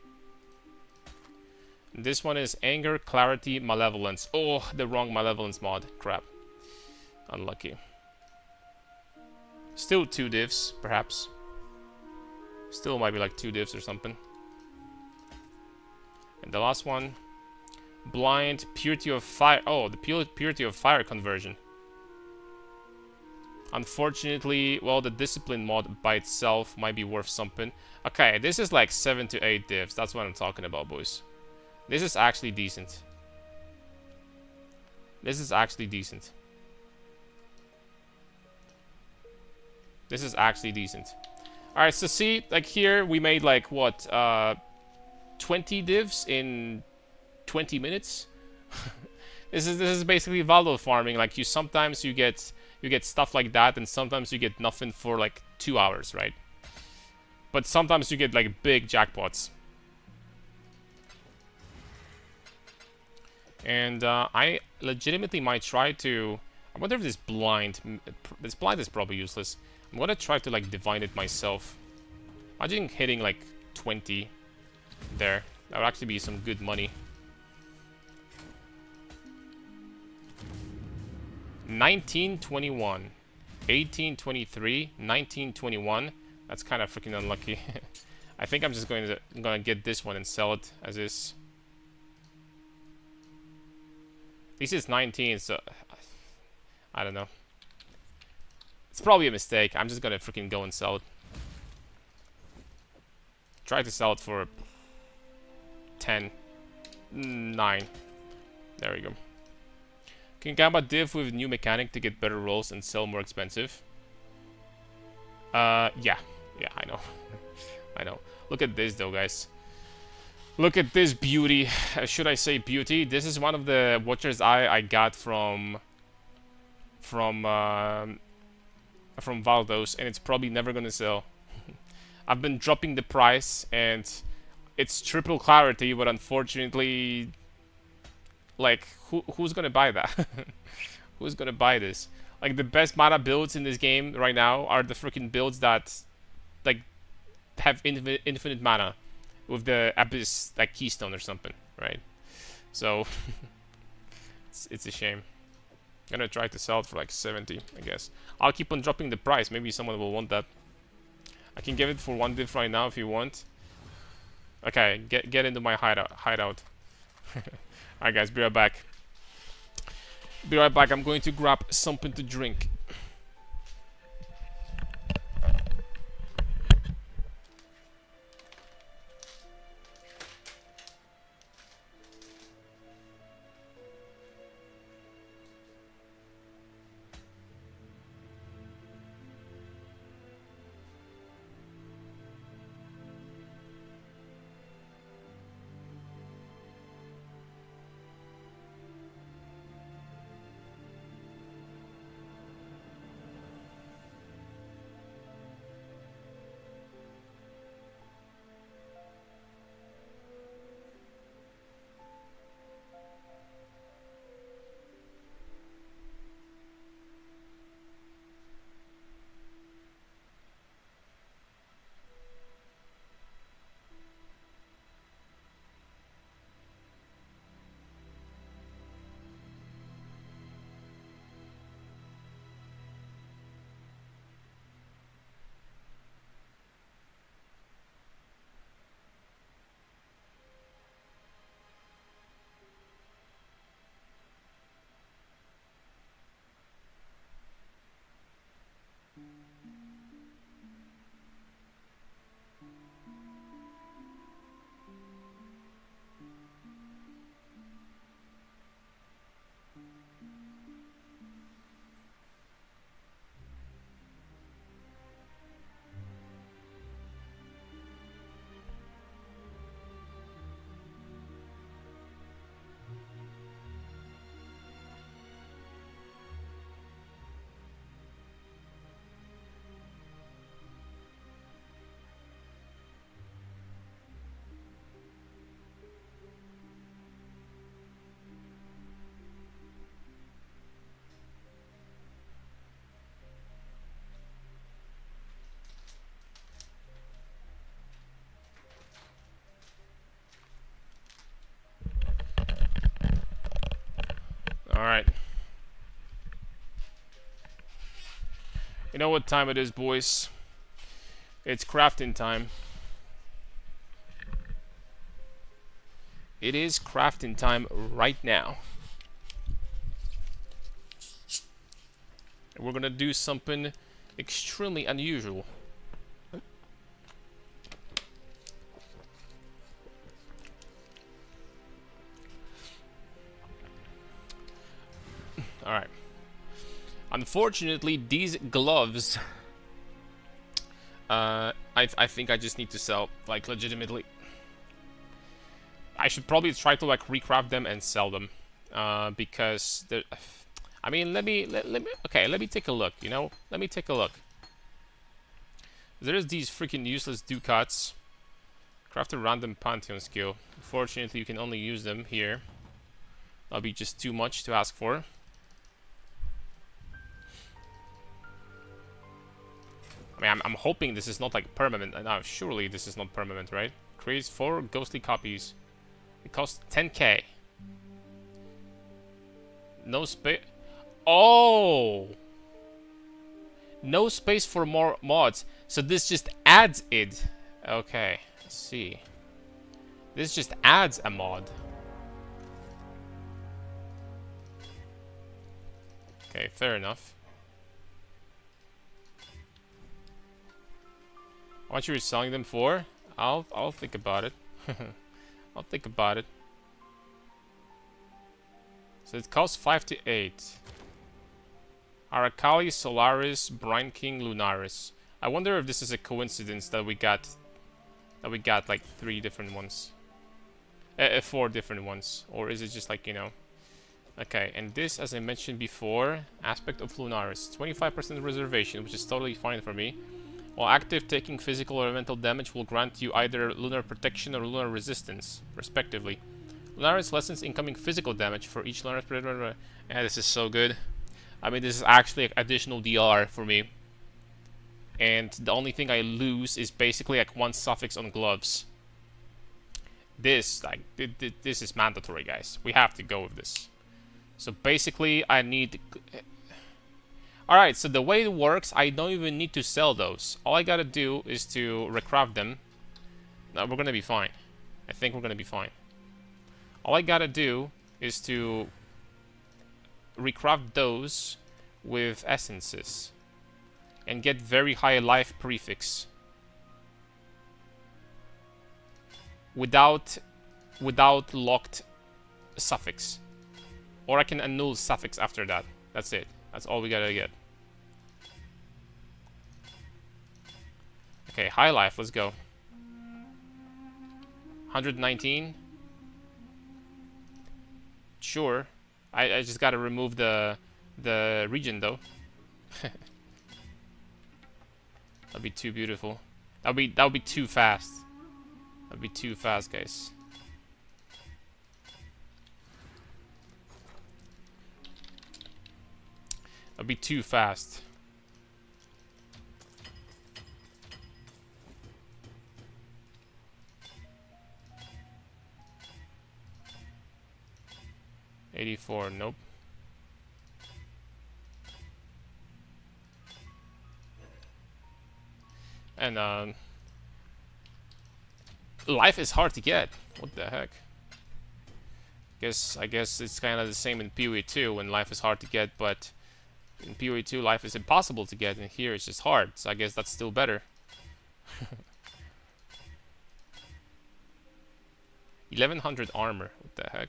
This one is Anger, Clarity, Malevolence. Oh, the wrong Malevolence mod. Crap. Unlucky. Still 2 divs, perhaps. Still might be like 2 divs or something. And the last one. Blind, Purity of Fire. Oh, the Purity of Fire conversion. Unfortunately, well, the Discipline mod by itself might be worth something. Okay, this is like 7 to 8 divs. That's what I'm talking about, boys. This is actually decent. This is actually decent. This is actually decent. Alright, so see, like here, we made like, what, 20 divs in 20 minutes? This is basically Valdo farming. Like, sometimes you get stuff like that, and sometimes you get nothing for like 2 hours, right? But sometimes you get like big jackpots. And I legitimately might try to I wonder if this blind is probably useless. I'm gonna try to like divine it myself. Imagine hitting like 20 there. That would actually be some good money. 1921, 1823, 1921. That's kind of freaking unlucky. I think I'm just gonna get this one and sell it as is. This is 19, so I don't know. It's probably a mistake. I'm just gonna freaking go and sell it. Try to sell it for 10, 9. There we go. Can Gamba div with new mechanic to get better rolls and sell more expensive? Yeah, I know. I know. Look at this though, guys. Look at this beauty. Should I say beauty? This is one of the Watcher's Eye I got from Valdos, and it's probably never gonna sell. I've been dropping the price, and it's triple clarity, but unfortunately, like, who's gonna buy that? Who's gonna buy this? Like, the best mana builds in this game right now are the freaking builds that, like, have infinite mana with the Abyss, like, Keystone or something, right? So, it's a shame. I'm gonna try to sell it for like 70, I guess. I'll keep on dropping the price. Maybe someone will want that. I can give it for 1 div right now if you want. Okay, get into my hideout. Alright guys, be right back. Be right back. I'm going to grab something to drink. Alright. You know what time it is, boys? It's crafting time. It is crafting time right now. And we're gonna do something extremely unusual. Alright. Unfortunately, these gloves... I think I just need to sell, like, legitimately. I should probably try to, like, recraft them and sell them. Because... I mean, let me take a look, you know? Let me take a look. There's these freaking useless ducats. Craft a random Pantheon skill. Unfortunately, you can only use them here. That'll be just too much to ask for. I mean, I'm hoping this is not like permanent. No, surely this is not permanent, right? Creates 4 ghostly copies. It costs 10k. No space. Oh! No space for more mods. So this just adds it. Okay, let's see. This just adds a mod. Okay, fair enough. How much are you selling them for? I'll think about it. I'll think about it. So it costs 5 to 8. Aracali, Solaris, Brine King, Lunaris. I wonder if this is a coincidence that we got like 3 different ones. 4 different ones. Or is it just like, you know. Okay, and this, as I mentioned before, aspect of Lunaris. 25% reservation, which is totally fine for me. While active, taking physical or elemental damage will grant you either lunar protection or lunar resistance, respectively. Lunaris lessens incoming physical damage for each lunar. Yeah, this is so good. I mean, this is actually like additional DR for me. And the only thing I lose is basically like 1 suffix on gloves. This, like, this is mandatory, guys. We have to go with this. So basically, I need... Alright, so the way it works, I don't even need to sell those. All I gotta do is to recraft them. No, we're gonna be fine. I think we're gonna be fine. All I gotta do is to recraft those with essences. And get very high life prefix. Without locked suffix. Or I can annul suffix after that. That's it. That's all we gotta get. Okay, high life, let's go. 119. Sure. I just gotta remove the region though. That'd be too beautiful. That would be too fast. That'd be too fast, guys. That'd be too fast. $84, nope. And life is hard to get. What the heck? I guess it's kind of the same in PoE 2 when life is hard to get, but in PoE 2 life is impossible to get, and here it's just hard. So I guess that's still better. 1100 armor. What the heck?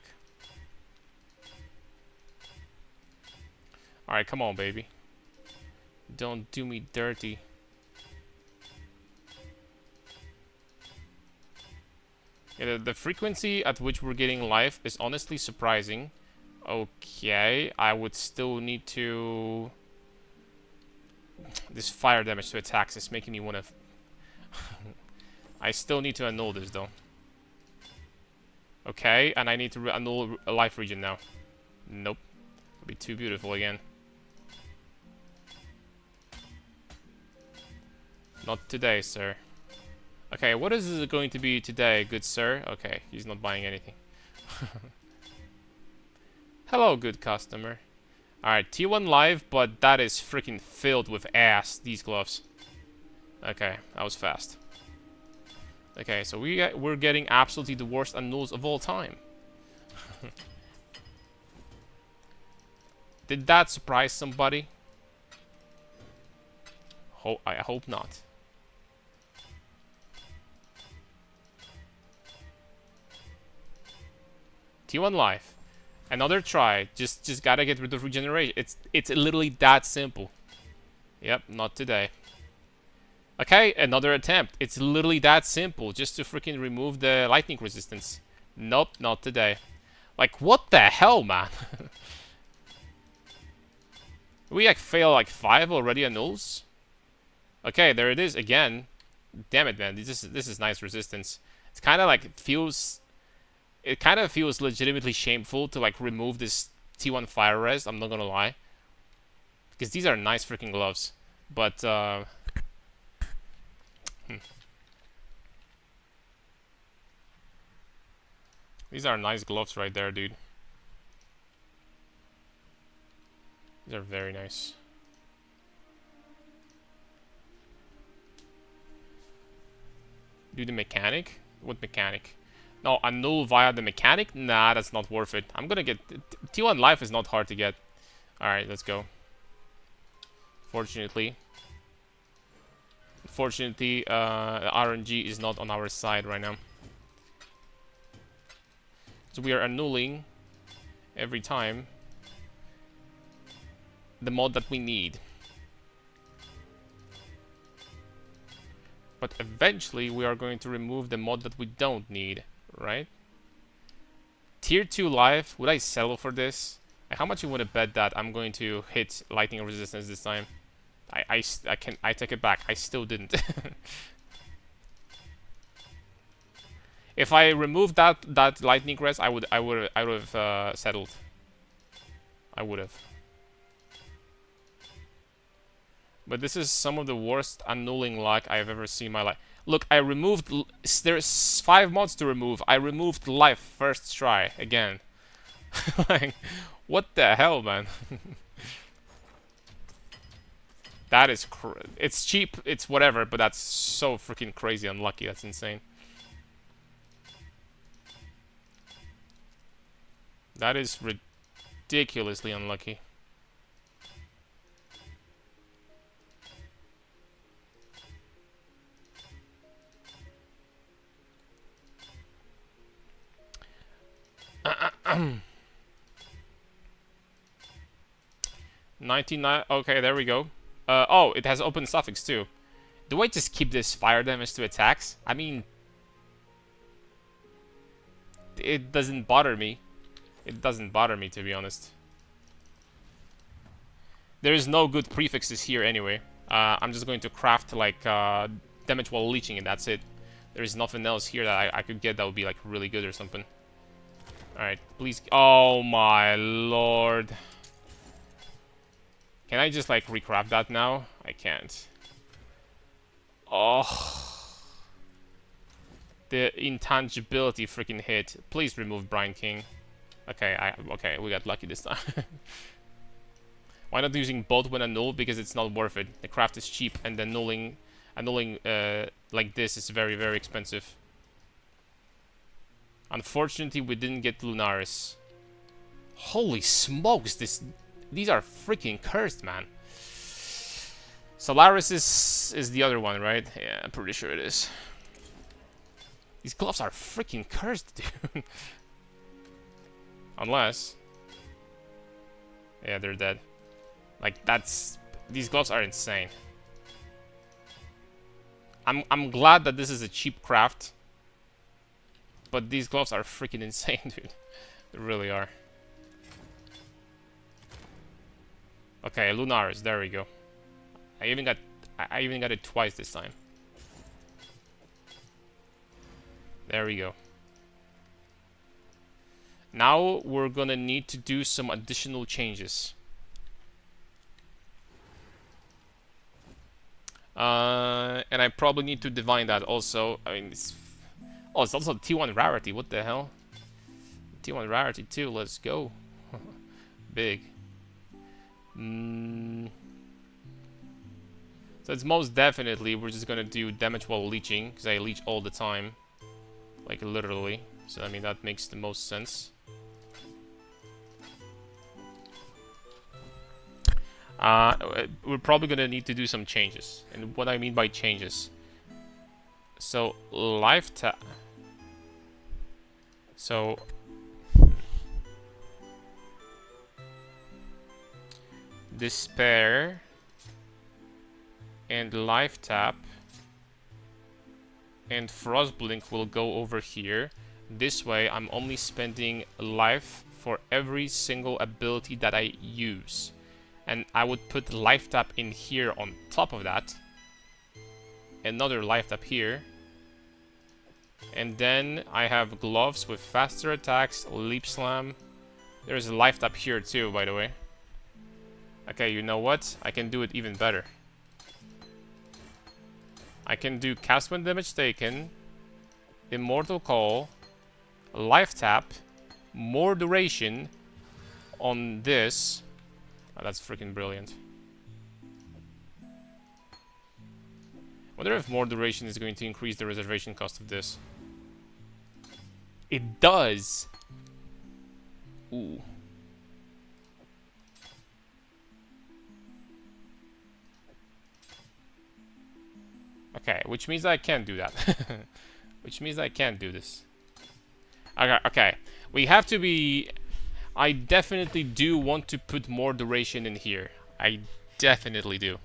Alright, come on, baby. Don't do me dirty. Yeah, the frequency at which we're getting life is honestly surprising. Okay, I would still need to... This fire damage to attacks is making me want to... I still need to annul this, though. Okay, and I need to annul a life region now. Nope. It'll be too beautiful again. Not today, sir. Okay, what is it going to be today, good sir? Okay, he's not buying anything. Hello, good customer. Alright, T1 live, but that is freaking filled with ass, these gloves. Okay, that was fast. Okay, so we're getting absolutely the worst annuls of all time. Did that surprise somebody? I hope not. T1 life. Another try. Just gotta get rid of regeneration. It's literally that simple. Yep, not today. Okay, another attempt. It's literally that simple. Just to freaking remove the lightning resistance. Nope, not today. Like, what the hell, man? We like fail like 5 already annuls? Okay, there it is again. Damn it, man. This is nice resistance. It's kind of like feels... It kind of feels legitimately shameful to like remove this T1 fire res, I'm not gonna lie. Because these are nice freaking gloves. But These are nice gloves right there, dude. These are very nice. Do the mechanic? What mechanic? No, annul via the mechanic? Nah, that's not worth it. I'm gonna get... T1 life is not hard to get. Alright, let's go. Fortunately, RNG is not on our side right now. So we are annulling every time the mod that we need. But eventually we are going to remove the mod that we don't need, right? Tier 2 life, would I settle for this? How much you want to bet that I'm going to hit lightning resistance this time? I take it back. I still didn't. If I removed that lightning res, I would have settled. I would have. But this is some of the worst annulling luck I've ever seen in my life. Look, I removed... There's 5 mods to remove. I removed life first try again. Like, what the hell, man? That is... It's cheap, it's whatever, but that's so freaking crazy unlucky. That's insane. That is ridiculously unlucky. $99. Okay, there we go. Oh, it has open suffix too. Do I just keep this fire damage to attacks? I mean, it doesn't bother me. It doesn't bother me, to be honest. There is no good prefixes here anyway. I'm just going to craft like damage while leeching, and that's it. There is nothing else here that I could get that would be like really good or something. Alright, please. Oh my lord. Can I just like recraft that now? I can't. Oh. The intangibility freaking hit. Please remove Brine King. Okay, okay, we got lucky this time. Why not using both when annulled? Because it's not worth it. The craft is cheap, and then annulling like this is very, very expensive. Unfortunately, we didn't get Lunaris. Holy smokes, these are freaking cursed, man. Solaris is the other one, right? Yeah, I'm pretty sure it is. These gloves are freaking cursed, dude. Unless... Yeah, they're dead. Like, that's... These gloves are insane. I'm glad that this is a cheap craft. But these gloves are freaking insane, dude. They really are. Okay, Lunaris, there we go. I even got it twice this time. There we go. Now we're gonna need to do some additional changes. And I probably need to divine that also. I mean, it's also T1 rarity. What the hell? T1 rarity too. Let's go. Big. So it's most definitely we're just gonna do damage while leeching, because I leech all the time, like literally. So I mean that makes the most sense. We're probably gonna need to do some changes, and what I mean by changes. So life tap. So despair and life tap and Frostblink will go over here. This way I'm only spending life for every single ability that I use, and I would put life tap in here on top of that, another life tap here, and then I have gloves with faster attacks, leap slam. There's a life tap here too, by the way. Okay, you know what? I can do it even better. I can do cast when damage taken, Immortal Call, life tap, more duration on this. Oh, that's freaking brilliant. Wonder if more duration is going to increase the reservation cost of this. It does. Ooh. Okay, which means I can't do that. Which means I can't do this. Okay, okay. We have to be... I definitely do want to put more duration in here. I definitely do.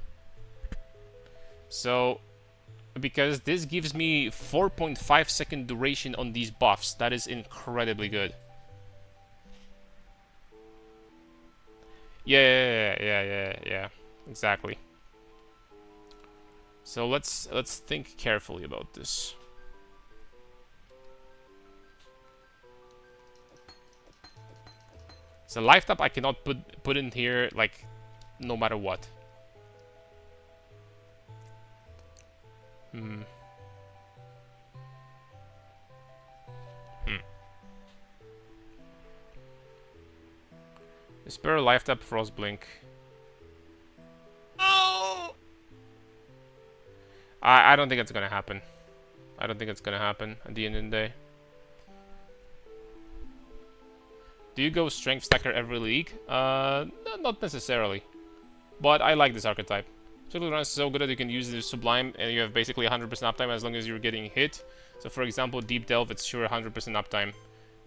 So, because this gives me 4.5 second duration on these buffs. That is incredibly good. Yeah. Exactly. So let's think carefully about this. So life tap I cannot put in here like no matter what. Spare life tap frost blink. Oh! I don't think it's gonna happen. I don't think it's gonna happen at the end of the day. Do you go strength stacker every league? Not necessarily. But I like this archetype. Circle run is so good that you can use the Sublime and you have basically 100% uptime as long as you're getting hit. So for example, Deep Delve, it's sure 100% uptime.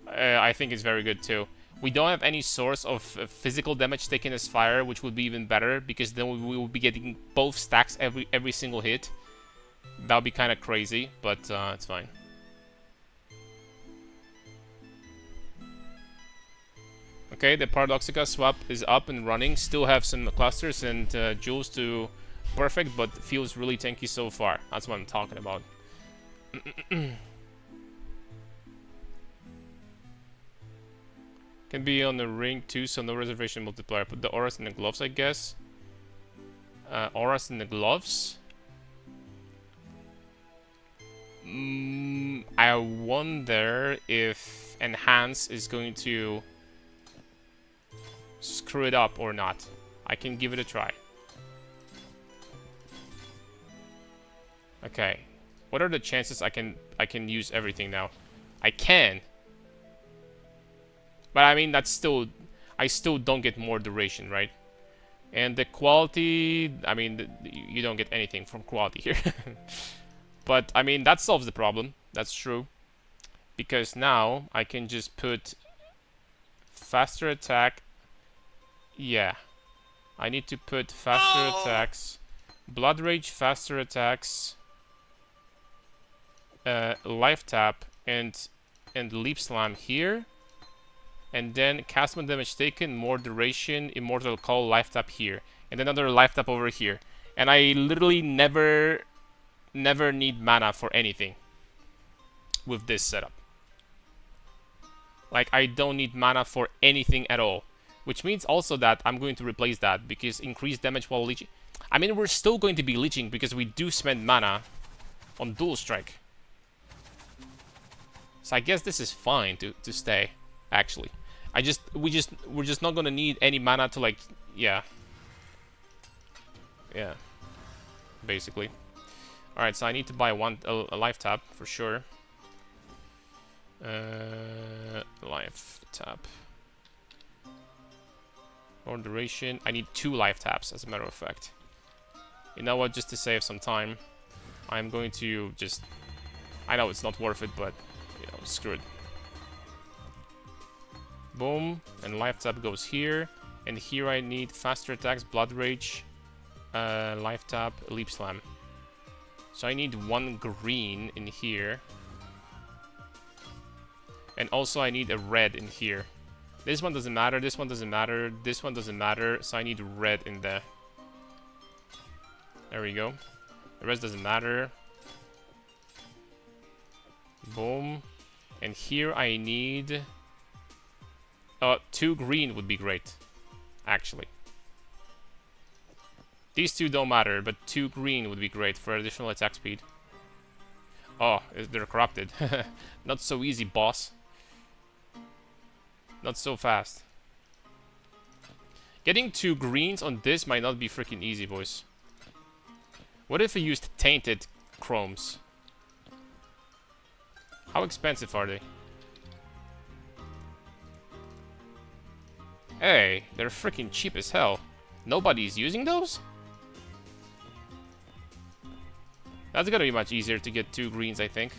I think it's very good too. We don't have any source of physical damage taken as fire, which would be even better, because then we will be getting both stacks every single hit. That would be kind of crazy, but it's fine. Okay, the Paradoxica swap is up and running. Still have some clusters and jewels to perfect, but feels really tanky so far. That's what I'm talking about. Can be on the ring too, so no reservation multiplier. Put the auras in the gloves, I guess. Auras in the gloves. I wonder if enhance is going to screw it up or not. I can give it a try. Okay. What are the chances I can use everything now? I can. But I mean, that's still... I still don't get more duration, right? And the quality... I mean, you don't get anything from quality here. But, I mean, that solves the problem. That's true. Because now, I can just put... faster attack... Yeah. I need to put faster attacks... Blood Rage, faster attacks... life tap, and Leap Slam here. And then cast when damage taken, more duration, Immortal Call, life tap here. And another life tap over here. And I literally never need mana for anything with this setup. Like, I don't need mana for anything at all. Which means also that I'm going to replace that, because increased damage while leeching. I mean, we're still going to be leeching because we do spend mana on dual strike. So I guess this is fine to stay, actually. We're just not gonna need any mana to, like, yeah, basically. All right, so I need to buy a life tap for sure. Life tap. More duration. I need 2 life taps, as a matter of fact. You know what? Just to save some time, I'm going to just. I know it's not worth it, but you know, screw it. Boom, and life tap goes here, and here I need faster attacks, blood rage, life tap, leap slam. So I need 1 green in here, and also I need a red in here. This one doesn't matter, this one doesn't matter, this one doesn't matter, so I need red in there. There we go. The rest doesn't matter. Boom, and here I need 2 green would be great, actually. These 2 don't matter, but 2 green would be great for additional attack speed. Oh, they're corrupted. Not so easy, boss. Not so fast. Getting 2 greens on this might not be freaking easy, boys. What if we used tainted chromes? How expensive are they? Hey, they're freaking cheap as hell. Nobody's using those? That's gonna be much easier to get 2 greens, I think.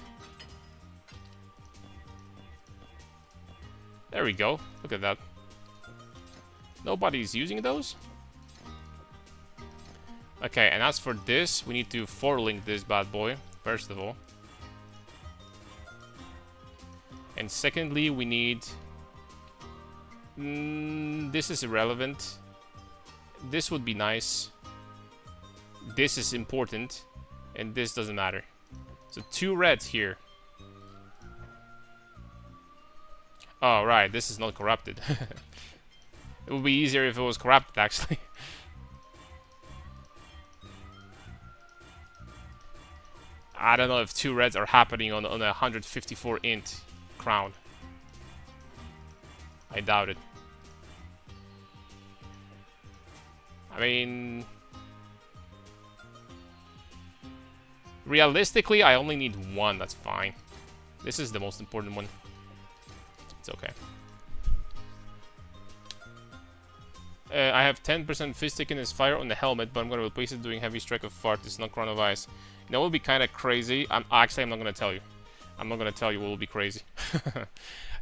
There we go. Look at that. Nobody's using those? Okay, and as for this, we need to 4-link this bad boy, first of all. And secondly, we need... this is irrelevant. This would be nice. This is important. And this doesn't matter. So 2 reds here. Oh, right. This is not corrupted. It would be easier if it was corrupted, actually. I don't know if 2 reds are happening on a 154 int crown. I doubt it. I mean... realistically, I only need 1, that's fine. This is the most important one. It's okay. I have 10% fist thickness fire on the helmet, but I'm gonna replace it doing heavy strike of fart. It's not crown of ice. That would be kind of crazy. I'm not gonna tell you. I'm not gonna tell you what will be crazy.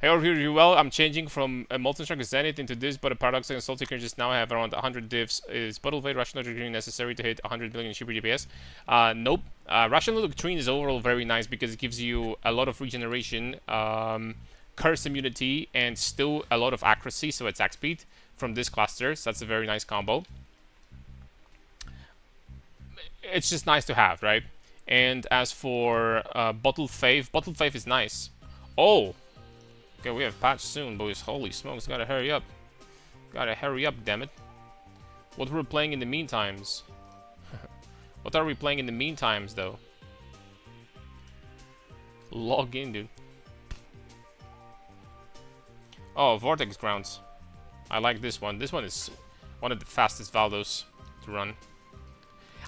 Hey, over here, you well. I'm changing from a Molten Strike Zenith into this, but a Paradoxica and Soul Taker just now have around 100 diffs. Is Bottle Fade Rational Doctrine necessary to hit 100 million super DPS? Nope. Rational Doctrine is overall very nice because it gives you a lot of regeneration, curse immunity, and still a lot of accuracy, so attack speed from this cluster. So that's a very nice combo. It's just nice to have, right? And as for Bottled Faith is nice. Oh! Okay, we have patch soon, boys. Holy smokes, gotta hurry up. Gotta hurry up, damn it. What we're playing in the meantimes? What are we playing in the meantimes, though? Log in, dude. Oh, Vortex Grounds. I like this one. This one is one of the fastest Valdos to run.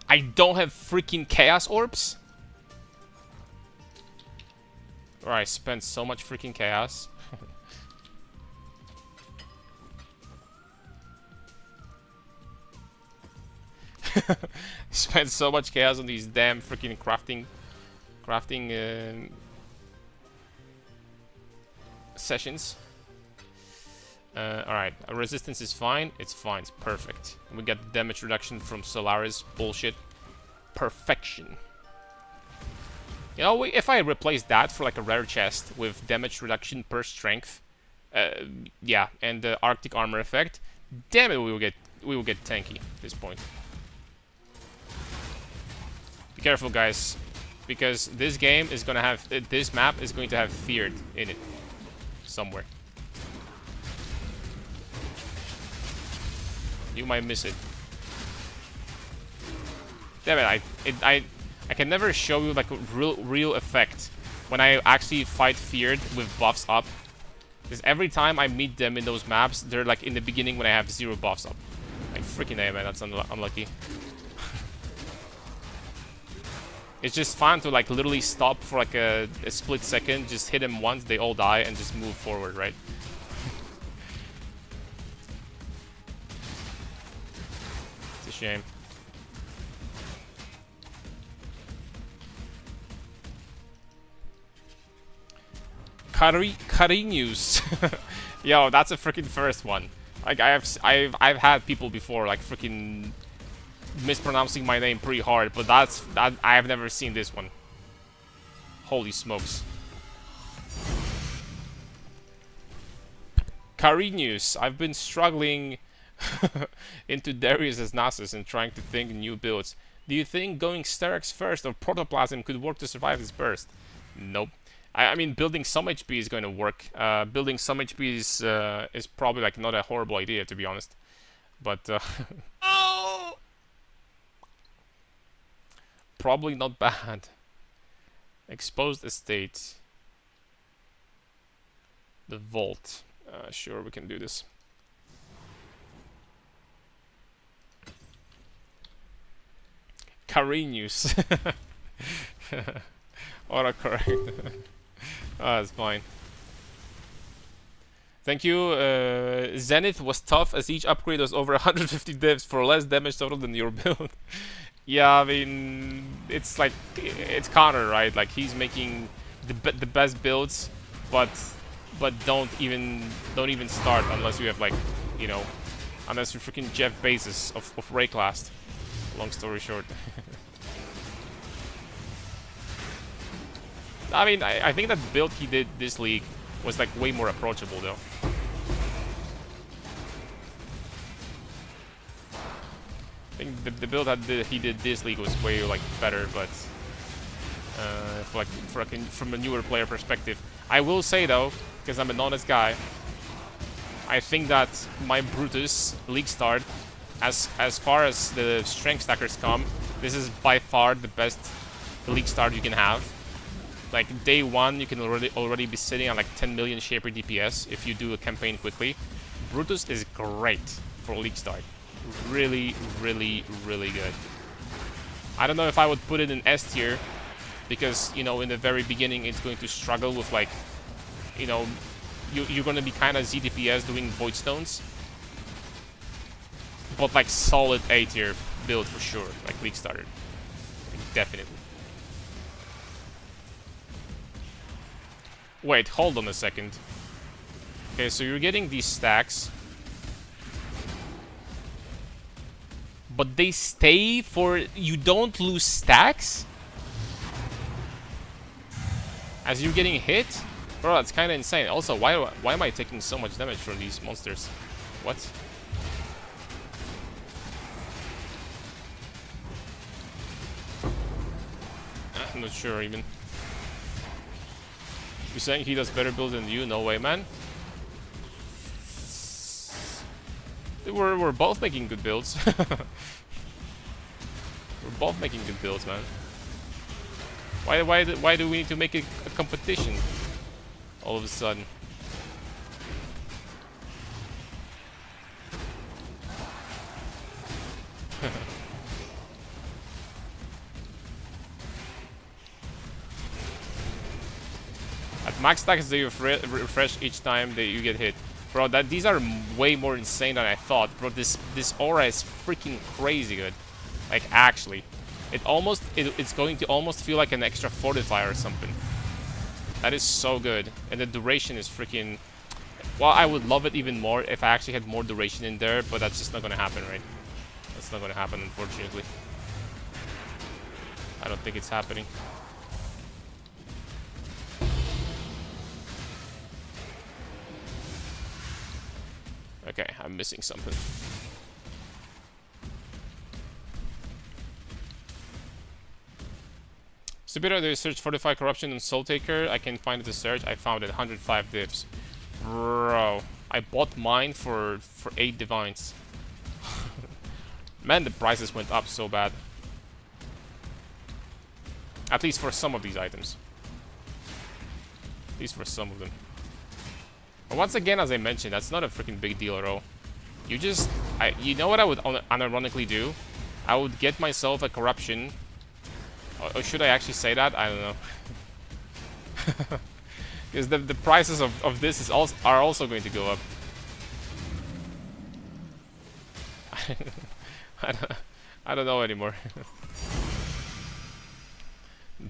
I don't have freaking Chaos Orbs? Or I spent so much freaking Chaos. Spent so much Chaos on these damn freaking crafting sessions. Alright, resistance is fine. It's fine. It's perfect. And we get damage reduction from Solaris. Bullshit. Perfection. You know, if I replace that for like a rare chest with damage reduction per strength, yeah, and the Arctic armor effect, damn it, we will get tanky at this point. Be careful, guys, because this game is gonna have this map is going to have feared in it somewhere. You might miss it. Damn it! I can never show you like a real effect when I actually fight feared with buffs up. Because every time I meet them in those maps, they're like in the beginning when I have 0 buffs up. Like freaking A, man, that's unlucky. It's just fun to like literally stop for like a split second, just hit them once, they all die, and just move forward, right? It's a shame. Carinius. Yo, that's a freaking first one. Like I've had people before like freaking mispronouncing my name pretty hard, but that I have never seen this one. Holy smokes. Carinius, I've been struggling into Darius as Nasus and trying to think new builds. Do you think going Sterex first or Protoplasm could work to survive this burst? Nope. I mean, building some HP is going to work. Building some HP is probably like not a horrible idea, to be honest. But oh! Probably not bad. Exposed estate. The vault. Sure, we can do this. Carinius. Autocorrect. Ah, that's fine. Thank you. Zenith was tough as each upgrade was over 150 divs for less damage total than your build. Yeah, I mean, it's like, it's Connor, right? Like, he's making the best builds, but don't even start unless you have, like, you know, unless you're freaking Jeff Bezos of Rayclast. Long story short. I mean, I think that build he did this league was like way more approachable though. I think the build that he did this league was way like better, but from a newer player perspective, I will say though, because I'm an honest guy, I think that my Brutus league start, as far as the strength stackers come, this is by far the best league start you can have. Like day one, you can already be sitting on like 10 million Shaper DPS if you do a campaign quickly. Brutus is great for league start. Really, really, really good. I don't know if I would put it in S tier, because, you know, in the very beginning it's going to struggle with, like, you know, you're going to be kind of ZDPS doing Void Stones. But like solid A tier build for sure, like league starter. Like, definitely. Wait, hold on a second. Okay, so you're getting these stacks. But they stay for... You don't lose stacks? As you're getting hit? Bro, that's kind of insane. Also, why am I taking so much damage from these monsters? What? I'm not sure even. You're saying he does better build than you? No way, man. We're both making good builds. We're both making good builds, man. Why do we need to make a competition all of a sudden? At max stacks, they refresh each time that you get hit. Bro, these are way more insane than I thought. Bro, this aura is freaking crazy good. Like, actually. It's going to almost feel like an extra fortifier or something. That is so good. And the duration is freaking... Well, I would love it even more if I actually had more duration in there, but that's just not gonna happen, right? That's not gonna happen, unfortunately. I don't think it's happening. Okay, I'm missing something. Subito, there's search Fortify Corruption and Soul Taker. I can find it to search. I found it, 105 divs. Bro, I bought mine for 8 divines. Man, the prices went up so bad. At least for some of these items. At least for some of them. But once again, as I mentioned, that's not a freaking big deal at all. You know what I would unironically do? I would get myself a corruption. Or should I actually say that? I don't know. Because the prices of this are also going to go up. I don't know anymore.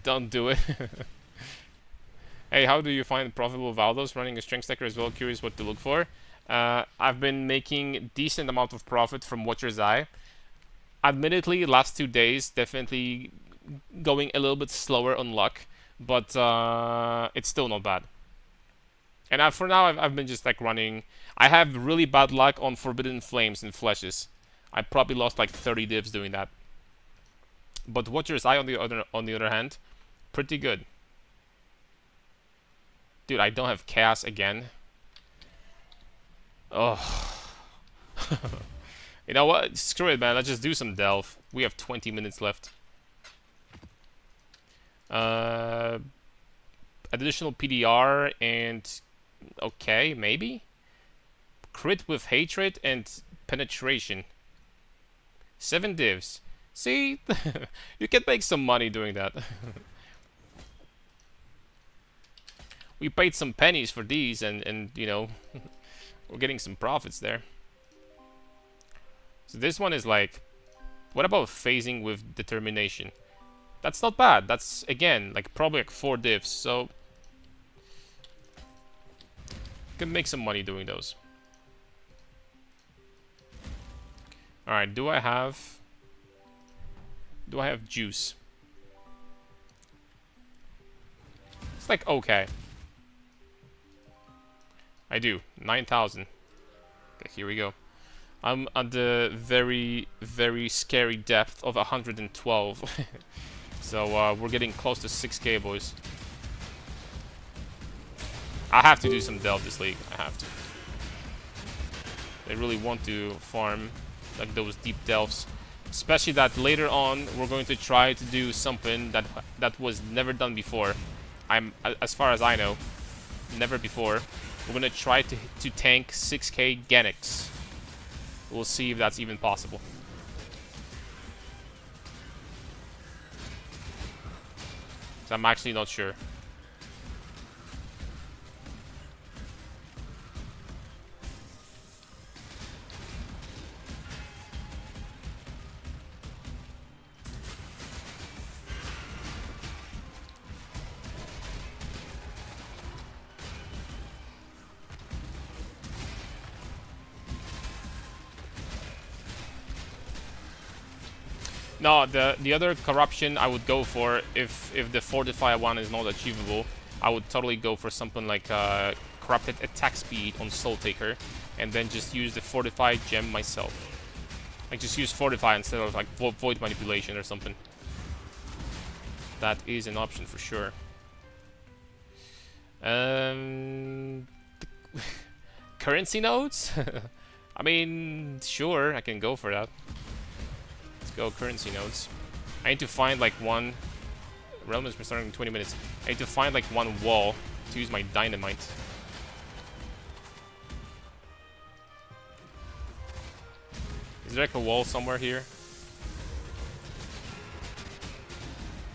Don't do it. Hey, how do you find profitable Valdos running a strength stacker as well? Curious what to look for. I've been making decent amount of profit from Watcher's Eye. Admittedly, last 2 days definitely going a little bit slower on luck, but it's still not bad. And for now, I've been just like running. I have really bad luck on Forbidden Flames and Fleshes. I probably lost like 30 divs doing that. But Watcher's Eye on the other hand, pretty good. Dude, I don't have Chaos again. Oh. You know what? Screw it, man. Let's just do some Delve. We have 20 minutes left. Additional PDR and... Okay, maybe? Crit with hatred and penetration. 7 divs. See, you can make some money doing that. We paid some pennies for these, and you know, we're getting some profits there. So this one is like, what about phasing with determination? That's not bad. That's, again, like probably like 4 divs, so you can make some money doing those. Alright, do I have juice? It's like okay. I do. 9,000. Okay, here we go. I'm at the very, very scary depth of 112. So we're getting close to 6k, boys. I have to do some delve this league. I have to. I really want to farm like those deep delves. Especially that later on we're going to try to do something that was never done before. As far as I know, never before. We're gonna try to tank 6k Ganix. We'll see if that's even possible. So I'm actually not sure. No, the other corruption I would go for if the fortify one is not achievable, I would totally go for something like corrupted attack speed on Soul Taker, and then just use the fortify gem myself. Like just use fortify instead of like void manipulation or something. That is an option for sure. Currency nodes? I mean, sure, I can go for that. Go currency nodes. I need to find like one. Realm is restarting in 20 minutes. I need to find like one wall to use my dynamite. Is there like a wall somewhere here?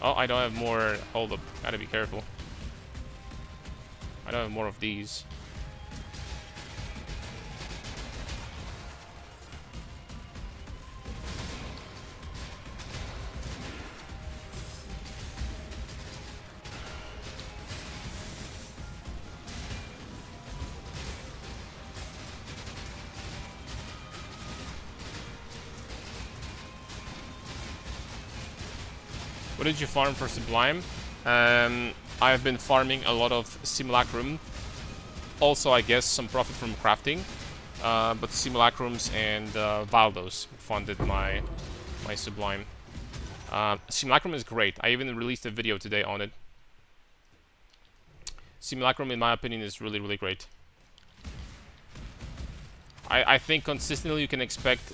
Oh, I don't have more. Hold up, gotta be careful. I don't have more of these. What did you farm for Sublime? I've been farming a lot of Simulacrum. Also, I guess, some profit from crafting. But Simulacrums and Valdos funded my Sublime. Simulacrum is great. I even released a video today on it. Simulacrum, in my opinion, is really, really great. I think consistently you can expect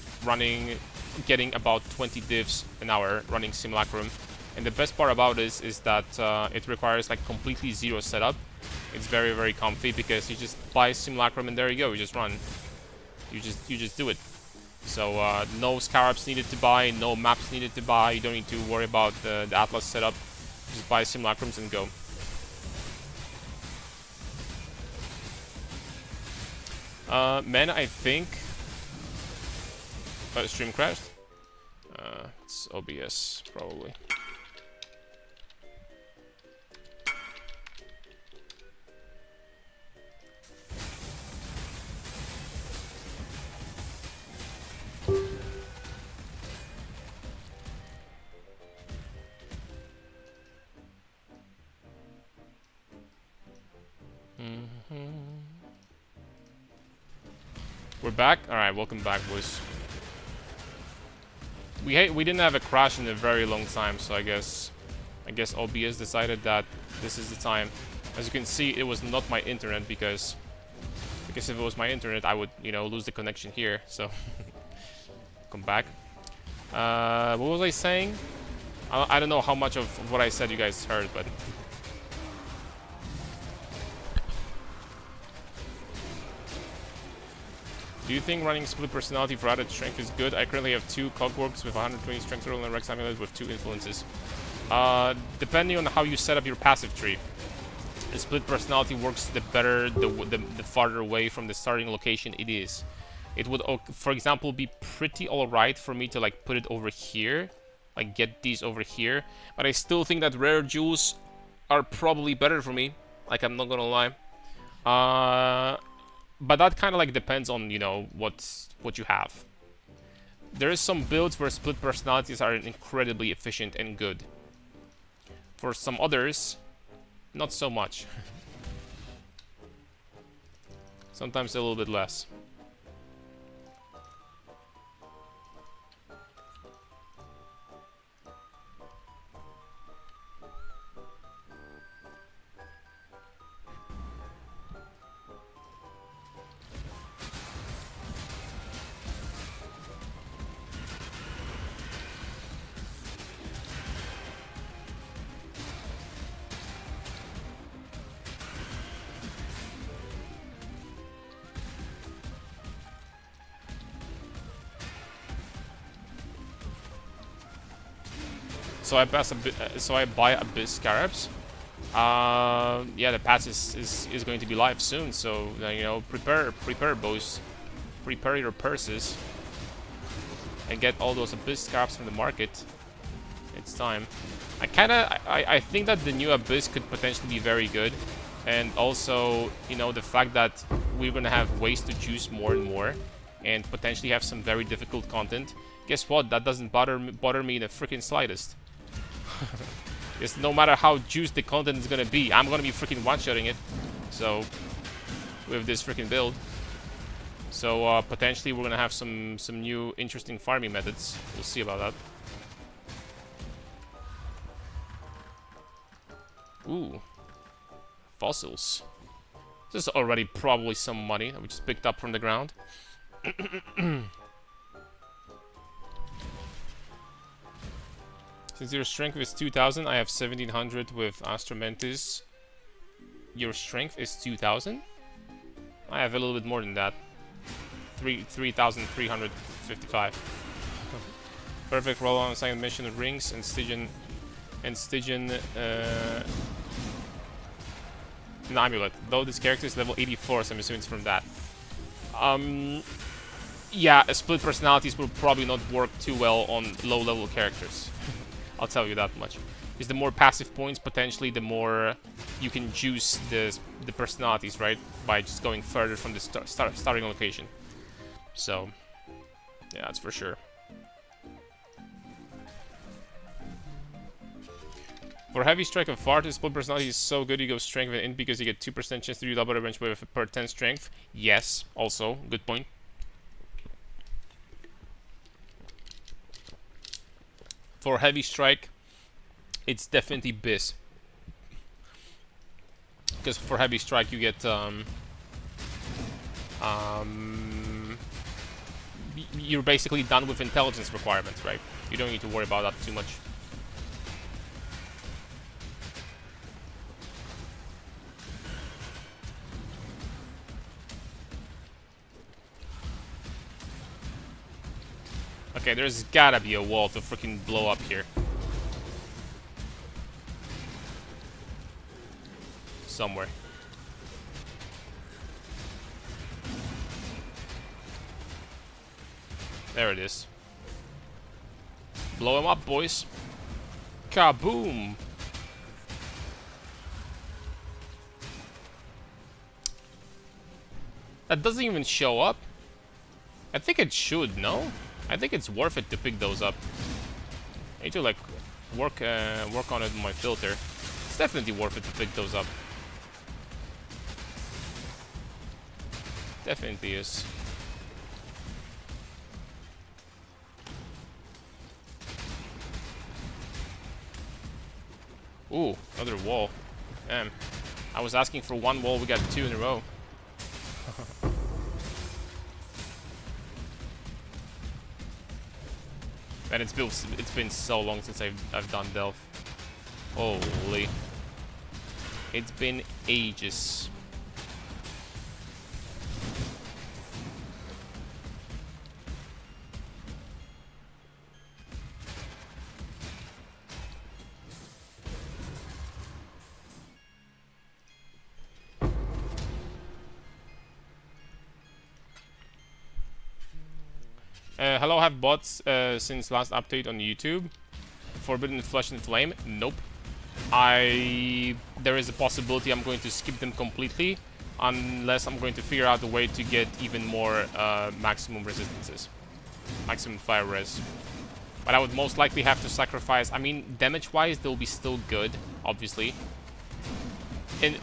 getting about 20 divs an hour running Simulacrum. And the best part about this is that it requires like completely zero setup. It's very, very comfy because you just buy Simulacrum and there you go, you just run. You just do it. So no scarabs needed to buy, no maps needed to buy, you don't need to worry about the Atlas setup. Just buy Simulacrums and go. Man, I think stream crashed. It's OBS probably. We're back? Alright, welcome back, boys. We didn't have a crash in a very long time, so I guess OBS decided that this is the time. As you can see, it was not my internet because if it was my internet, I would, you know, lose the connection here, so come back. What was I saying? I don't know how much of what I said you guys heard, but Do you think running split personality for added strength is good? I currently have 2 cogworks with 120 strength roll and a Rex amulet with 2 influences. Depending on how you set up your passive tree. The split personality works the better, the farther away from the starting location it is. It would, for example, be pretty alright for me to like put it over here, like get these over here. But I still think that rare jewels are probably better for me. Like, I'm not gonna lie. But that kind of like depends on, you know, what you have. There is some builds where split personalities are incredibly efficient and good. For some others, not so much. Sometimes a little bit less. So I pass a bit. So I buy Abyss Scarabs. Yeah, the patch is going to be live soon. So you know, prepare bows, prepare your purses, and get all those Abyss Scarabs from the market. It's time. I think that the new Abyss could potentially be very good, and also, you know, the fact that we're gonna have ways to juice more and more, and potentially have some very difficult content. Guess what? That doesn't bother me in the freaking slightest. Because no matter how juiced the content is gonna be, I'm gonna be freaking one-shotting it. So, with this freaking build. So potentially we're gonna have some new interesting farming methods. We'll see about that. Ooh, fossils. This is already probably some money that we just picked up from the ground. Since your strength is 2000, I have 1700 with Astromantis. Your strength is 2000? I have a little bit more than that. 3355. Perfect roll on second mission of rings and Stygian an amulet. Though this character is level 84, so I'm assuming it's from that. Yeah, split personalities will probably not work too well on low-level characters. I'll tell you that much. Because the more passive points, potentially, the more you can juice the personalities, right? By just going further from the starting location. So, yeah, that's for sure. For Heavy Strike of Fart, his split personality is so good, you go strength and int because you get 2% chance to do double damage with per 10 strength. Yes, also, good point. For Heavy Strike, it's definitely Biz. Because for Heavy Strike you get you're basically done with intelligence requirements, right? You don't need to worry about that too much. Okay, there's gotta be a wall to freaking blow up here. Somewhere. There it is. Blow him up, boys. Kaboom! That doesn't even show up. I think it should, no? I think it's worth it to pick those up. I need to like work on it with my filter. It's definitely worth it to pick those up. Definitely is. Ooh, another wall. Damn. I was asking for one wall, we got 2 in a row. And it's been so long since I've done Delve. Holy. It's been ages. Hello, have bots since last update on YouTube. Forbidden Flesh and Flame? Nope. There is a possibility I'm going to skip them completely, unless I'm going to figure out a way to get even more maximum resistances. Maximum fire res. But I would most likely have to sacrifice... I mean, damage-wise, they'll be still good, obviously. And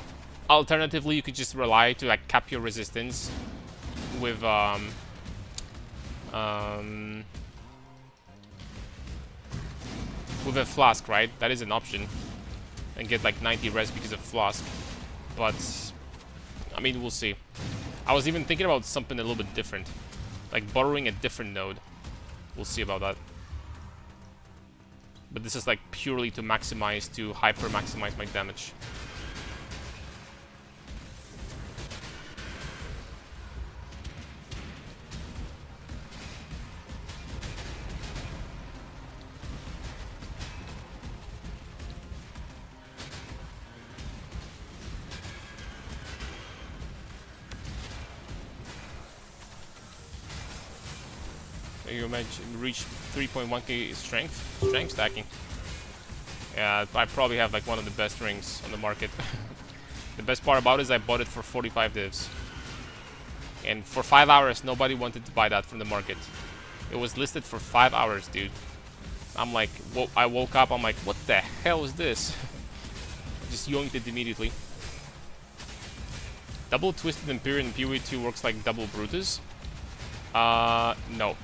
alternatively, you could just rely to, like, cap your resistance with, with a flask, right? That is an option. And get like 90 res because of flask. But I mean, we'll see. I was even thinking about something a little bit different. Like borrowing a different node. We'll see about that. But this is like purely to maximize, to hyper maximize my damage. You mentioned reach 3.1k strength stacking. Yeah, I probably have like one of the best rings on the market. The best part about it is I bought it for 45 divs. And for 5 hours, nobody wanted to buy that from the market. It was listed for 5 hours, dude. I'm like, I woke up, I'm like, what the hell is this? Just yoinked it immediately. Double Twisted Empyrean in PoE 2 works like double Brutus? No.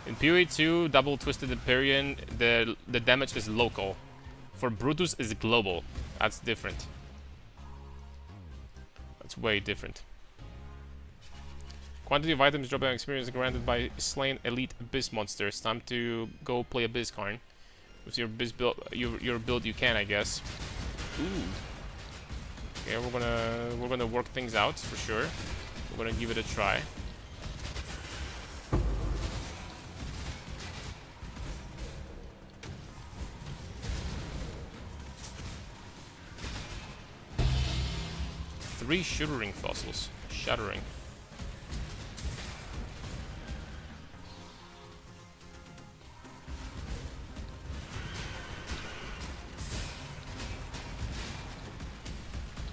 In PoE 2, double Twisted Empyrean, the damage is local. For Brutus is global. That's different. That's way different. Quantity of items dropping experience granted by slain elite abyss monsters. Time to go play Abyss Karn. With your abyss build, your build you can, I guess. Ooh. Okay, we're gonna work things out for sure. We're gonna give it a try. Three shuddering fossils. Shuddering.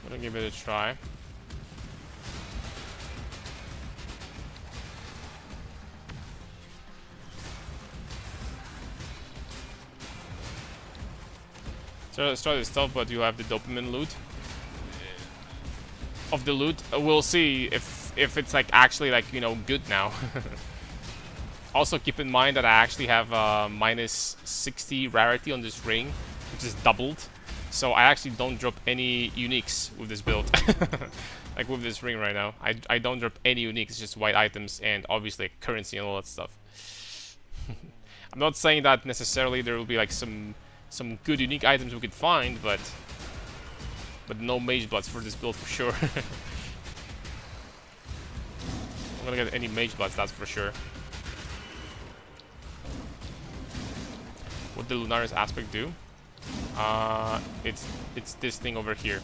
I'm gonna give it a try. So let's try this stuff, but you have the dopamine loot. Of the loot, we'll see if it's like actually like, you know, good now. Also keep in mind that I actually have minus 60 rarity on this ring, which is doubled. So I actually don't drop any uniques with this build. Like with this ring right now. I don't drop any uniques, it's just white items and obviously currency and all that stuff. I'm not saying that necessarily there will be like some good unique items we could find, but no mage bloods for this build for sure. I'm gonna get any mage bloods, that's for sure. What did Lunaris aspect do? It's this thing over here.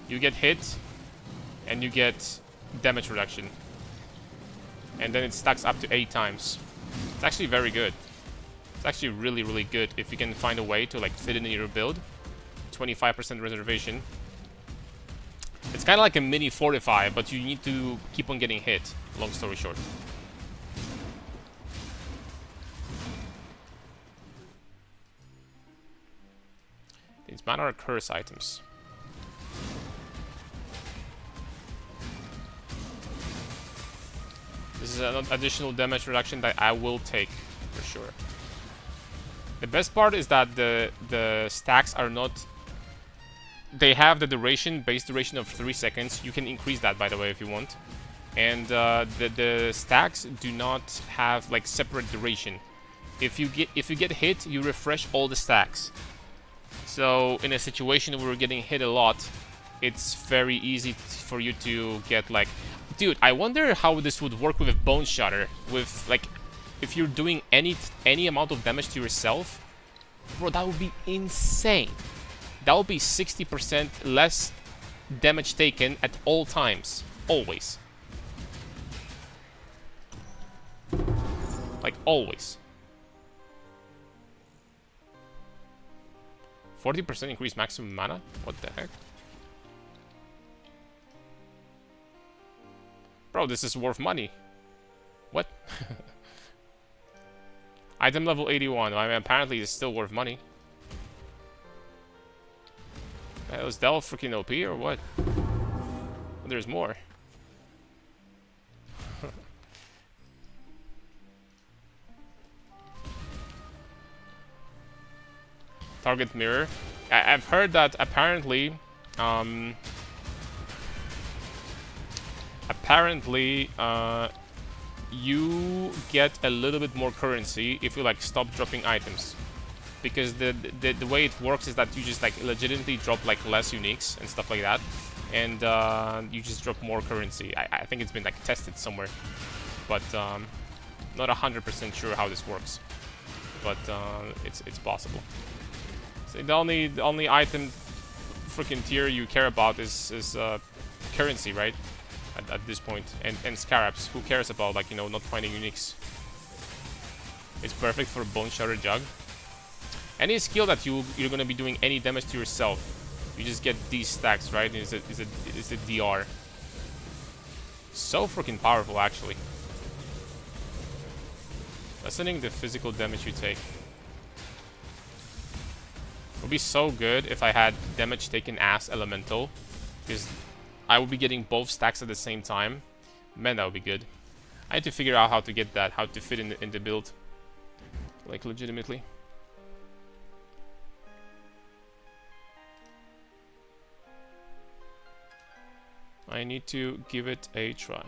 You get hit, and you get damage reduction, and then it stacks up to 8 times. It's actually very good. It's actually really, really good if you can find a way to like fit it in your build. 25% reservation. It's kind of like a mini fortify, but you need to keep on getting hit. Long story short. These mana are curse items. This is an additional damage reduction that I will take for sure. The best part is that the stacks are not. They have the base duration of 3 seconds. You can increase that, by the way, if you want. And the stacks do not have like separate duration. If you get hit, you refresh all the stacks. So in a situation where we're getting hit a lot, it's very easy for you to get like, dude, I wonder how this would work with a bone shatter. With like, if you're doing any amount of damage to yourself, bro, that would be insane. That would be 60% less damage taken at all times. Always. Like, always. 40% increase maximum mana? What the heck? Bro, this is worth money. What? Item level 81. I mean, apparently it's still worth money. Is Del freaking OP or what? Oh, there's more. Target mirror. I've heard that apparently, you get a little bit more currency if you like stop dropping items, because the way it works is that you just like legitimately drop like less uniques and stuff like that, and you just drop more currency. I think it's been like tested somewhere, but not 100% sure how this works, but it's possible. So the only item freaking tier you care about is currency, right? At this point, and scarabs. Who cares about, like, you know, not finding uniques? It's perfect for Bone Shatter Jugg. Any skill that you're gonna be doing any damage to yourself, you just get these stacks, right? It's a DR. So freaking powerful, actually. Lessening the physical damage you take. Would be so good if I had damage taken as elemental, because I would be getting both stacks at the same time. Man, that would be good. I need to figure out how to get that, how to fit in the build, like legitimately. I need to give it a try.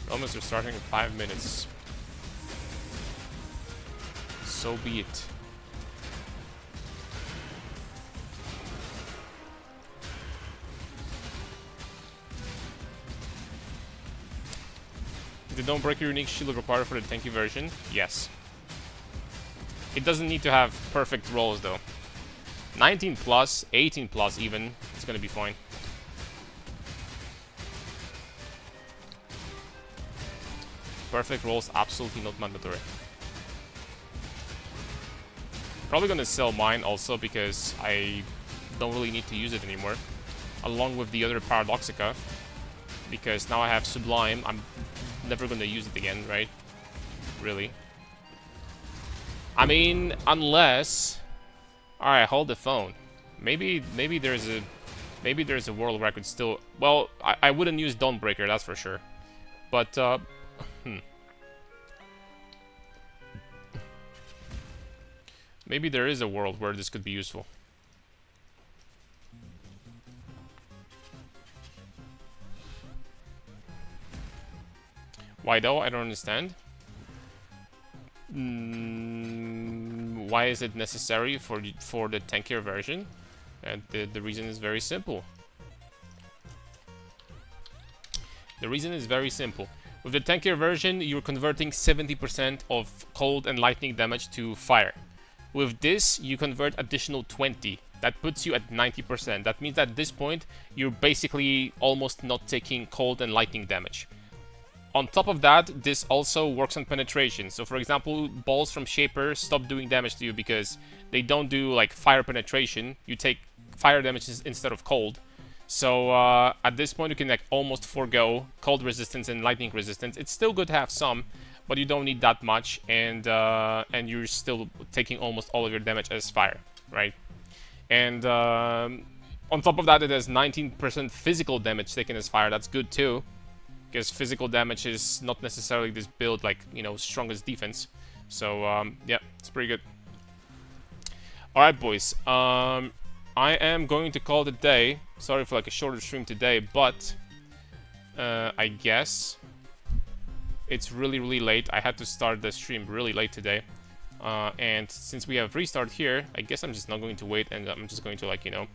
Romans are starting in 5 minutes. So be it. Is the Don't Break Your Unique shield required for the tanky version? Yes. It doesn't need to have perfect rolls though. 19 plus, 18 plus even, it's gonna be fine. Perfect rolls absolutely not mandatory. Probably gonna sell mine also because I don't really need to use it anymore, along with the other Paradoxica, because now I have Sublime. I'm never gonna use it again, right? Really. I mean, unless... Alright, hold the phone. Maybe there's a world record still. Well, I wouldn't use Dawnbreaker, that's for sure. But maybe there is a world where this could be useful. Why though? I don't understand. Why is it necessary for the tankier version? And the reason is very simple. The reason is very simple. With the tankier version, you're converting 70% of cold and lightning damage to fire. With this, you convert additional 20. That puts you at 90%. That means at this point, you're basically almost not taking cold and lightning damage. On top of that, this also works on penetration. So for example, balls from Shaper stop doing damage to you because they don't do like fire penetration. You take fire damage instead of cold. So at this point, you can like almost forego cold resistance and lightning resistance. It's still good to have some, but you don't need that much, and you're still taking almost all of your damage as fire, right? And on top of that, it has 19% physical damage taken as fire. That's good too, because physical damage is not necessarily this build like, you know, strongest defense. So yeah, it's pretty good. All right, boys. I am going to call it a day. Sorry for like a shorter stream today, but I guess it's really late. I had to start the stream really late today, and since we have restart here, I guess I'm just not going to wait, and I'm just going to, like, you know,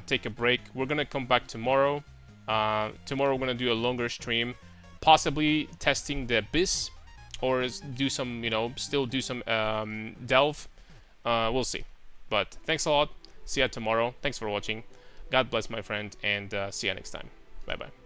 take a break. We're gonna come back tomorrow. Tomorrow we're gonna do a longer stream, possibly testing the Abyss, or do some, you know, still do some Delve. We'll see. But thanks a lot. See ya tomorrow. Thanks for watching. God bless, my friend, and see you next time. Bye bye.